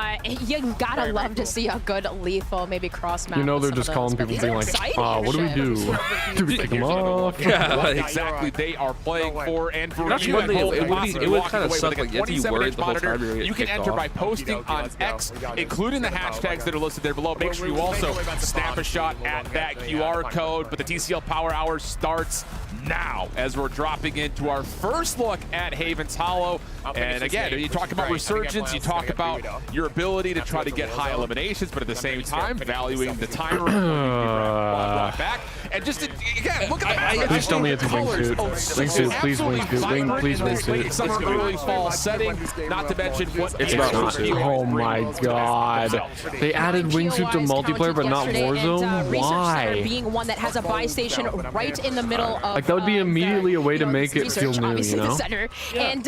You gotta love to see a good lethal, maybe cross map. You know with they're some just of calling those, people but being these are like, exciting what do we missions. do? Do we pick them off? What exactly they are playing for, and for That's you one at thing, home, it would kind of walking suck, away like, with you have to be 27-inch worried the whole monitor. time you're You can kicked enter off. by posting on X, including the hashtags that are listed there below. Make sure you also snap a shot at that QR code. But the TCL Power Hour starts now as we're dropping into our first look at Haven's Hollow. And again, you talk about resurgence, you talk about your ability to try to get high eliminations, but at the same time, valuing the timer brought back. And just, again, look at the Please tell me it's a wingsuit. Wingsuit, please wingsuit. Please wingsuit. Summer early fall setting, not to mention what It's not wingsuit. Oh my god. They added wingsuit to multiplayer but not Warzone? Why? Being one that has a buy station right in the middle of Like that would be immediately a way to make it feel research, new, obviously you know? the center. And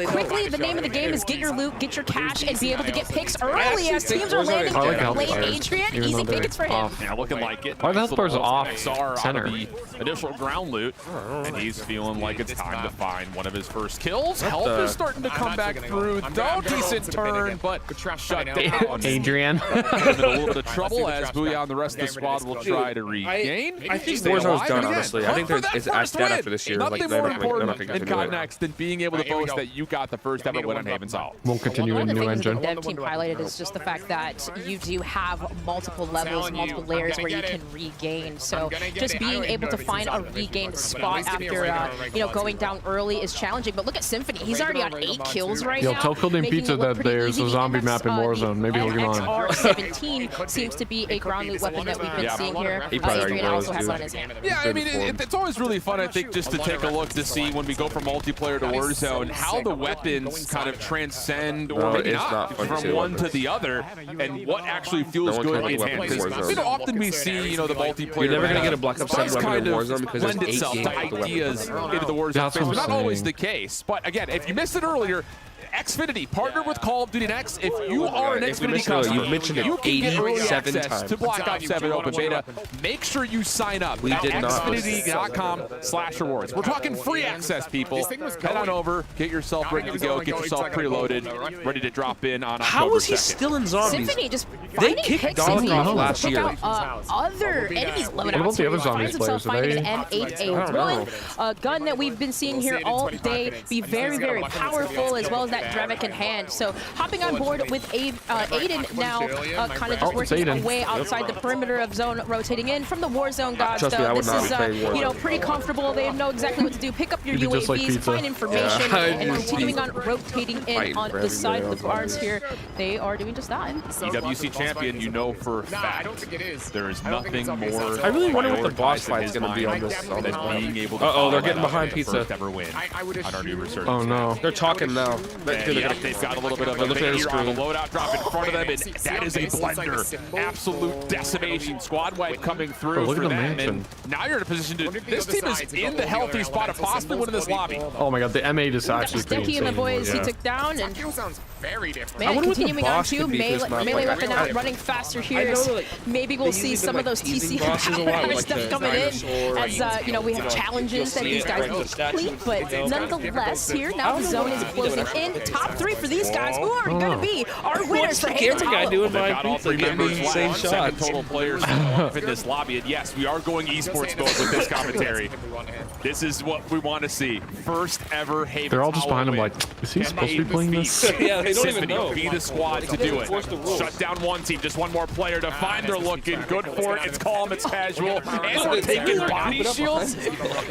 quickly, the name of the game is get your loot, get your cash, and be able to get picks early as teams are landing. I like health Late bars, Adrian, even easy though pickets for they're him. off. Yeah, looking like it. Why the health bar's off XR center? out of the initial ground loot, and he's feeling like it's time to find one of his first kills. Health is starting to come back through, though decent turn, but shut down. Adrian. In a little bit of trouble as Booyah and the rest of the squad will try to regain. I think Stay Warzone's alive, done, and again, honestly. I hunt think for it's that asked first that win. after this year. Nothing Like, they're more not gonna important in continue COD it. Next than being able to boast that you got the first ever win on Haven's Hollow. Won't continue One in of the new things that engine. the dev team highlighted is just the fact that you do have multiple levels, multiple layers where you can regain. So just being able to find a regained spot after going down early is challenging. But look at Symphony; he's already on 8 kills right Yo, now. tell Codename making Pizza it look that pretty there's easy. a zombie map in Warzone. Maybe he'll get on. XR-17 seems to be a ground loot weapon that we've been seeing here. Adrian also has one in his hand. Yeah, I mean, it's always really fun, I think, just to take a look to see when we go from multiplayer to Warzone, how the weapons kind of transcend, or maybe not, from one to the other, and what actually feels good in hand. Because often we see, the multiplayer. You're never gonna get a Black Ops 7 weapon kind in of Warzone because there's lend 8 itself games to with the weapon. ideas into the Warzone That's space, what but I'm not always saying. the case. But again, if you missed it earlier, Xfinity partnered with Call of Duty Next. If you are an If you Xfinity missed it earlier, customer, you've mentioned it you can get early 87 access times. to Black Ops 7 Open Beta. Make sure you sign up We at did not. xfinity.com/rewards. We're talking free access, people. Head on over, get yourself ready to go, get yourself preloaded, ready to drop in on October 2nd. How is he still in zombies? Symphony just They finding kicked picks Dog and off being last able to year. pick out other enemies loadouts. What about the other He zombies finds himself players? finding Are an I don't M8A1, a gun that we've been seeing here all day, be very, very powerful, as well as that Drevik in hand. So hopping on board with Aiden now, kind of just working away outside the perimeter of zone, rotating in from the Warzone gods. Trust me, I would This not is be playing Warzone. pretty comfortable. They know exactly what to do. Pick up your You'd be just like UAVs, Pizza. find information, Yeah, and I'd just continuing be on rotating in fighting on for the side of the everybody bars else. here. They are doing just that. EWC champion, you know for a fact. There is nothing more. I really wonder what the boss fight's gonna be on this. than being able to Uh-oh, they're follow getting that behind up Pizza. first ever win on our new resurgence. Oh no. They're talking now. They've got a little bit of a lead here on the loadout drop in front of them, and that is a blender. Absolute decimation. Squad wipe coming through for them, and now you're in a position to. This team is in the healthy spot of possibly winning this lobby. Oh my god, the M8 is actually pretty Stinky and the boys he took down, and very different. Man, continuing on too, melee weapon out, running faster here. Maybe we'll see some of those TC stuff coming in as you know, we have challenges that these guys will complete, but nonetheless here now the zone is closing in. Top 3 for these guys who are going to be our winners for Haven Hollow. They've got all 3 members left, 7 total players in this lobby, and yes, we are going esports mode with this commentary. This is what we want to see. First ever Haven. They're all just behind him like, is he supposed to be playing this? Yeah, they don't even know. Be the squad to do it. Shut down one team, just one more player to find their looking good for it. It's calm, it's casual, and we're taking body shields.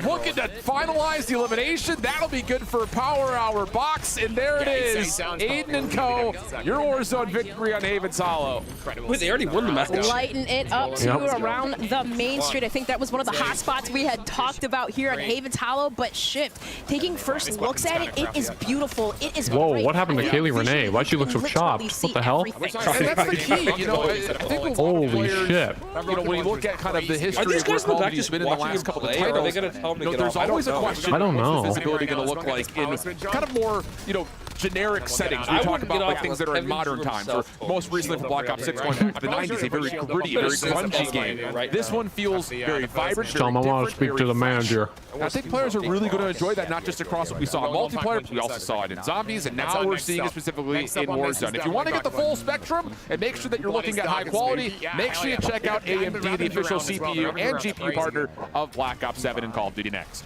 Looking to finalize the elimination. That'll be good for Power Hour Box, and there it is. Aiden and Co. Your Warzone victory on Haven's Hollow. Wait, they already won the match. Lighten it up to around the main street. I think that was one of the hot spots we had talked about here on Haven's Hollow, but Shift taking first looks at it, it is beautiful. It is Whoa, great. what happened to Kaylee Renee? Why'd she look so chopped? What the hell? And that's the key, you know. I think holy shit. You know, when you look at kind of the history of where Call of Duty's been in the last couple of titles, are they going to tell them to get there's always a question. I don't know. What's the visibility going to look like in kind of more, you know, generic settings? We talk about like things that are in modern times, or most recently for Black Ops 6 going back to the 90s, a very gritty, very grungy game. This one feels very vibrant. Tom, I want to speak to the manager. I think players are really going to enjoy that, not just across what we saw in multiplayer, but we also saw it in Zombies, and now we're seeing it specifically in Warzone. If you want to get the full spectrum and make sure that you're looking at high quality, make sure you check out AMD, the official CPU and GPU partner of Black Ops 7 and Call of Duty Next.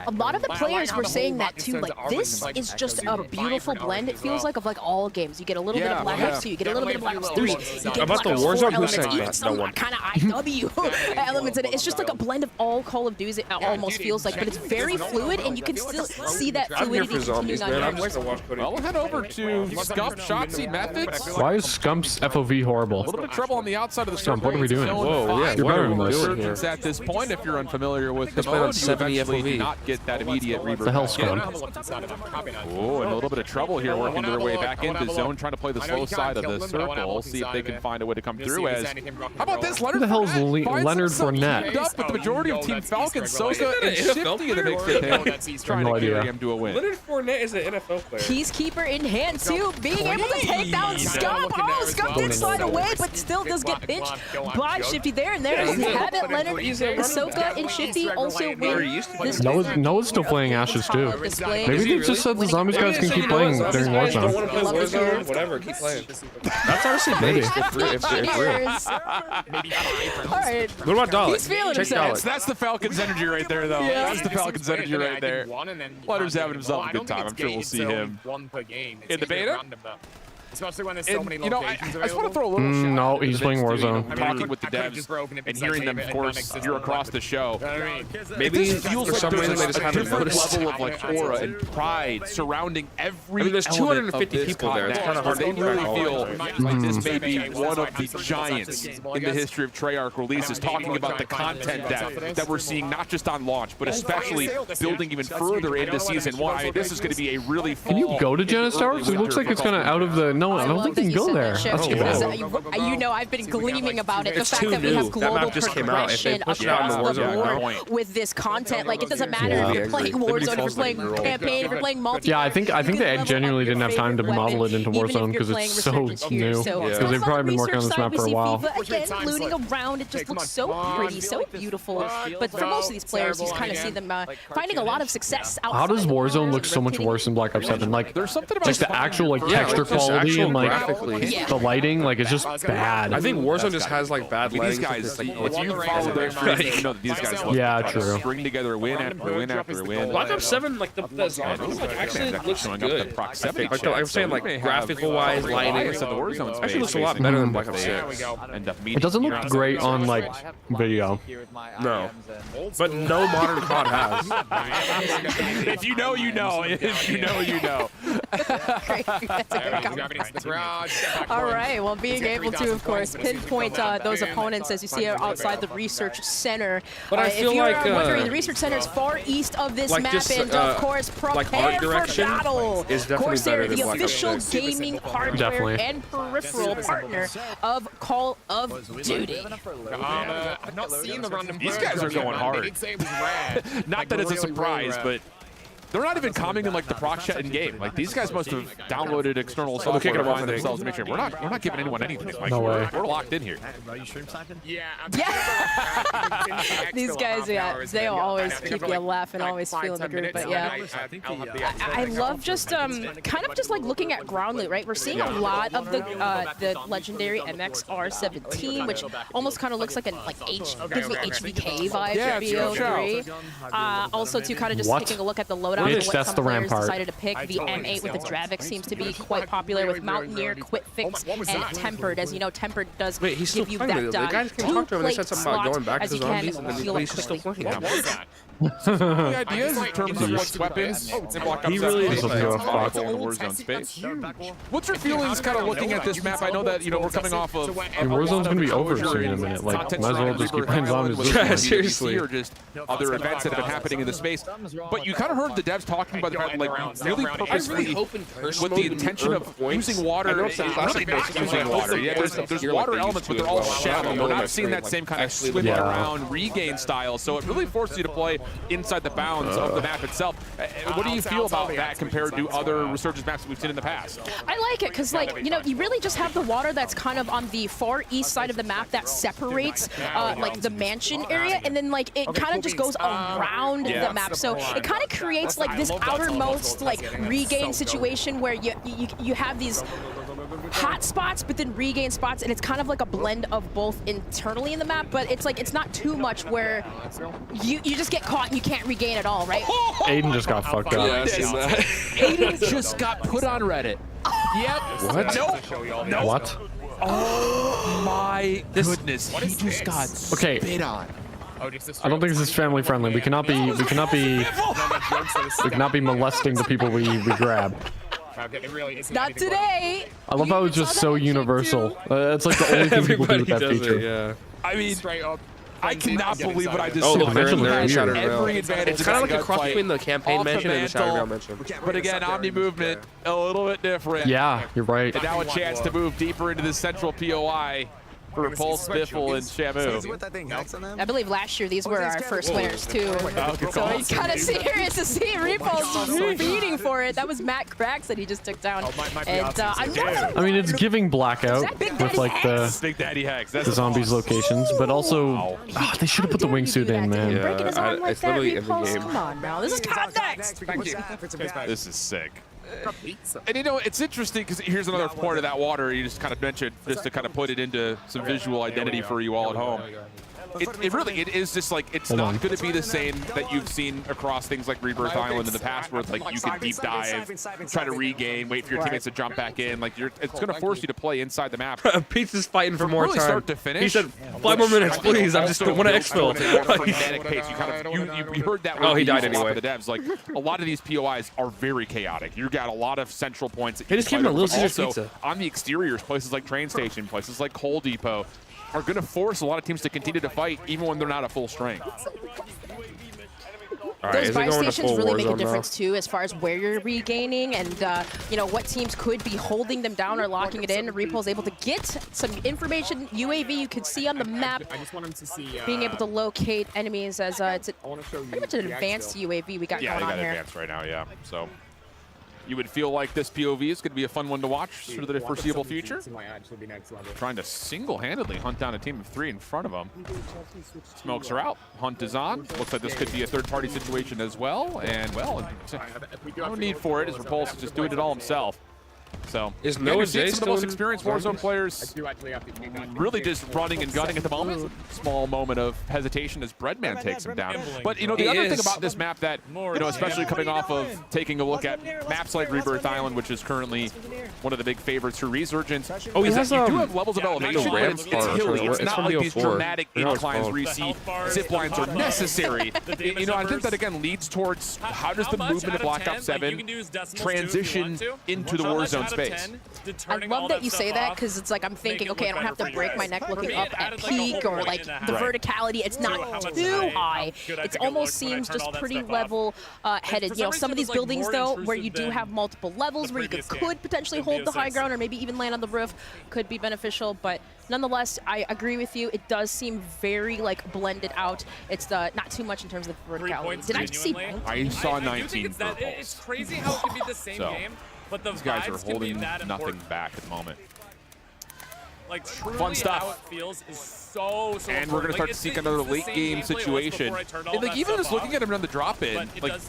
A lot of the players were saying that too. Like, this is just a beautiful blend. It feels like of like all games. You get a little bit of Black Ops 2, you get a little bit of Black Ops 3. You get about the Warzone, who said that? Some kind of IW elements in it. It's just like a blend of all Call of Duty. It almost feels like, but it's very fluid, and you can still see that fluidity continuing on. Well, we'll head over to Scump, Shotzi, Methods. Why is Scump's FOV horrible? A little bit of trouble on the outside of the Scump, what are we doing? Whoa, yeah, you're better than this. At this point, if you're unfamiliar with the mode, you eventually do not get that immediate rebirth. The hell, Scump? Oh, and a little bit of trouble here, working their way back into zone, trying to play the slow side of the circle, see if they can find a way to come through. As how about this, Leonard? Who the hell is Leonard Fournette? Teamed up with the majority of Team Falcon, Sosa and Shifty in the mix with him, trying to carry him to a win. Leonard Fournette is an NFL player. Peacekeeper in hand too, being able to take down Scump. Oh, Scump did slide away, but still does get pinched by Shifty there. And there's Habit, Leonard, Ahsoka, and Shifty also win this. Noah's still playing Ashes too. Maybe they just said the Zombies guys can keep playing during Warzone. Whatever, keep playing. That's honestly maybe. If real. Alright. What about Dalek? He's feeling himself. That's the Falcons energy right there, though. Yeah. That's the Falcons energy right there. Leonard's having himself a good time. I'm sure we'll see him in the beta. Especially when there's so many locations I just want to throw a little shout no, he's playing Warzone. Talking with the devs and hearing them, of course, here across the show. Maybe for some reason they just haven't different noticed. level of like aura and pride surrounding every. I mean, there's element 250 of this people there. It's kind of hard They to really track all feel of like this may be one of the giants in the history of Treyarch releases, talking about the content depth that we're seeing not just on launch, but especially building even further into Season 1. I mean, this is going to be a really Can you go to Janus Towers? It looks like it's kind of out of the... No, I don't think you can go there. That's too bad. You know, I've been gleaming about it. The fact that we new. have global That map just came out. If they progression push it out in the across the Warzone, board with this content, like it doesn't matter if you're playing Warzone, if you're playing campaign, if you're playing multiplayer. Yeah, I think they genuinely didn't have time to model it into Warzone because it's so new. Because they've probably been working on this map for a while. Again, looting around, it just looks so pretty, so beautiful. But for most of these players, you kind of see them finding a lot of success outside. How does Warzone look so much worse than Black Ops 7? Like, just the actual like texture quality and like the lighting, like it's just bad. I think Warzone just has like bad lighting. These guys, if you follow their streams, you know that these guys look string together win after win after win. Black Ops 7, like the zombies, like actually looks good. Like I'm saying, like graphical wise, lighting, actually looks a lot better than Black Ops 6. It doesn't look great on like video. No, but no modern COD has. If you know, you know. If you know, you know. It's the garage. All right, well, being able to, of course, pinpoint those opponents as you see outside the research center. But I feel if you're like wondering, the research center is far east of this like map, this, and of course, prepare like art for direction battle. is definitely Corsair, better than the Black Ops official 6. gaming hardware and peripheral partner of Call of Duty. I've not seen the random. These guys are going hard. They did say it was rare. Not Like, that it's a really, surprise, really rare. but they're not even commenting in like the proc chat in game. Like these guys must have downloaded external they're software kicking to them off, find I think. themselves to make sure we're not giving anyone anything. Like, No way. we're locked in here. Yeah. These guys, they always keep you laughing, always feeling the group. But yeah, I love just kind of just like looking at ground loot, right? We're seeing a lot of the legendary MXR-17, which almost kind of looks like gives me HVK vibes Yeah, of it's a good BO3. Also, to kind of just What? taking a look at the loadout Bitch, and what that's some the players Rampart. decided to pick. The M8 with the Dravik seems to be quite popular with Mountaineer, Quick Fix, and Tempered. As you know, Tempered does Wait, he's still give you playing. that The guys can talk to him. They said something about going back to zombies, and then he's still playing. The ideas in terms of what's weapons in Black Ops 7 really is in the something Warzone space. What's your feelings kind of looking at this map? I know that we're coming off of Warzone's gonna be over soon in a minute. Like, might as well just keep playing zombies. Yeah, seriously. Or just other events that have been happening in the space. But you kind of heard the devs talking about the fact, like, really purposely with the intention of using water. Really not using water. Yeah, there's water elements, but they're all shallow. We're not seeing that same kind of swimming around regain style. So it really forces you to play inside the bounds of the map itself. What do you feel about that compared to other Resurgence maps that we've seen in the past? I like it because, like, you really just have the water that's kind of on the far east side of the map that separates, like, the mansion area, and then, like, it kind of just goes around the map. So it kind of creates, like, this outermost, like, regain situation where you have these hot spots, but then regain spots, and it's kind of like a blend of both internally in the map, but it's like, it's not too much where you just get caught and you can't regain at all, right? Aiden just got fucked up. Yeah, I've seen that. Aiden just got put on Reddit. Yep. What? Nope. What? Oh my goodness. He just got spit on. I don't think this is family friendly. We cannot be molesting the people we grab. Not today. I love how it's just so universal. It's like the only thing people do with that feature. Yeah. I mean, I cannot believe what I just Oh, saw. look, they're in there in Has Shattered every Veil. advantage It's kind of like a cross gunfight between the campaign off the mention and the Shattered Veil mantle. mention. But again, Omni movement, a little bit different. Yeah, you're right. And now a chance to move deeper into the central POI for Repulse, Biffle, and Shamu. I believe last year these were our first winners too. So it's kind of serious to see Repulse beating for it. That was Matt Cracks that he just took down. And I mean, it's giving Blackout with like the Big Daddy Hacks. That's the zombies locations, but also they should have put the wingsuit in, man. breaking his arm like it's that, literally in the Repulse, game. come on now. This is context. This is sick. And you know, it's interesting because here's another part of that water you just kind of mentioned, just to kind of put it into some visual identity for you all at home. It is just like, it's not going to be the same that you've seen across things like Rebirth Island in the past, where it's like you can deep dive, try to regain, wait for your teammates to jump back in. Like it's going to force you to play inside the map. Pete's is fighting for more really time. Start to finish. He said 5 more minutes, please. I just want to exfil. Frenetic pace. You heard that. Oh, he died anyway. The devs, like a lot of these POIs are very chaotic. You got a lot of central points. That They just gave him a Little Caesars also, pizza. on the exteriors, places like train station, places like Coal Depot, are going to force a lot of teams to continue to fight even when they're not at full strength. Those buy stations really make a difference too, as far as where you're regaining and you know, what teams could be holding them down or locking it in. Repulse able to get some information. UAV you can see on the map. I just want him to see. Being able to locate enemies as it's pretty much an advanced UAV we got going on here. Advanced right now, yeah. So you would feel like this POV is going to be a fun one to watch for the foreseeable future. Trying to single-handedly hunt down a team of 3 in front of them. Smokes are out. Hunt is on. Looks like this could be a third-party situation as well. And, well, no need for it as Repulse is just doing it all himself. So, is Noah Noah J J some of the most experienced Warzone players really just running and gunning at the moment. Small moment of hesitation as Breadman takes him down. But, you know, the other thing about this map that, you know, especially coming off of taking a look at maps like Rebirth Island, which is currently one of the big favorites for Resurgence, oh, he is has, that you do have levels of elevation, but it's hilly. It's not like these dramatic inclines where you see zip lines are necessary. You know, I think that, again, leads towards how does the movement of Black Ops 7 transition into the Warzone own space. I love that you say that because it's like I'm thinking, okay, I don't have to break my neck looking up at peak or like the verticality. It's not too high. It almost seems just pretty level headed. You know, some of these buildings though, where you do have multiple levels, where you could potentially hold the high ground or maybe even land on the roof, could be beneficial. But nonetheless, I agree with you. It does seem very like blended out. It's not too much in terms of verticality. Did I see? I saw 19 that it's crazy how it could be the same game, but the these guys are vibes can holding be that nothing important. back at the moment. Like truly Fun stuff. how it feels is so And we're going to start to seek another late game situation. And like even just looking at him on the drop in, like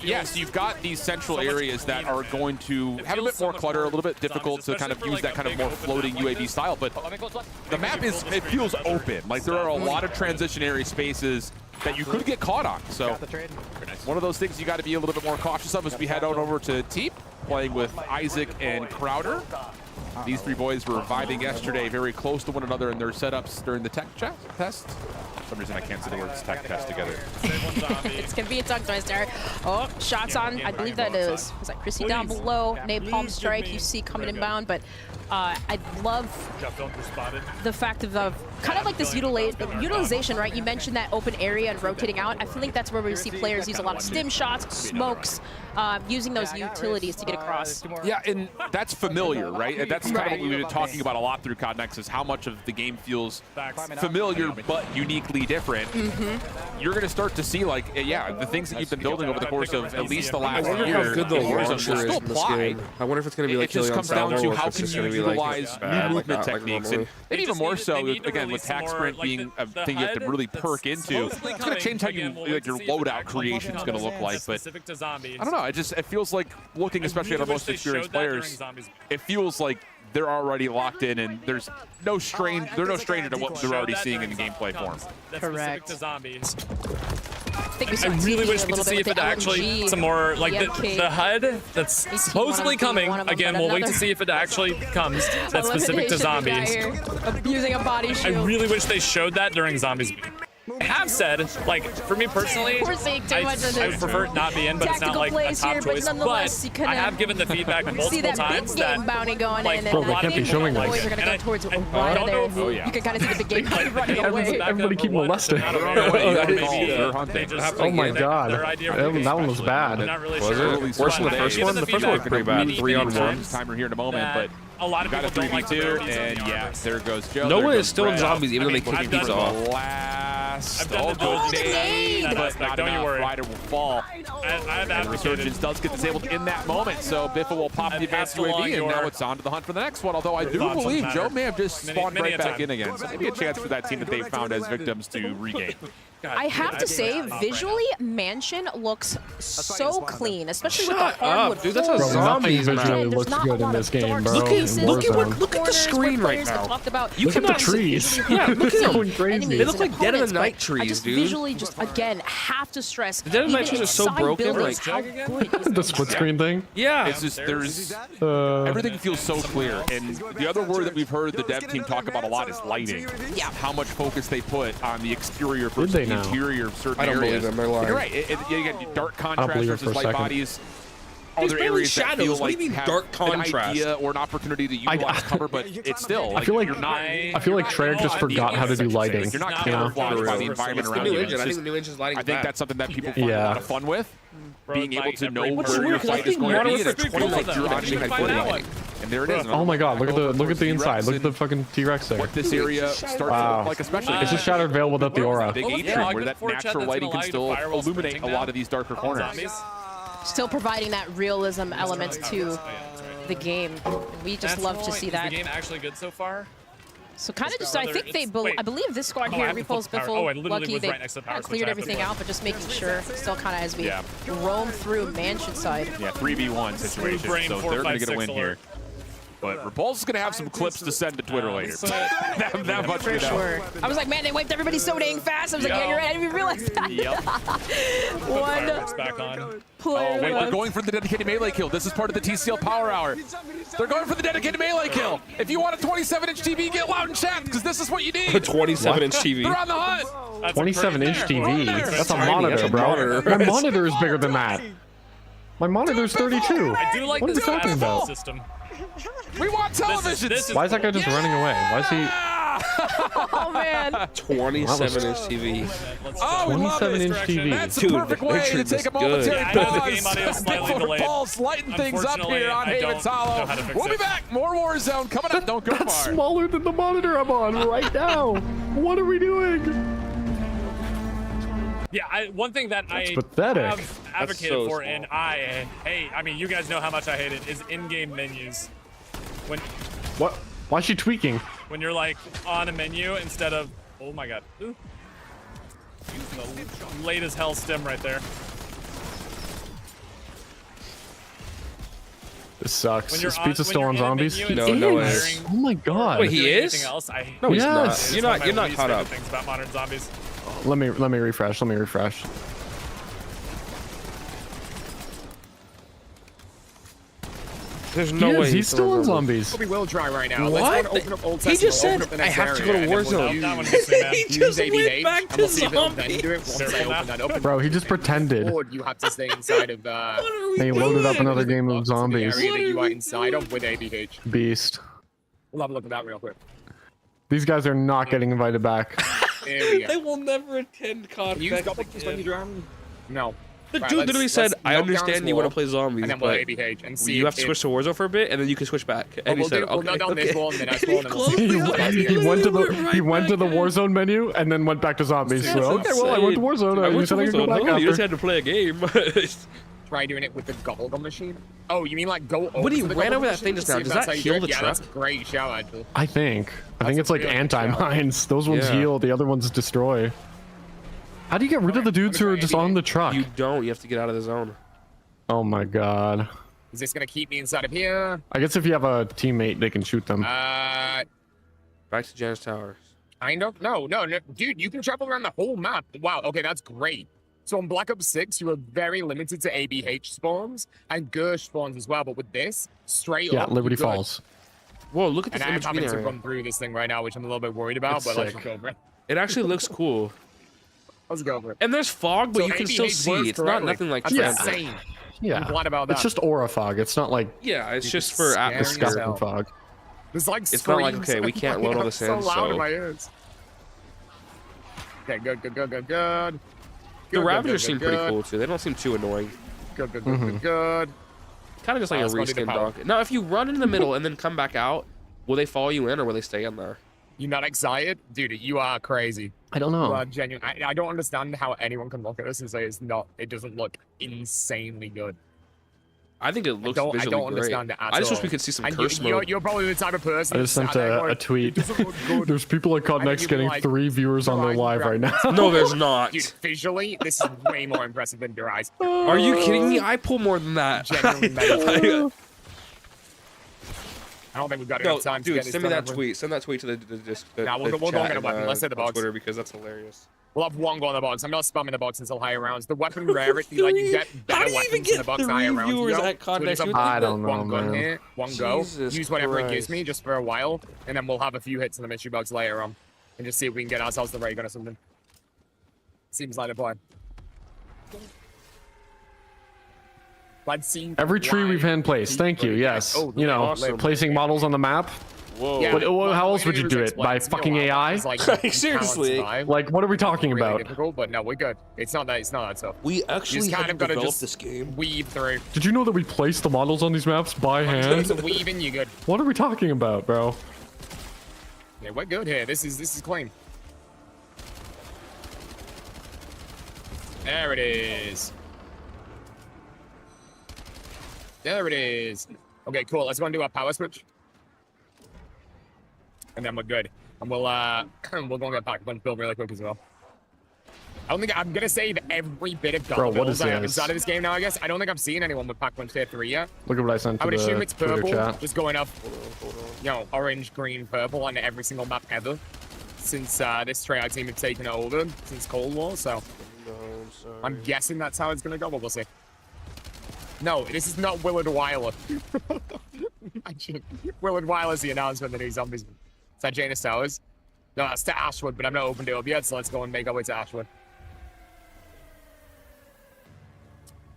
yes, you've got these central areas that are going to have a bit more clutter, a little bit difficult to kind of use that kind of more floating UAV style, but the map it feels open. Like there are a lot of transitionary spaces that you could get caught on. So one of those things you got to be a little bit more cautious of as we head on over to Teep, playing with Isaac and Crowder. These three boys were vibing yesterday, very close to one another in their setups during the tech test. For some reason, I can't say the words tech test together. It's convenient tongue twister. Oh, shots on. I believe that is. Was that Chrissy down below? Napalm strike you see coming inbound, but I love the fact of kind of like this utilization, right? You mentioned that open area and rotating out. I feel like that's where we see players use a lot of stim shots, smokes, using those utilities to get across. Yeah, and that's familiar, right? And that's kind of what we've been talking about a lot through COD Next, is how much of the game feels familiar but uniquely different. You're going to start to see, like, yeah, the things that you've been building over the course of at least the last year. I wonder how good the launcher is in this game. I wonder if it's going to be like it just comes down to how can you utilize new movement like techniques, and maybe even more so, again, with Tac Sprint being a thing you have to really perk into. It's going to change how you, like, your loadout creation is going to look like, but I don't know. It feels like, looking especially at our most experienced players, it feels like they're already locked in, and they're no stranger to what they're already seeing in the gameplay form. Correct. I really wish we could see if it actually some more like the HUD that's supposedly coming. Again, we'll wait to see if it actually comes. That's specific to zombies. Using a body shield. I really wish they showed that during Zombies. I have said, like, for me personally, I would prefer it not be in, but it's not like a top choice. But I have given the feedback multiple times that bounty going in, Bro, they can't be showing boys this. are going to go towards Ryan there. You can kind of see the big game bounty running away. Everybody keep molesting. Oh my god. That one was bad. Was it? Worse than the first one? The first one was pretty bad. 3-on-1. Timer here in a moment, but a lot of got a 3v2, and yeah, there goes Joe. No one is still in zombies, even though they kick these off. I've done the nade, but not don't you enough. worry. Rider will fall. And Resurgence does get disabled in that moment, so Biffa will pop the advanced UAV, and now it's on to the hunt for the next one. Although I do believe Joe may have just spawned right back in again, so maybe a chance for that team that they found as victims to regain. I have to say, visually, Mansion looks so clean, especially with the hardwood dude, that's a zombies map. Visually looks good in this game, bro. Look at the screen right now. Look at the trees. Yeah, look at going crazy. They look like Dead of the Night trees, dude. Visually, just again, have to stress. The Dead of the Night trees are so broken. Like the split screen thing. Yeah, it's just everything feels so clear. And the other word that we've heard the dev team talk about a lot is lighting. Yeah, how much focus they put on the exterior versus the interior of certain areas. I don't believe them. They're lying. You're right. You get dark contrast versus light bodies. Other areas shadows. that feel What do like you mean have dark contrast? An idea or an opportunity to utilize cover, but it's still. I feel like Treyarch just forgot how to do lighting. You're not camouflaged by the environment around you. I think the new engine's lighting. I think that's something that people find a lot of fun with. Being able to know where your fight is going to be, and it's like you're actually lighting. And there it is. Oh my god, look at the inside. Look at the fucking T-Rex there. What this area starts to look like, especially. It's just Shattered Veil without the aura. Big atrium where that natural lighting can still illuminate a lot of these darker corners. Still providing that realism element to the game. We just love to see that. Is the game actually good so far? So kind of just, I think I believe this squad here, Repulse, Biffle, Lucky, they cleared everything out, but just making sure, still kind of as we roam through Mansion side. Yeah, 3v1 situation, so they're going to get a win here. But Repulse is going to have some clips to send to Twitter later. that much for sure. I was like, man, they wiped everybody so dang fast. I was like, yeah, you're right. I didn't even realize that. Yep. One player. Oh, wait, they're going for the dedicated melee kill. This is part of the TCL Power Hour. They're going for the dedicated melee kill. If you want a 27-inch TV, get loud in chat, because this is what you need. A 27-inch TV. They're on the hunt. 27-inch TV. That's a monitor, bro. My monitor is bigger than that. My monitor's 32. I do like what this talking about? system. We want television. Why is that guy just running away? Why is he? Oh man. 27-inch TV. Oh, we love 27-inch TV. That's the perfect way to take a momentary pause. Before Paul's lighting things up here on Haven's Hollow. We'll be back. More Warzone coming up. Don't go far. That's smaller than the monitor I'm on right now. What are we doing? Yeah, one thing that I pathetic. have advocated so for, small. and I hate, I mean, you guys know how much I hate it, is in-game menus. What? Why is she tweaking? When you're like on a menu instead of, oh my god. Ooh. Using the late as hell stem right there. This sucks. When you're Is Pizza still on in a zombies? menu No, instead no of way. hiring Oh my god. Wait, he doing is? anything else, I hate No, he's Yes. not. You're not caught up. Things about modern zombies. Let me refresh. Let me refresh. There's no way He's still on zombies. We will try right now. What? Let's go and open up Old He Testament, just open said, up the I next have to go to area, and then we'll Warzone. That one gets me, man. use He just ABH, went back and to we'll see if it'll then zombies. do it once I open that up. Bro, he just pretended. Or you have to stay inside of They loaded up another game of the zombies. area that you are inside of with ABH. Beast. We'll have a look at that real quick. These guys are not getting invited back. There we go. They will never attend COD. Can you use double just when you drown? No. The Right, dude let's- literally said, let's I knock down understand this you want to wall, play zombies, and then we'll but ABH and see you have to if- switch to Warzone for a bit, and then you can switch back. Oh, And he we'll said, do- we'll okay, knock down okay. this wall and then next And wall, he and then we'll see closed if the it's other He went to the right he went to the back. Warzone menu and then went back to zombies. That's So okay, well I went to Warzone. I You went to said I could go Warzone. back No, you just after. had to play a game. Try doing it with the Goggle machine. Oh, you mean like go over When he to the ran Goggle over that machine thing to just now, see if does that's that how you heal do it? the Yeah, trap? that's a great shout, actually. I think it's like really good anti-mines. Those ones Yeah. heal. The other ones destroy. How do you get rid of the dudes who are just on the truck? You don't. You have to get out of the zone. Oh my god. Is this gonna keep me inside of here? I guess if you have a teammate, they can shoot them. Back to Janus Towers. Kind of. No, dude, you can travel around the whole map. Wow. Okay, that's great. So on Black Ops 6, you were very limited to ABH spawns and Gersh spawns as well. But with this, straight Yeah, up, Liberty you're good. Falls. Whoa, look at And this I'm image having to area. run through this thing right now, which I'm a little bit worried about. It's but let's sick. just go over it. It actually looks cool. Let's go over it. And there's fog, but So you can still ABH see. works It's not correctly. nothing like That's Trent. insane. Yeah. I'm glad about It's that. just aura fog. It's not like Yeah, it's just for scaring atmosphere. yourself. skeleton fog. There's like It's not like, screams okay, we can't load all this so in, loud so- in my ears. Okay, good. The Good, Ravagers good, seem good, pretty good. cool too. They don't seem too annoying. Good. Mm-hmm. Good. Kind of just like a Let's go do the reskin power. dog. Now, if you run in the middle and then come back out, will they follow you in or will they stay in there? You not excited? Dude, you are crazy. I don't know. You are genuine. I don't understand how anyone can look at this and say it doesn't look insanely good. I think it looks I visually don't great. understand it at I just wish all. we could see some And curse you're, mode. you're probably the type of person. I just that sent sat there a going, tweet. "It doesn't look good." There's people at And then CODNEX you'd be getting like, 3 viewers on their live right now. No, there's not. Dude, visually, this is way more impressive than your eyes. Are you kidding me? I pull more than that. Genuinely mental. I don't think we've got No, enough time to dude, get this send me done that over. tweet. Send that tweet to the Nah, we'll go chat on in a and, button. Let's hit the on box. Twitter because that's hilarious. We'll have one go on the box. I'm not spamming the box until higher rounds. The weapon rarity, like you get How better do you even weapons in the get box 3 higher rounds. viewers you know? at COD So Next? just You would have I don't know, one gun man. here, one go. Jesus Use whatever it gives Christ. me just for a while, and then we'll have a few hits in the mystery box later on, and just see if we can get ourselves the ray gun or something. Seems like a plan. Let's see. Every tree we've hand placed. Thank you. Yes. Oh, You know, awesome. placing models on the map. Whoa. Yeah, But how else the would you do way it? By it's fucking still AI? it's like Seriously. Like, what are we talking really about? difficult, but no, we're good. It's not that tough. We You actually just kind had of to gotta develop just this game. weave through. Did you know that we place the models on these maps by hand? Just weaving, you good. What are we talking about, bro? Yeah, we're good here. This is clean. There it is. There it is. Okay, cool. Let's go and do our power switch. And then we're good. And we'll go and get Pack Punch build really quick as well. I don't think I'm gonna save every bit of Bro, gun what builds is I have this? inside of this game now, I guess. I don't think I've seen anyone with Pack Punch Tier 3 yet. Look at what I sent I to would assume the it's Twitter purple, chat. just going up, you know, orange, green, purple on every single map ever since this tryout team have taken it over since Cold War. So I'm guessing that's how it's gonna go, but we'll see. No, this is not Willard Weiler. Imagine Willard Weiler's the announcement that he's zombies. Is that Janus Towers? No, that's to Ashwood, but I've not opened it up yet, so let's go and make our way to Ashwood.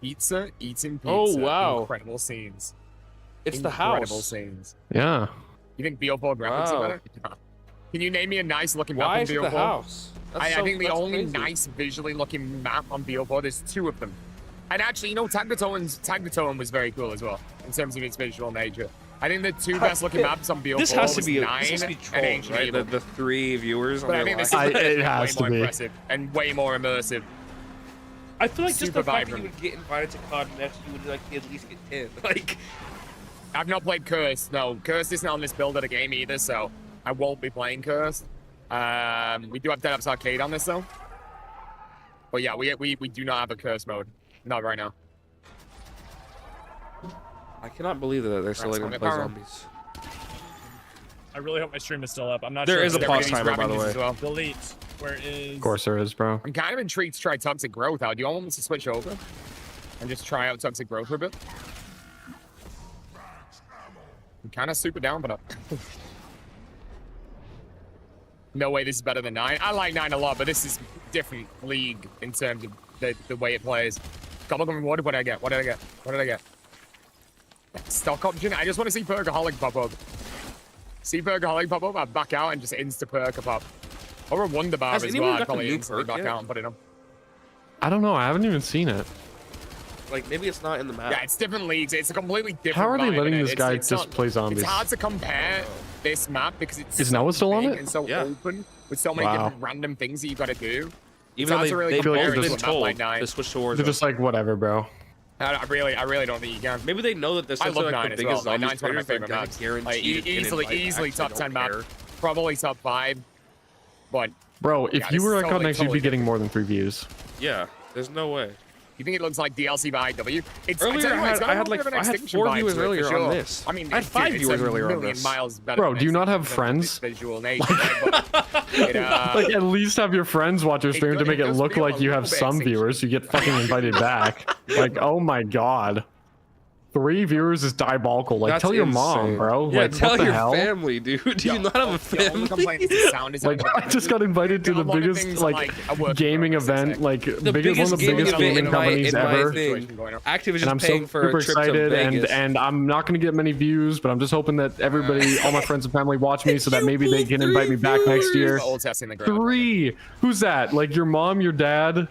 Pizza, eating pizza. Oh, wow. Incredible scenes. It's the incredible house. scenes. Yeah. You think BO4 graphics are better? Can you name me a nice looking map Why on is it BO4? the house? I think the that's only crazy. nice visually looking map on BO4, there's 2 of them. And actually, you know, Tag the Totem was very cool as well in terms of its visual nature. I think the 2 best looking maps on BO4 This has to was be 9 this has to be and trolls, Ancient right? Evil. The 3 viewers. But on I think their this live. is it has way more to be. impressive and way more immersive. I feel like just super the fact that vibrant. you would get invited to COD Next, you would like at least get 10. Like, I've not played Cursed. No, Cursed isn't on this build of the game either, so I won't be playing Cursed. We do have Dead Ups Arcade on this though. But yeah, we do not have a Cursed mode. Not right now. I cannot believe that they're still letting them play Power. zombies. I really hope my stream is still up. I'm not There sure. is a if pause everybody's timer, by the grabbing way. these as well. Delete. Where is... Of course there is, bro. I'm kind of intrigued to try Toxic Growth out. Do you all want me to switch over and just try out Toxic Growth for a bit? I'm kind of super down, but no way this is better than 9. I like 9 a lot, but this is different league in terms of the way it plays. Gobble rewarded. What did I get? What did I get? What did I get? Stock option. I just want to see Perkaholic pop up. See Perkaholic pop up. I back out and just insta Perk pop. Or a Wonder Bar Has as anyone well. I'd got the probably new instantly perk back yet? out and put it on. I don't know. I haven't even seen it. Like, maybe it's not in the map. Yeah, it's different leagues. It's a completely different. How are they vibe, letting and this it's- guy it's just not- play zombies? It's hard to compare this map because it's Is so Noah still on big it? and so Yeah. open with so many Wow. different random things that you got to do. Even though It's hard to really they compare both it been to a map told like 9. to switch to Warzone. They're just like, whatever, bro. I really don't think you can. Maybe they know that this I is love like 9 the as biggest well. zombie 9's one of my creators that favorite got maps. guaranteed. an Easily invite. top I 10 don't map. care. Probably top 5. But Bro, if Yeah, you this were is at COD Next, you'd be totally getting more than 3 views. Yeah, there's no way. you think it looks like DLC by IW? It's Earlier, tell you what, it's got a I had little like bit of an I had Extinction 4 vibe viewers to it, for earlier sure. on this. I mean, I had 5 it's viewers a earlier on million this. miles better Bro, than do you not have its friends? visual nature, but it, Like, at least have your friends watch your stream to make it does look feel like a you have little bit some viewers. You get fucking invited back. Like, oh my god. 3 viewers is diabolical. Like, That's tell your mom, insane. bro. Yeah, like, tell what the your hell? family, dude. Do you not have a the only complaint is the family? sound is Like, I just got invited to the A lot of biggest things are like a work in gaming progress, event, isn't like The biggest one of the biggest event gaming companies in my ever. thing. Activision's And I'm so paying for super a trip excited, to Vegas. and I'm not gonna get many views, but I'm just hoping that everybody, all my friends and family, watch me so that maybe they can invite me back next year. Old testing the ground. 3. Who's that? Like your mom, your dad,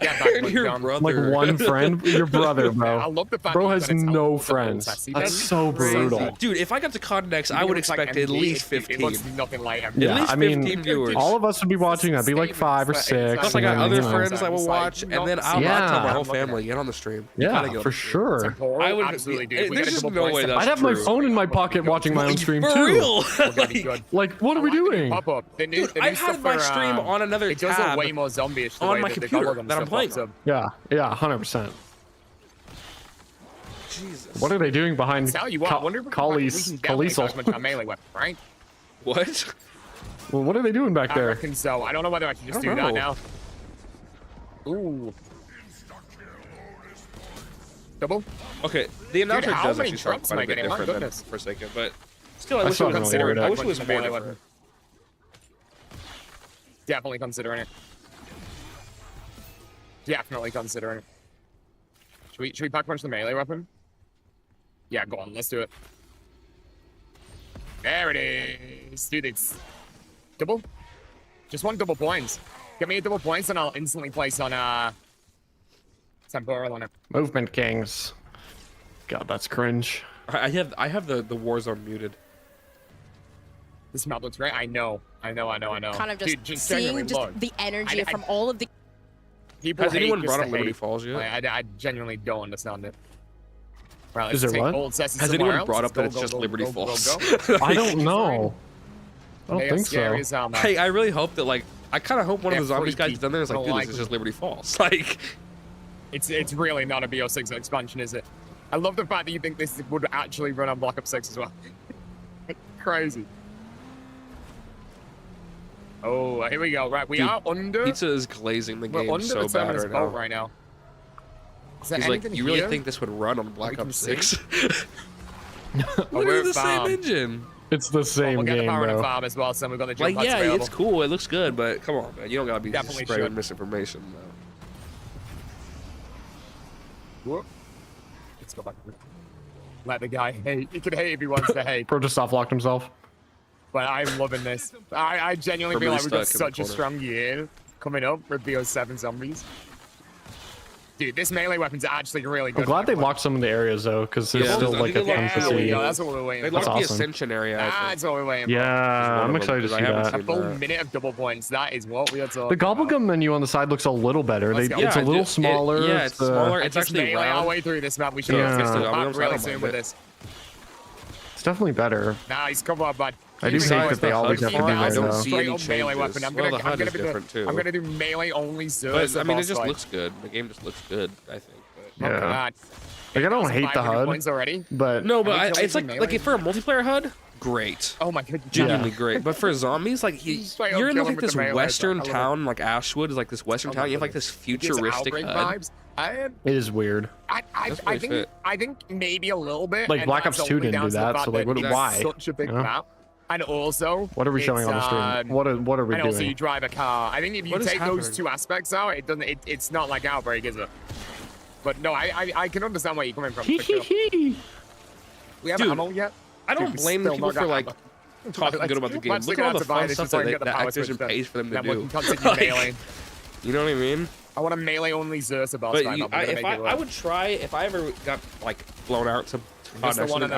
Your brother. like one friend, your brother, I bro. love the fact Bro that has it's no almost a friends. full test. That's so brutal. Dude, if I got to COD Next, I would expect at least 15. It looks nothing like him. Yeah, least I mean, 15 viewers. all of us would be watching. That'd be like 5 or 6. Plus, I and got then, other you know. friends that will watch, and then I'll tell my whole family, get on the stream. You gotta Yeah, get on for the stream. sure. I would absolutely do. There's just no way that's I'd have my true. phone in my pocket watching my own stream For too. real. Like, what are we doing? Pop up. The new, Dude, the new I've stuff had my for, stream on another it does tab look way more zombie-ish the on way my that the computer gobblegum that I'm stuff playing pops on. up. Yeah, 100%. Jesus. What are they doing behind Tell you what, I wonder if we can definitely touch much on melee weapon, right? What? Well, what are they doing back I there? reckon so. I don't know whether I should just I do don't that know. now. Ooh. Double? Okay, the announcer how does many actually sound drops quite am I a bit getting? My different than goodness. Forsaken, but still, I I wish it still was don't really more. hear I that. wish it was more Melee different. weapon. Definitely considering it. Definitely considering it. Should we pack punch the melee weapon? Yeah, go on, let's do it. There it is. Dude, it's double. Just one double points. Get me a double points and I'll instantly place on temporal on it. Movement Kings. God, that's cringe. I have the Warzone muted. This map looks great. I know. Kind of just Dude, seeing genuinely just look. the energy I- from all of the. People Has hate anyone just brought to up Liberty hate. Falls yet? Like, I genuinely don't understand it. Right, Is let's there take what? old Cessy Has somewhere anyone else. brought Let's up that go, it's go, just go, Liberty go, go, Falls? go. I don't know. I don't They are think scary so. as hell, man. Hey, I really hope that I kind of hope one of the They're zombies guys freaky. done there is like, Don't dude, like this is them. just Liberty Falls. Like, It's really not a BO6 expansion, is it? I love the fact that you think this would actually run on Black Ops 6 as well. Crazy. Oh, here we go. Right, we Dude, are under. pizza is glazing the We're game under so the bad terminus right boat now. right now. Is there He's like, anything you really here? think this would run on Black can Ops see? 6? Oh, Look we're at the same farm. engine. It's the same We'll get the game, power in a bro. farm as well, so we've got the jump Like, pads yeah, available. it's cool. It looks good, but come on, man. You don't gotta be Definitely spreading should. misinformation, though. Whoop. Let's go back. Let the guy hate. He can hate if he wants to hate. Bro just soft locked himself. But I'm loving this. I genuinely feel like we've got such a strong year coming up with BO7 zombies. Dude, this melee weapon's actually really good. I'm glad they locked some of the areas though, because there's still like a fun to see. That's what we're waiting for. They locked the Ascension area. That's what we're waiting for. Yeah, I'm excited to see that. A full minute of double points. That is what we are talking The Gobblegum menu on the side looks a little better. It's a little smaller. Yeah, it's smaller. It's actually actually melee our round. way through this map. We should have fixed it really soon with this. It's definitely better. Nice, come on, bud. I do think that they always have to be I there don't though. see any melee weapon. I'm gonna do melee only. But I mean, it just looks good. The game just looks good, I think. Yeah. Like I don't hate the HUD, but no, but it's like for a multiplayer HUD, great. Oh my god, genuinely great. But for zombies, like you're in like this western town, like Ashwood is like this western town. You have like this futuristic HUD. It is weird. I think maybe a little bit. Like Black Ops 2 didn't do that, so like why? Such a big map. And also, what are we showing on the stream? What are we and doing? also, you drive a car. I think if you take those two aspects out, it doesn't. It's not like Outbreak, is it? But no, I can understand where you're coming from. We haven't ammo yet. I don't blame the people for like talking good about the game. Look at all the fun stuff that Activision pays for them to do. You know what I mean? I want a melee only Xursa boss But fight. I would try if I ever got like blown out to I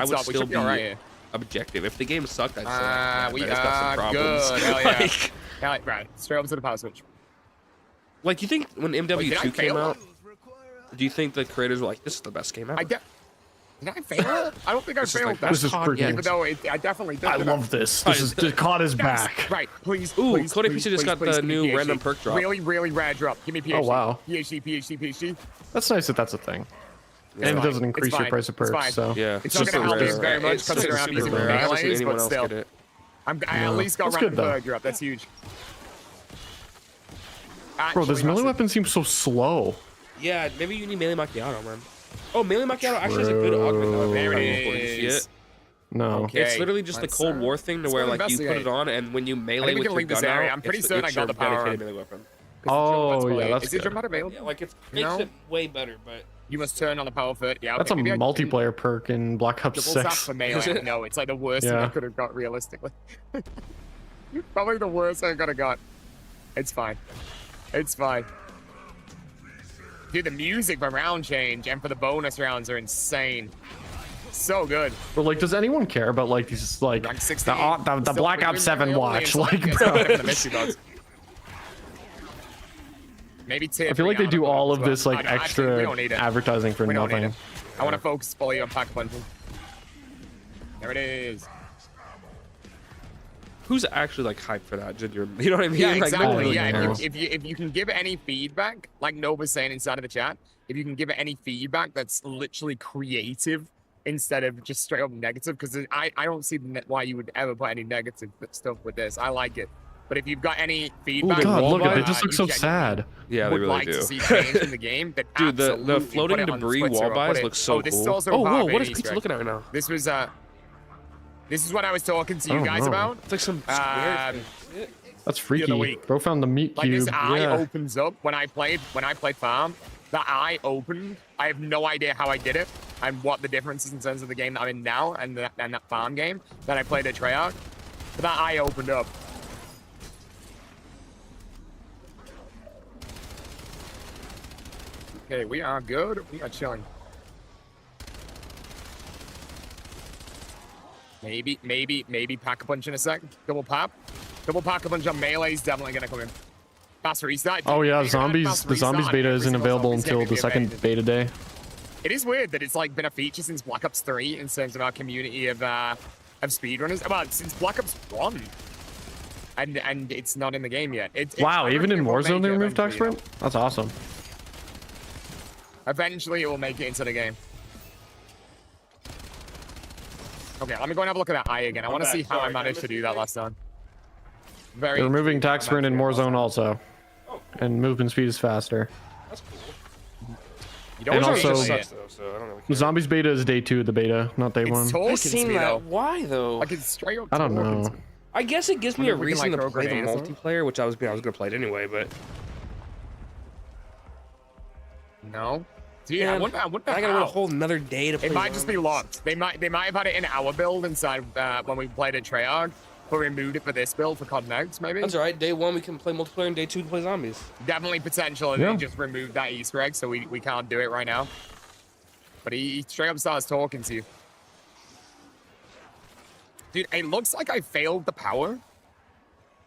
would still be objective. If the game sucked, I'd say we it's got some good. problems. Hell yeah. Right, straight up to the power switch. Like, you think when MW2 came out, do you think the creators were like, "This is the best game ever"? Did I fail? I don't think I failed. This is pretty. Even though I definitely did. I love this. This is COD is back. Right, please. Ooh, please, Cody please, PC just got the new PhD. random perk drop. Really, really rad drop. Give me PhD. Oh wow. PhD. That's nice that that's a thing. It's and fine. it doesn't increase your price of perks, so yeah, it's not going to help me very much considering I'm using melees, but still. I at least got random perk drop. That's huge. Bro, this melee weapon seems so slow. Yeah, maybe you need melee macchiato, man. Oh, melee macchiato actually has a good augment. There it is. No. Okay. It's literally just the Cold War thing to where like you put it on and when you melee with your gun out, I'm pretty certain I got the power dedicated melee weapon. Oh yeah, that's Is good. the jump pad available? Yeah, like it makes it way better, but you must turn on the power foot. Yeah, that's a multiplayer perk in Black Ops 6. For melee. No, it's like the worst thing I could have got realistically. Probably the worst I could have got. It's fine. It's fine. Dude, the music for round change and for the bonus rounds are insane. So good. But like, does anyone care about like these like the Black Ops 7 watch? Like, bro. Maybe I feel like they do all of this like extra advertising for nothing. I want to focus fully on pack punching. There it is. Who's actually like hyped for that? You know what I mean? Yeah, like, exactly. Yeah, if you can give it any feedback, like Nova's saying inside of the chat, if you can give it any feedback that's literally creative instead of just straight up negative, because I don't see why you would ever put any negative stuff with this. I like it. But if you've got any feedback, oh god, look at they just look so sad. Yeah, they really like do. To see change in the game, that dude, the floating debris wall buys look so cool. Oh, whoa, what is Pizza looking at right now? This is what I was talking to you guys about. It's like some square thing. That's freaky. Bro found the meat like cube. This eye opens up when I played Farm. The eye opened. I have no idea how I did it and what the difference is in terms of the game that I'm in now and that Farm game that I played at Treyarch. But that eye opened up. Okay, we are good. We are chilling. Maybe pack a punch in a sec. Double pack a punch on melee is definitely gonna come in. Fast restart. Oh yeah, the zombies beta isn't available until the second beta day. It is weird that it's like been a feature since Black Ops 3 in terms of our community of speedrunners. Well, since Black Ops 1, and it's not in the game yet. Wow, even in Warzone they removed Dark Sprint? That's awesome. Eventually, it will make it into the game. Okay, let me go and have a look at that eye again. I want to see how I managed to do that last time. They're removing Tac Sprint in Warzone also. And movement speed is faster. That's cool. And also, Zombies beta is day 2 of the beta, not day 1. I've seen that. Why though? Like it's straight up. I don't know. I guess it gives me a reason to play the multiplayer, which I was gonna play it anyway, but no. Dude, Yeah, I wonder I gotta wait a whole another day to play. It might just be locked. They might have had it in our build inside when we played at Treyarch, but we moved it for this build for COD Next, maybe. That's all right. Day 1 we can play multiplayer, and day 2 we can play zombies. Definitely potential. And they just removed that Easter egg, so we can't do it right now. But he straight up starts talking to you. Dude, it looks like I failed the power.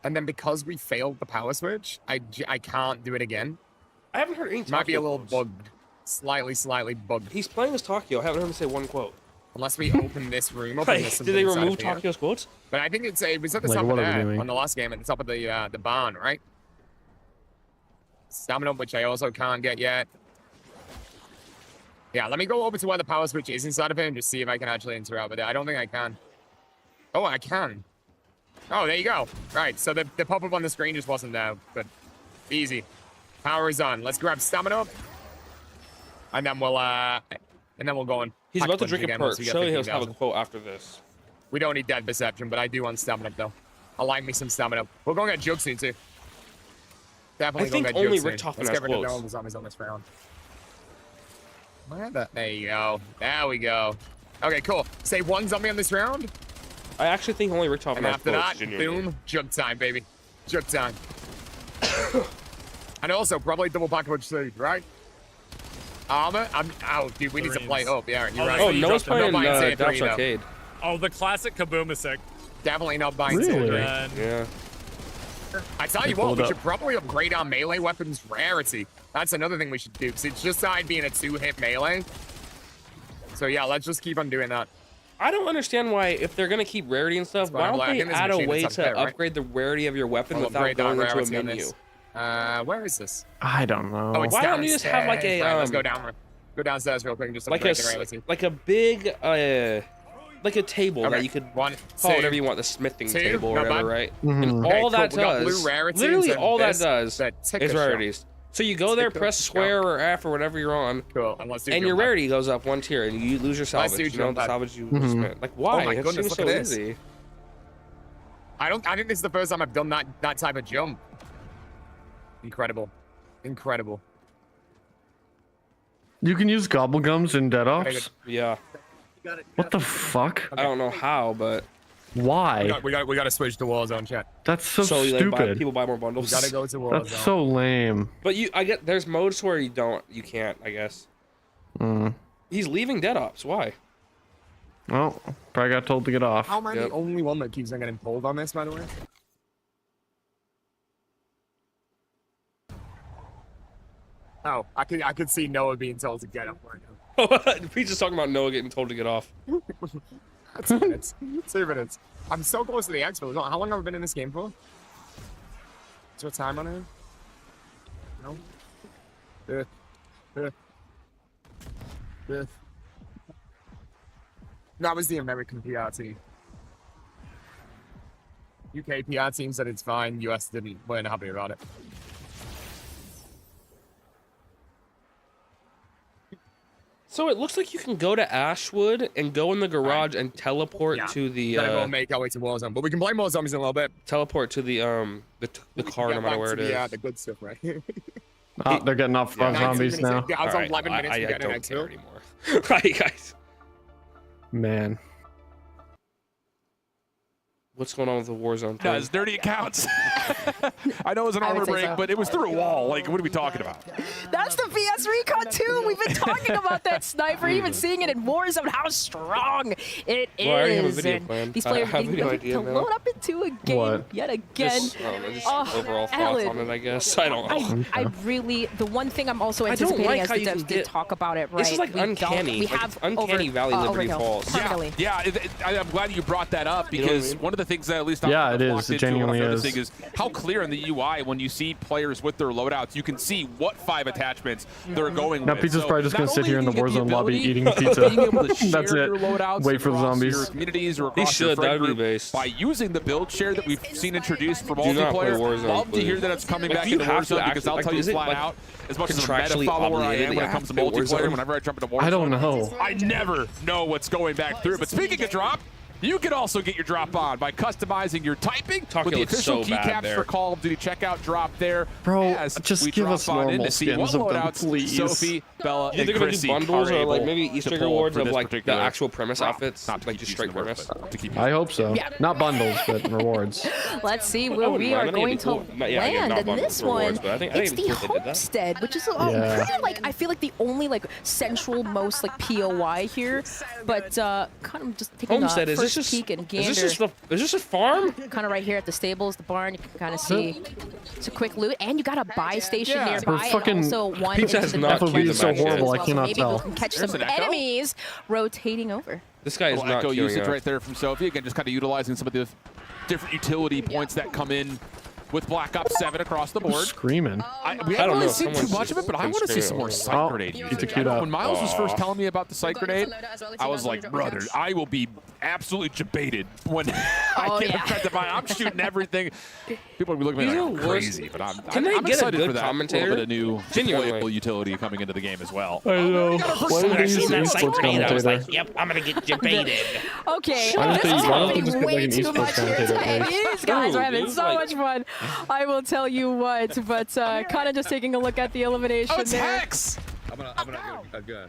And then because we failed the power switch, I can't do it again. I haven't heard any Might be a little quotes. bugged. Slightly bugged. He's playing as Takio. I haven't heard him say one quote. Unless we open this room up. Like, and there's did they something remove inside of Takio's quotes? But I think it was at the Like, top of what are we there doing? on the last game, at the top of the barn, right? Stamina, which I also can't get yet. Yeah, let me go over to where the power switch is inside of it and just see if I can actually interact with it. I don't think I can. Oh, I can. Oh, there you go. Right, so the pop-up on the screen just wasn't there, but easy. Power is on. Let's grab stamina, and then we'll go on. He's about to drink a perk. Surely he'll have a 15,000. quote after this. We don't need dead perception, but I do want stamina though. I like me some stamina. We're going to get Jug soon too. Definitely I think going to get only Jug Rick soon. Toffin Let's has get rid of quotes. all the zombies on this round. There you go. There we go. Okay, cool. Save one zombie on this round. I actually think only Rick Toffin And has after quotes. that, Genuinely. boom, Jug time, baby. Jug time. And also, probably double package too, right? Armor? Oh, dude, we need to play up. Yeah, you're right. Oh, Noah's playing Not buying tier Dash 3, though. Arcade. Oh, the classic Kaboom is sick. Definitely not buying tier 3. Yeah. I tell you what, we should probably upgrade our melee weapons rarity. That's another thing we should do, because it's just started being a 2-hit melee. So yeah, let's just keep on doing that. I don't understand why, if they're gonna keep rarity and stuff, why don't they add a way to upgrade the rarity of your weapon without going into a menu? Where is this? I don't know. Oh, it's Why don't you just have like a Right, let's go down. Go downstairs real quick and just upgrade the rarity. like a big like a table Okay. that you could One, call two, whatever you want, the smithing two, table or not whatever, bad. right? Mhm. And Okay, all that cool. We got does, blue rarities literally and all that this, does that ticker is shop. rarities. So you go there, Ticker press shop. square or F or whatever you're on, Cool. And let's do and your jump pad. rarity goes up 1 tier, and you lose your Let's salvage. do You know, jump the pad. salvage you Mhm. spent. Like, why? Oh my It goodness, seems look so at this. easy. I think this is the first time I've done that type of jump. Incredible. Incredible. You can use gobblegums in Dead Ops? Yeah. What the fuck? I don't know how, but Why? We got to switch to Warzone, chat. That's so like, stupid. people buy more bundles. We gotta go to Warzone. That's so lame. But I get there's modes where you can't. I guess. Mm. He's leaving Dead Ops. Why? Well, probably got told to get off. How am I the only one that keeps on getting pulled on this, by the way? Oh, I could see Noah being told to get up right now. He's just talking about Noah getting told to get off. 2 minutes. 2 minutes. I'm so close to the expo. How long have I been in this game for? Is there a time on it? No? That was the American PR team. UK PR team said it's fine. US weren't happy about it. So it looks like you can go to Ashwood and go in the garage and teleport to the. Gotta go make our way to Warzone, but we can play more zombies in a little bit. Teleport to the car, no matter where it is. The good stuff, right? Oh, they're getting off on zombies now. Yeah, I was Alright, 11 minutes I from getting an don't care expo. anymore. Right, guys. Man. What's going on with the Warzone? No, it's dirty accounts. I know it was an armor break, but it was through a wall. Like, what are we talking about? That's the VS Recon 2. We've been talking about that sniper, even seeing it in Warzone, how strong it is. Well, I already have a video And planned. these I players have a video need idea to now. load up into a game What? yet again. Just Oh, overall thoughts Alan. on it, I guess. I don't know. I really, the one thing I'm also I don't anticipating like as how the you can devs did get- talk about it, right? This is like we don't- uncanny. We Like, have uncanny Valley Liberty Overkill. Falls. Permanently. Yeah, I'm glad you brought that up You know what I because mean? one of the things that at least Yeah, I'm it is. locked It into and I'm genuinely noticing is. is how clear in the UI when you see players with their loadouts, you can see what 5 attachments they're going Now with. Pizza's probably just not gonna sit only here in do the you get Warzone lobby ability eating of pizza. being able to share That's it. your loadouts Wait for the across zombies. your communities or He across your should, friend that'd be group based. by using the build share that we've seen introduced for Do not play multiplayer. Warzone, Love to please. hear that it's coming Like, back do you into have to Warzone because actually- I'll like, tell you is it, flat like, out, as much as a meta contractually follower I obligated am that when you it comes to have to play multiplayer, Warzone? whenever I jump into Warzone, I don't know. I never know what's going back through. But speaking of drop, You can also get your drop on by customizing your typing with the official keycaps for Call of Duty checkout drop there. Bro, as just we give drop us on in normal to see skins what of them, loadouts please. Sophie, Bella, You and think they're gonna do Chrissy bundles are or like able maybe to Easter egg pull awards for of this like the particular actual premise round. outfits, Not to like keep just using straight the word, premise? but to keep I hope so. Yeah. Not bundles, but rewards. Let's see I where wouldn't we mind. are I think going it'd be to cool. Not- yeah, again, land not in bundles this for one. rewards, but I think It's it'd be the cool if they did that. Homestead, which is Yeah. kind of like, I feel like the only like central most like POI here, but kind of just taking Homestead, a is this first just peek and gander. is this a farm? Kind of right here at the stables, the barn, you can kind of see it's a quick loot, and you got a buy station Yeah. nearby, For fucking- and also one Pizza into has the not dark queued FOV is so the match yet. horrible, I as well, so cannot maybe tell. we can catch There's some an echo. enemies rotating over. This guy is Little not echo queuing usage up. right there from Sophie. Again, just kind of utilizing some of the different utility points that come in with Black Ops 7 across the board. Screaming. We I haven't don't really know. seen too much of it, but I want to see some more sight Oh, grenade it's a usage. cute up. When Miles was first telling me about the sight grenade, I was like, drop brother, down. I will be absolutely debated when I get a to buy. I'm shooting everything. People will be looking at me These like are I'm worse. crazy, but Can they I'm get a excited good for that. commentator? A little bit of new Genuinely. playable utility coming into the game as well. I know. Why did they use an esports commentator? Yep, I'm gonna get debated. Okay, Why don't this they- is why don't they happening just get, like, way an too esports much here commentator at today. least? These guys are having Dude, so like- much fun. I will tell you what, but kind of just taking a look at the elimination Oh, it's there. Hex! I'm gonna go.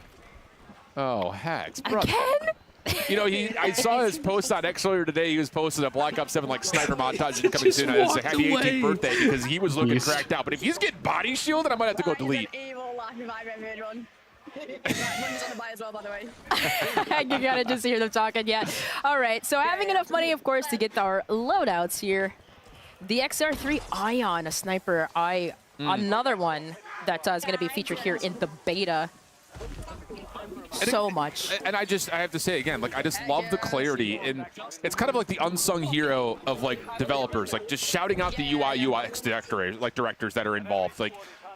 Oh, Hex, brother. Again? You know, I saw his post on X earlier today. He was posting a Black Ops 7 like sniper montage coming Just soon. It's a walked happy away. 18th birthday because he was looking Beast. cracked out. But if he's getting body shielded, I might have to go delete. You gotta just hear them talking, yeah. All right, so having enough money, of course, to get our loadouts here. The XR3 Ion, a sniper eye, another one that is going to be featured here in the beta. So much. And I have to say again, like I just love the clarity, and it's kind of like the unsung hero of like developers, like just shouting out the UI UX directors that are involved. Like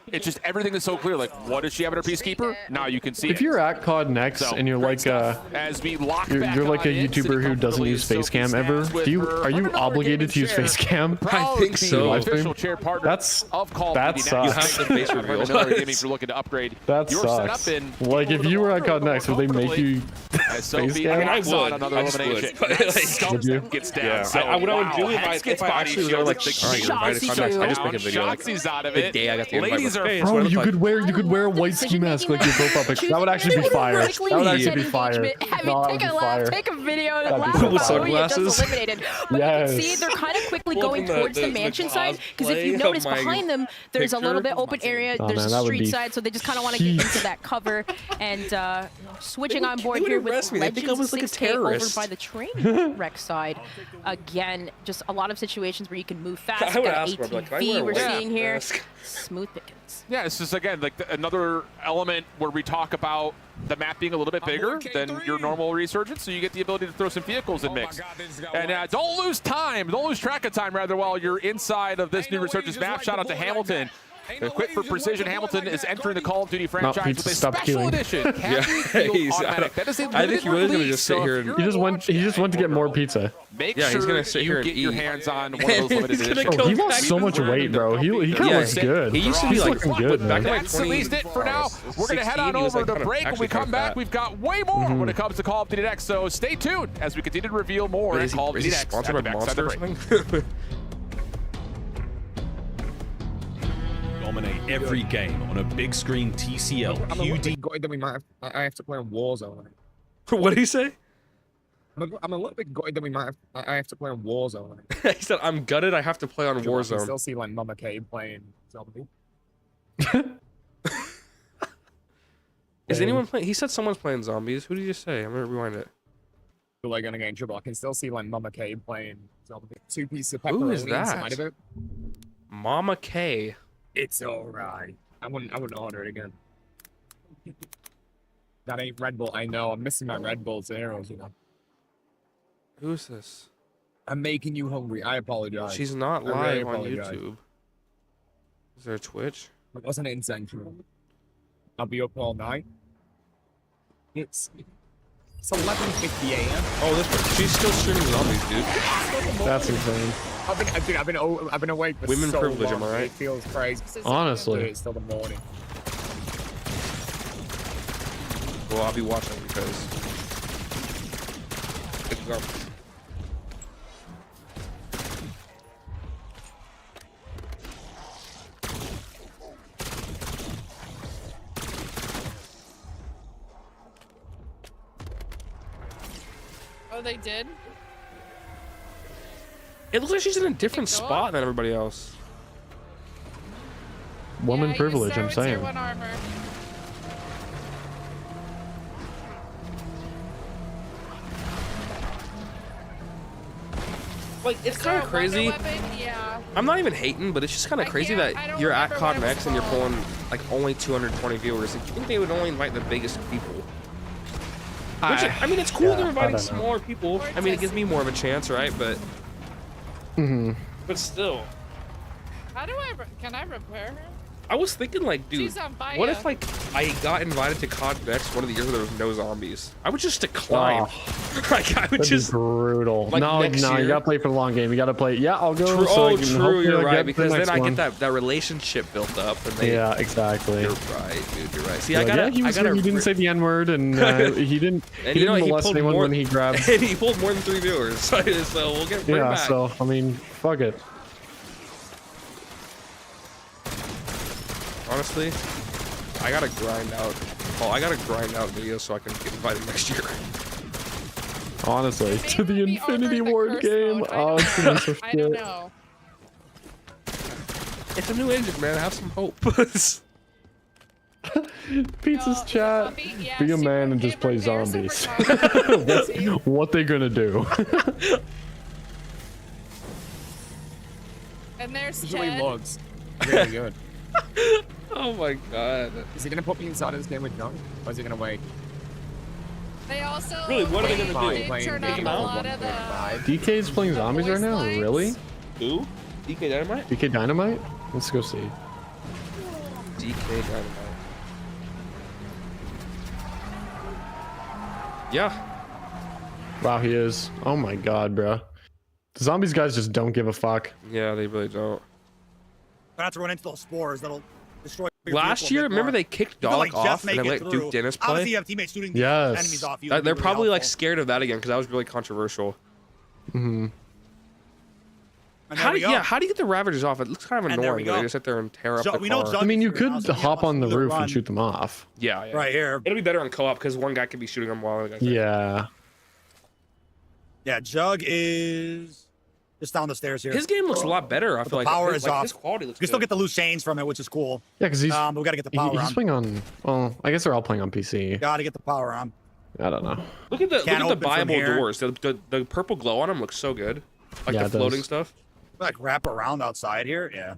it's just everything is so clear. Like what does she have in her Peacekeeper? Now you can see If it. you're at COD Next So, and you're great like stuff. As we lock you're back like a on in, YouTuber sitting who doesn't comfortably use in face cam Sophie ever, Snaps with are her you $100 obligated to gaming use chair. face cam? Proud think to be so. the Live stream? official chair partner That's- of Call that of Duty sucks. Next. You have the face reveal. $100 gaming if you're looking to upgrade That your sucks. setup in. Like if you were at COD Next, would they make you As Sophie face cam? I knocks on would. another I just elimination. would. That Like, skunk would you? gets down. Yeah, So, what I would wow, do if Hex gets I body actually was there, like, shielded. all right, you're invited to Shotzi contact. I just too. make a video like Shotzi's out of the it. day I got the invite. Ladies Like, are hey, Bro, it's you like- could wear a white ski mask like your profile picture. That would actually be fire. That would actually be fire. I mean, No, that take would a be laugh, fire. take a video, That'd be laugh so about fire. who you just Sunglasses? eliminated. But you can see Yes. they're kind of quickly Well, going from towards the the mansion side, because if cosplay you of notice my behind them, there's a little bit open area. Oh, There's man, a that would street be side, so they just kind of want to get heat. into that cover. And switching on board they would here with arrest me. They'd think I Legends was like a 6K over terrorist. by the train wreck side. Again, just a lot of situations where you can move fast. I You would got ask her, I'd be like, can I wear ATV a we're white seeing here. mask? Smooth pickings. Yeah, it's just again like another element where we talk about the map being a little bit bigger than your normal resurgence, so you get the ability to throw some vehicles in mix. And don't lose time, don't lose track of time rather while you're inside of this new resurgence map. Shout out to Hamilton. Equipped for precision, Hamilton is entering the Call of Duty franchise Pizza, with a stop special queuing. edition. Khaki Field Automatic. That is a I think he really is gonna just sit here and He just went to get more pizza. Make Yeah, sure he's gonna sit you here and get your eat. hands on one of those limited He's gonna editions. go He lost so much weight, bro. He kind of Yeah, looks good. he used to be He's like looking good, back man. in like That's at least it for now. We're going to head on 16, he was, over like, to kind of break. When we actually come kind of back, fat. we've got way more when it comes to Call of Duty Next. So stay tuned as we continue to reveal more at Is Call of he Duty Next. sponsored at by the backside Monster or of the break. something? Dominate every game on a big screen TCL I'm a little QD. bit gutted that we might have, I have to play on Warzone. What did he say? I'm a little bit gutted that we might have, I have to play on Warzone. He said, "I'm gutted. I have to play on I can Warzone." still see like Mama K playing zombie. Is anyone playing? He said someone's playing zombies. Who did you say? I'm gonna rewind it. Feel like gonna get in trouble. I can still see like Mama K playing zombie. 2 pieces of Who pepperoni is that? inside of it. Mama K. It's alright. I wouldn't order it again. That ain't Red Bull. I know. I'm missing my Red Bull zeros, you know. Who's this? I'm making you hungry. I apologize. She's not I really live on apologize. YouTube. Is there a Twitch? It wasn't intentional. I'll be up all night. It's 11:50 a.m. Oh, this she's still streaming zombies, dude. That's insane. I've been awake for Women so privilege, long. am I right? It feels crazy. Honestly. It's still the morning. Well, I'll be watching because Oh, they did? It looks like she's in a different spot than everybody else. Woman privilege, I'm saying. Tier 1 armor. Like, it's kind of crazy. Yeah. I'm not even hating, but it's just kind of crazy that you're at COD Next and you're pulling like only 220 viewers. Like, you think they would only invite the biggest people? Which, I mean, it's cool they're inviting smaller people. I mean, it gives me more of a chance, right? But, but still. How do can I repair her? I was thinking, like, dude, She's on fire. what if, like, I got invited to COD Next one of the years where there was no zombies? I would just decline. Like, I would That'd just... be brutal. Like, no, next you year. gotta play for the long game. You gotta play. Yeah, I'll go. True, so I can true, hopefully you're get right, the because then next I one. get that relationship built up. And they, Yeah, exactly. You're right, dude, you're right. See, Like, I gotta... he didn't say the N-word, and he didn't, And he you know, didn't he molest pulled anyone more, when he grabbed... and he pulled more than 3 viewers, so we'll get bring Yeah, back. so, I mean, fuck it. Honestly, I gotta grind out. Oh, I gotta grind out videos so I can get invited next year. Honestly, to the Infinity Ward game. Oh, it's gonna be so I don't shit. know. It's a new engine, man. Have some hope. Pizza's chat. Be a man and just play zombies. What they gonna do? And there's Usually Ted. logs. Really good. Oh my god. Is he gonna put me inside of this game with John? Or is he gonna wait? They also Really, what are they gonna do? They turn Take on him a out? lot of the DK's playing zombies right now? lines. Really? Who? DK Dynamite? DK Dynamite? Let's go see. DK Dynamite. Yeah. Wow, he is. Oh my god, bro. The zombies guys just don't give a fuck. Yeah, they really don't. I have to run into those spores that'll destroy your Last vehicle year, a bit remember more. they kicked You feel like Dalek Jeff off and make they it let through. Duke Dennis Obviously, play? you have teammates shooting Yes. enemies off you. They're probably like scared of that again because that was really controversial. Mm-hmm. How do how do you get the Ravagers off? It looks kind of And there we annoying. They go. just sit there and tear up So the we know car. Jug- I mean, you here now, could so hop on the either roof run. and shoot them off. Yeah, yeah. Right here. It'll be better on co-op because one guy could be shooting them while the other guy's Yeah. Yeah, Jug is just down the stairs here. His game looks a lot better. I feel like power his, is off. His quality looks You can still good. get the loose chains from it, which is cool. Yeah, because he's but we gotta get the power he's on. playing on. Well, I guess they're all playing on PC. Gotta get the power on. I don't know. Look at the Can't open from Bible here. doors. The purple glow on them looks so good. Like Yeah, the it floating does. stuff. Like wrap around outside here. Yeah.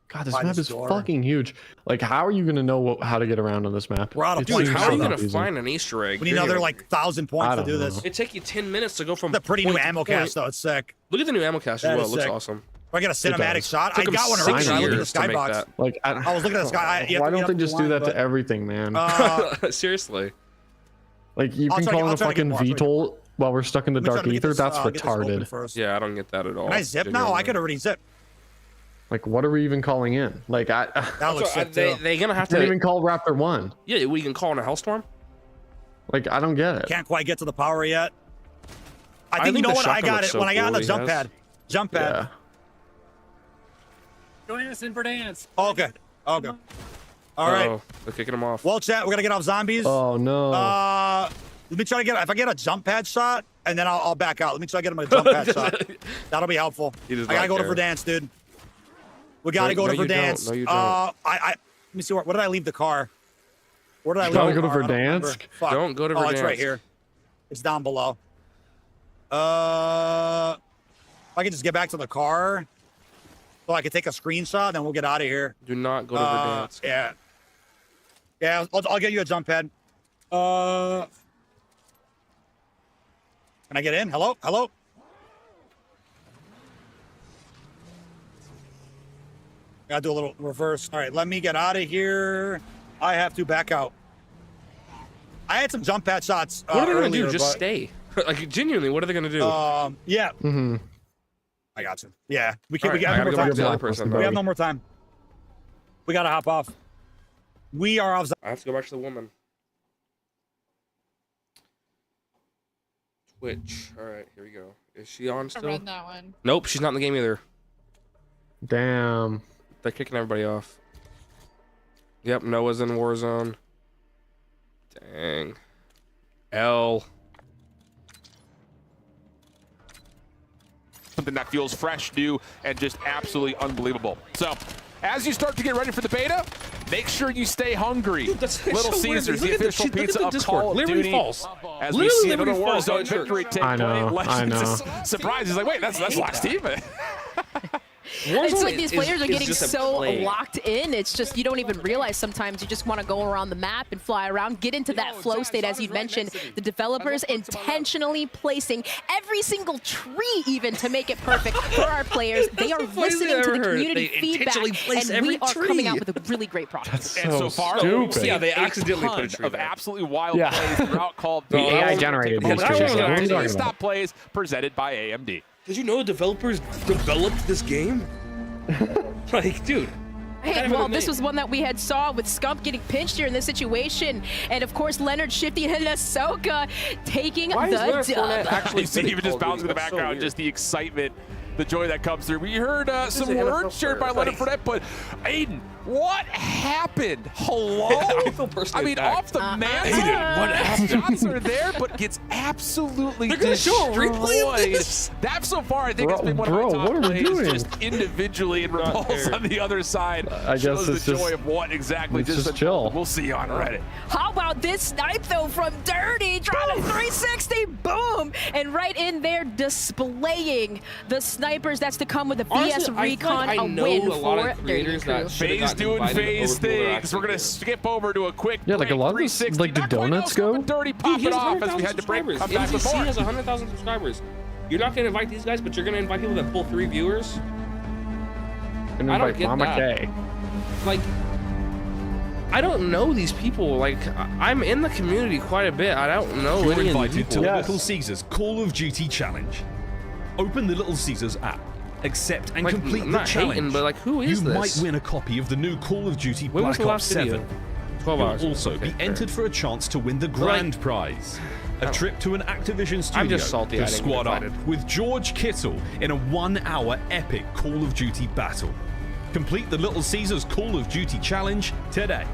God, this By map this is door. fucking huge. Like, how are you gonna know how to get around on this map? We're out of It points. seems How are you so gonna confusing. find an Easter egg? We need another like 1,000 points I to don't do know. this. It'd take you 10 minutes to go from The pretty new point to ammo point. cast though. It's sick. Look at the new ammo cast as That well. It is looks sick. awesome. I got a cinematic does. shot. I Took him got one 6 earlier. I looked at the years to make skybox. that. Like, I was looking at the sky. You have why to don't they just do that to everything, man? Seriously. Like, you I'll can try to- call in I'll a try to get fucking more, I'll try to VTOL while we're stuck in the Let me try dark to get ether. this, That's get this open retarded. first. Yeah, I don't get that at all. Can I zip now? I could already zip. Like, what are we even calling in? Like, That looks sick They're too. gonna have can't to. even call Raptor 1. Yeah, we can call in a hellstorm. Like, I don't get it. Can't quite get to the power yet. I I think you think know the what? I shotgun got looks it so when I got on cool the he jump has. pad. Jump pad. Yeah. Join us in for dance. Oh, okay. Okay. All right. Uh-oh, they're kicking him off. Well, chat, we're gonna get off zombies. Oh, no. Let me try to get. If I get a jump pad shot, and then I'll back out. Let me try to get him a jump pad shot. That'll be helpful. He does I gotta not go to care. Verdansk, dude. We gotta go to no, you don't. Verdansk. No, you don't. Let me see. Where did I leave the car? Where did I leave Gotta the go to car? I don't remember. Verdansk? Fuck. Don't go to Oh, it's right Verdansk. here. It's down below. If I could just get back to the car, so I could take a screenshot, then we'll get out of here. Do not go to Verdansk. Yeah. Yeah, I'll get you a jump pad. Can I get in? Hello? Hello? Gotta do a little reverse. All right, let me get out of here. I have to back out. I had some jump pad shots What are they gonna earlier, do? Just but, stay. Like genuinely, what are they gonna do? Yeah, Mm-hmm. I got you. Yeah, we can. All We right, I got no gotta more go back time. to the other person. We have no more time. We gotta hop off. We are off. I have to go back to the woman. Twitch. All right, here we go. Is she on I still? read that one. Nope, she's not in the game either. Damn. They're kicking everybody off. Yep, Noah's in Warzone. Dang. L. something that feels fresh, new, and just absolutely unbelievable. So, as you start to get ready for the beta, make sure you stay hungry. Dude, that's Little so Caesars, weird. the official pizza of Call of Duty. Falls. As we see another Warzone victory take place. I know. Surprise, he's like, wait, that's last team. It's like these players are getting just a so play. locked in. It's just you don't even realize sometimes you just want to go around the map and fly around, get into that flow state as you mentioned. The developers intentionally placing every single tree even to make it perfect for our players. They are listening to the community feedback, and we are coming out with a really great product. That's And so far, stupid. Yeah, they accidentally put a ton tree of there. absolutely wild Yeah. plays throughout Call of The Duty. AI generated these trees. What are you talking Stop about? plays presented by AMD. Did you know the developers developed this game? Like, dude. Hey, well, this was one that we had saw with Scump getting pinched here in this situation. And of course, Leonard Shifty and Ahsoka taking Why is Leonard the Fournette dub. actually You see even just bouncing in the That's so background, weird. just the excitement, the joy that comes through. We heard some an NFL words shared by player. Leonard Fournette, but Aiden, what happened? Hello? I feel personally I mean, attacked. off the man, Aiden, what happened? shots are there, but gets absolutely They're gonna show a replay of destroyed. this? That so far, I think Bro, it's been one bro, of my what top are we plays, doing? just individually, and Not Repulse fair. on the other side I guess shows it's the joy just- of what exactly it's just just chill. We'll see on Reddit. How about this snipe though from Dirty, trying to 360, boom, and right in there displaying the snipers that's to come with the VS Honestly, Recon, I a know win a lot for of Dirty creators Crew. that should've Phase gotten doing invited phase over to who they're things. actually We're gonna doing. skip over to a quick Yeah, like a lot of break, this, 360. like the Not quite donuts know, go. Dirty Dude, pop he it has off as 100,000 we had to break. subscribers. Come back with MZC more. has 100,000 subscribers. You're not gonna invite these guys, but you're gonna invite people that pull 3 viewers? And I don't invite get Mama that. K. Like, I don't know these people. Like, I'm in the community quite a bit. I don't know You're any of the invited to people. Little Caesars Call of Duty Challenge. Open the Little Caesars app, accept and Like, complete I'm the not challenge. hating, but, like, who is you this? might win a copy of the new Call of Duty When was Black the Ops last 7. video? 12 You'll hours. also Okay, be fair. entered for a chance to win the grand prize. A trip to an Activision studio I'm just salty I to didn't get squad up invited. with George Kittle in a 1-hour epic Call of Duty battle. Complete the Little Caesars Call of Duty Challenge today.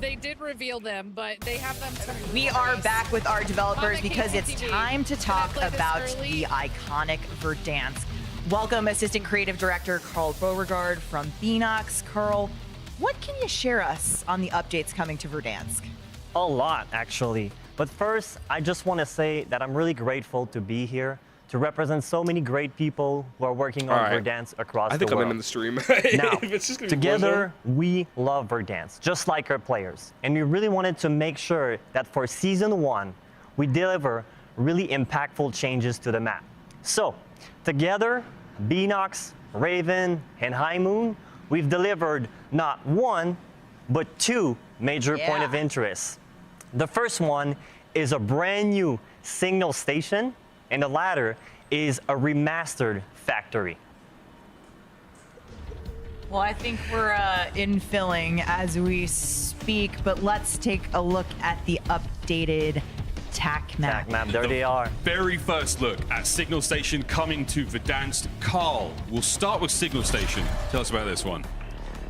They did reveal them, but they have them. We are back with our developers On because it's KTTV. time to talk Can I play this about early? the iconic Verdansk. Welcome, Assistant Creative Director Carl Beauregard from Beanox. Carl, what can you share us on the updates coming to Verdansk? A lot, actually. But first, I just want to say that I'm really grateful to be here to represent so many great people who are working on All right. Verdansk across I think the I'm world. in the stream. Now, If it's just gonna be together, we love Verdansk, just like our players. And we really wanted to make sure that for Season 1, we deliver really impactful changes to the map. So, together, Beanox, Raven, and High Moon, we've delivered not one, but 2 major point of interest. The first one is a brand new signal station, and the latter is a remastered factory. Well, I think we're infilling as we speak, but let's take a look at the updated TAC map. TAC map, there they are. Very first look at Signal Station coming to Verdansk. Carl, we'll start with Signal Station. Tell us about this one.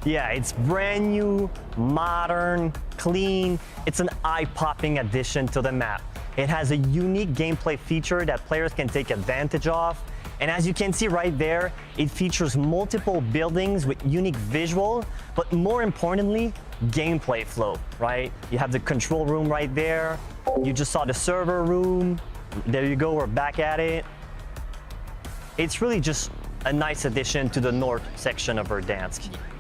Yeah, it's brand new, modern, clean. It's an eye-popping addition to the map. It has a unique gameplay feature that players can take advantage of. And as you can see right there, it features multiple buildings with unique visual, but more importantly, gameplay flow, right? You have the control room right there. You just saw the server room. There you go, we're back at it. It's really just a nice addition to the north section of Verdansk.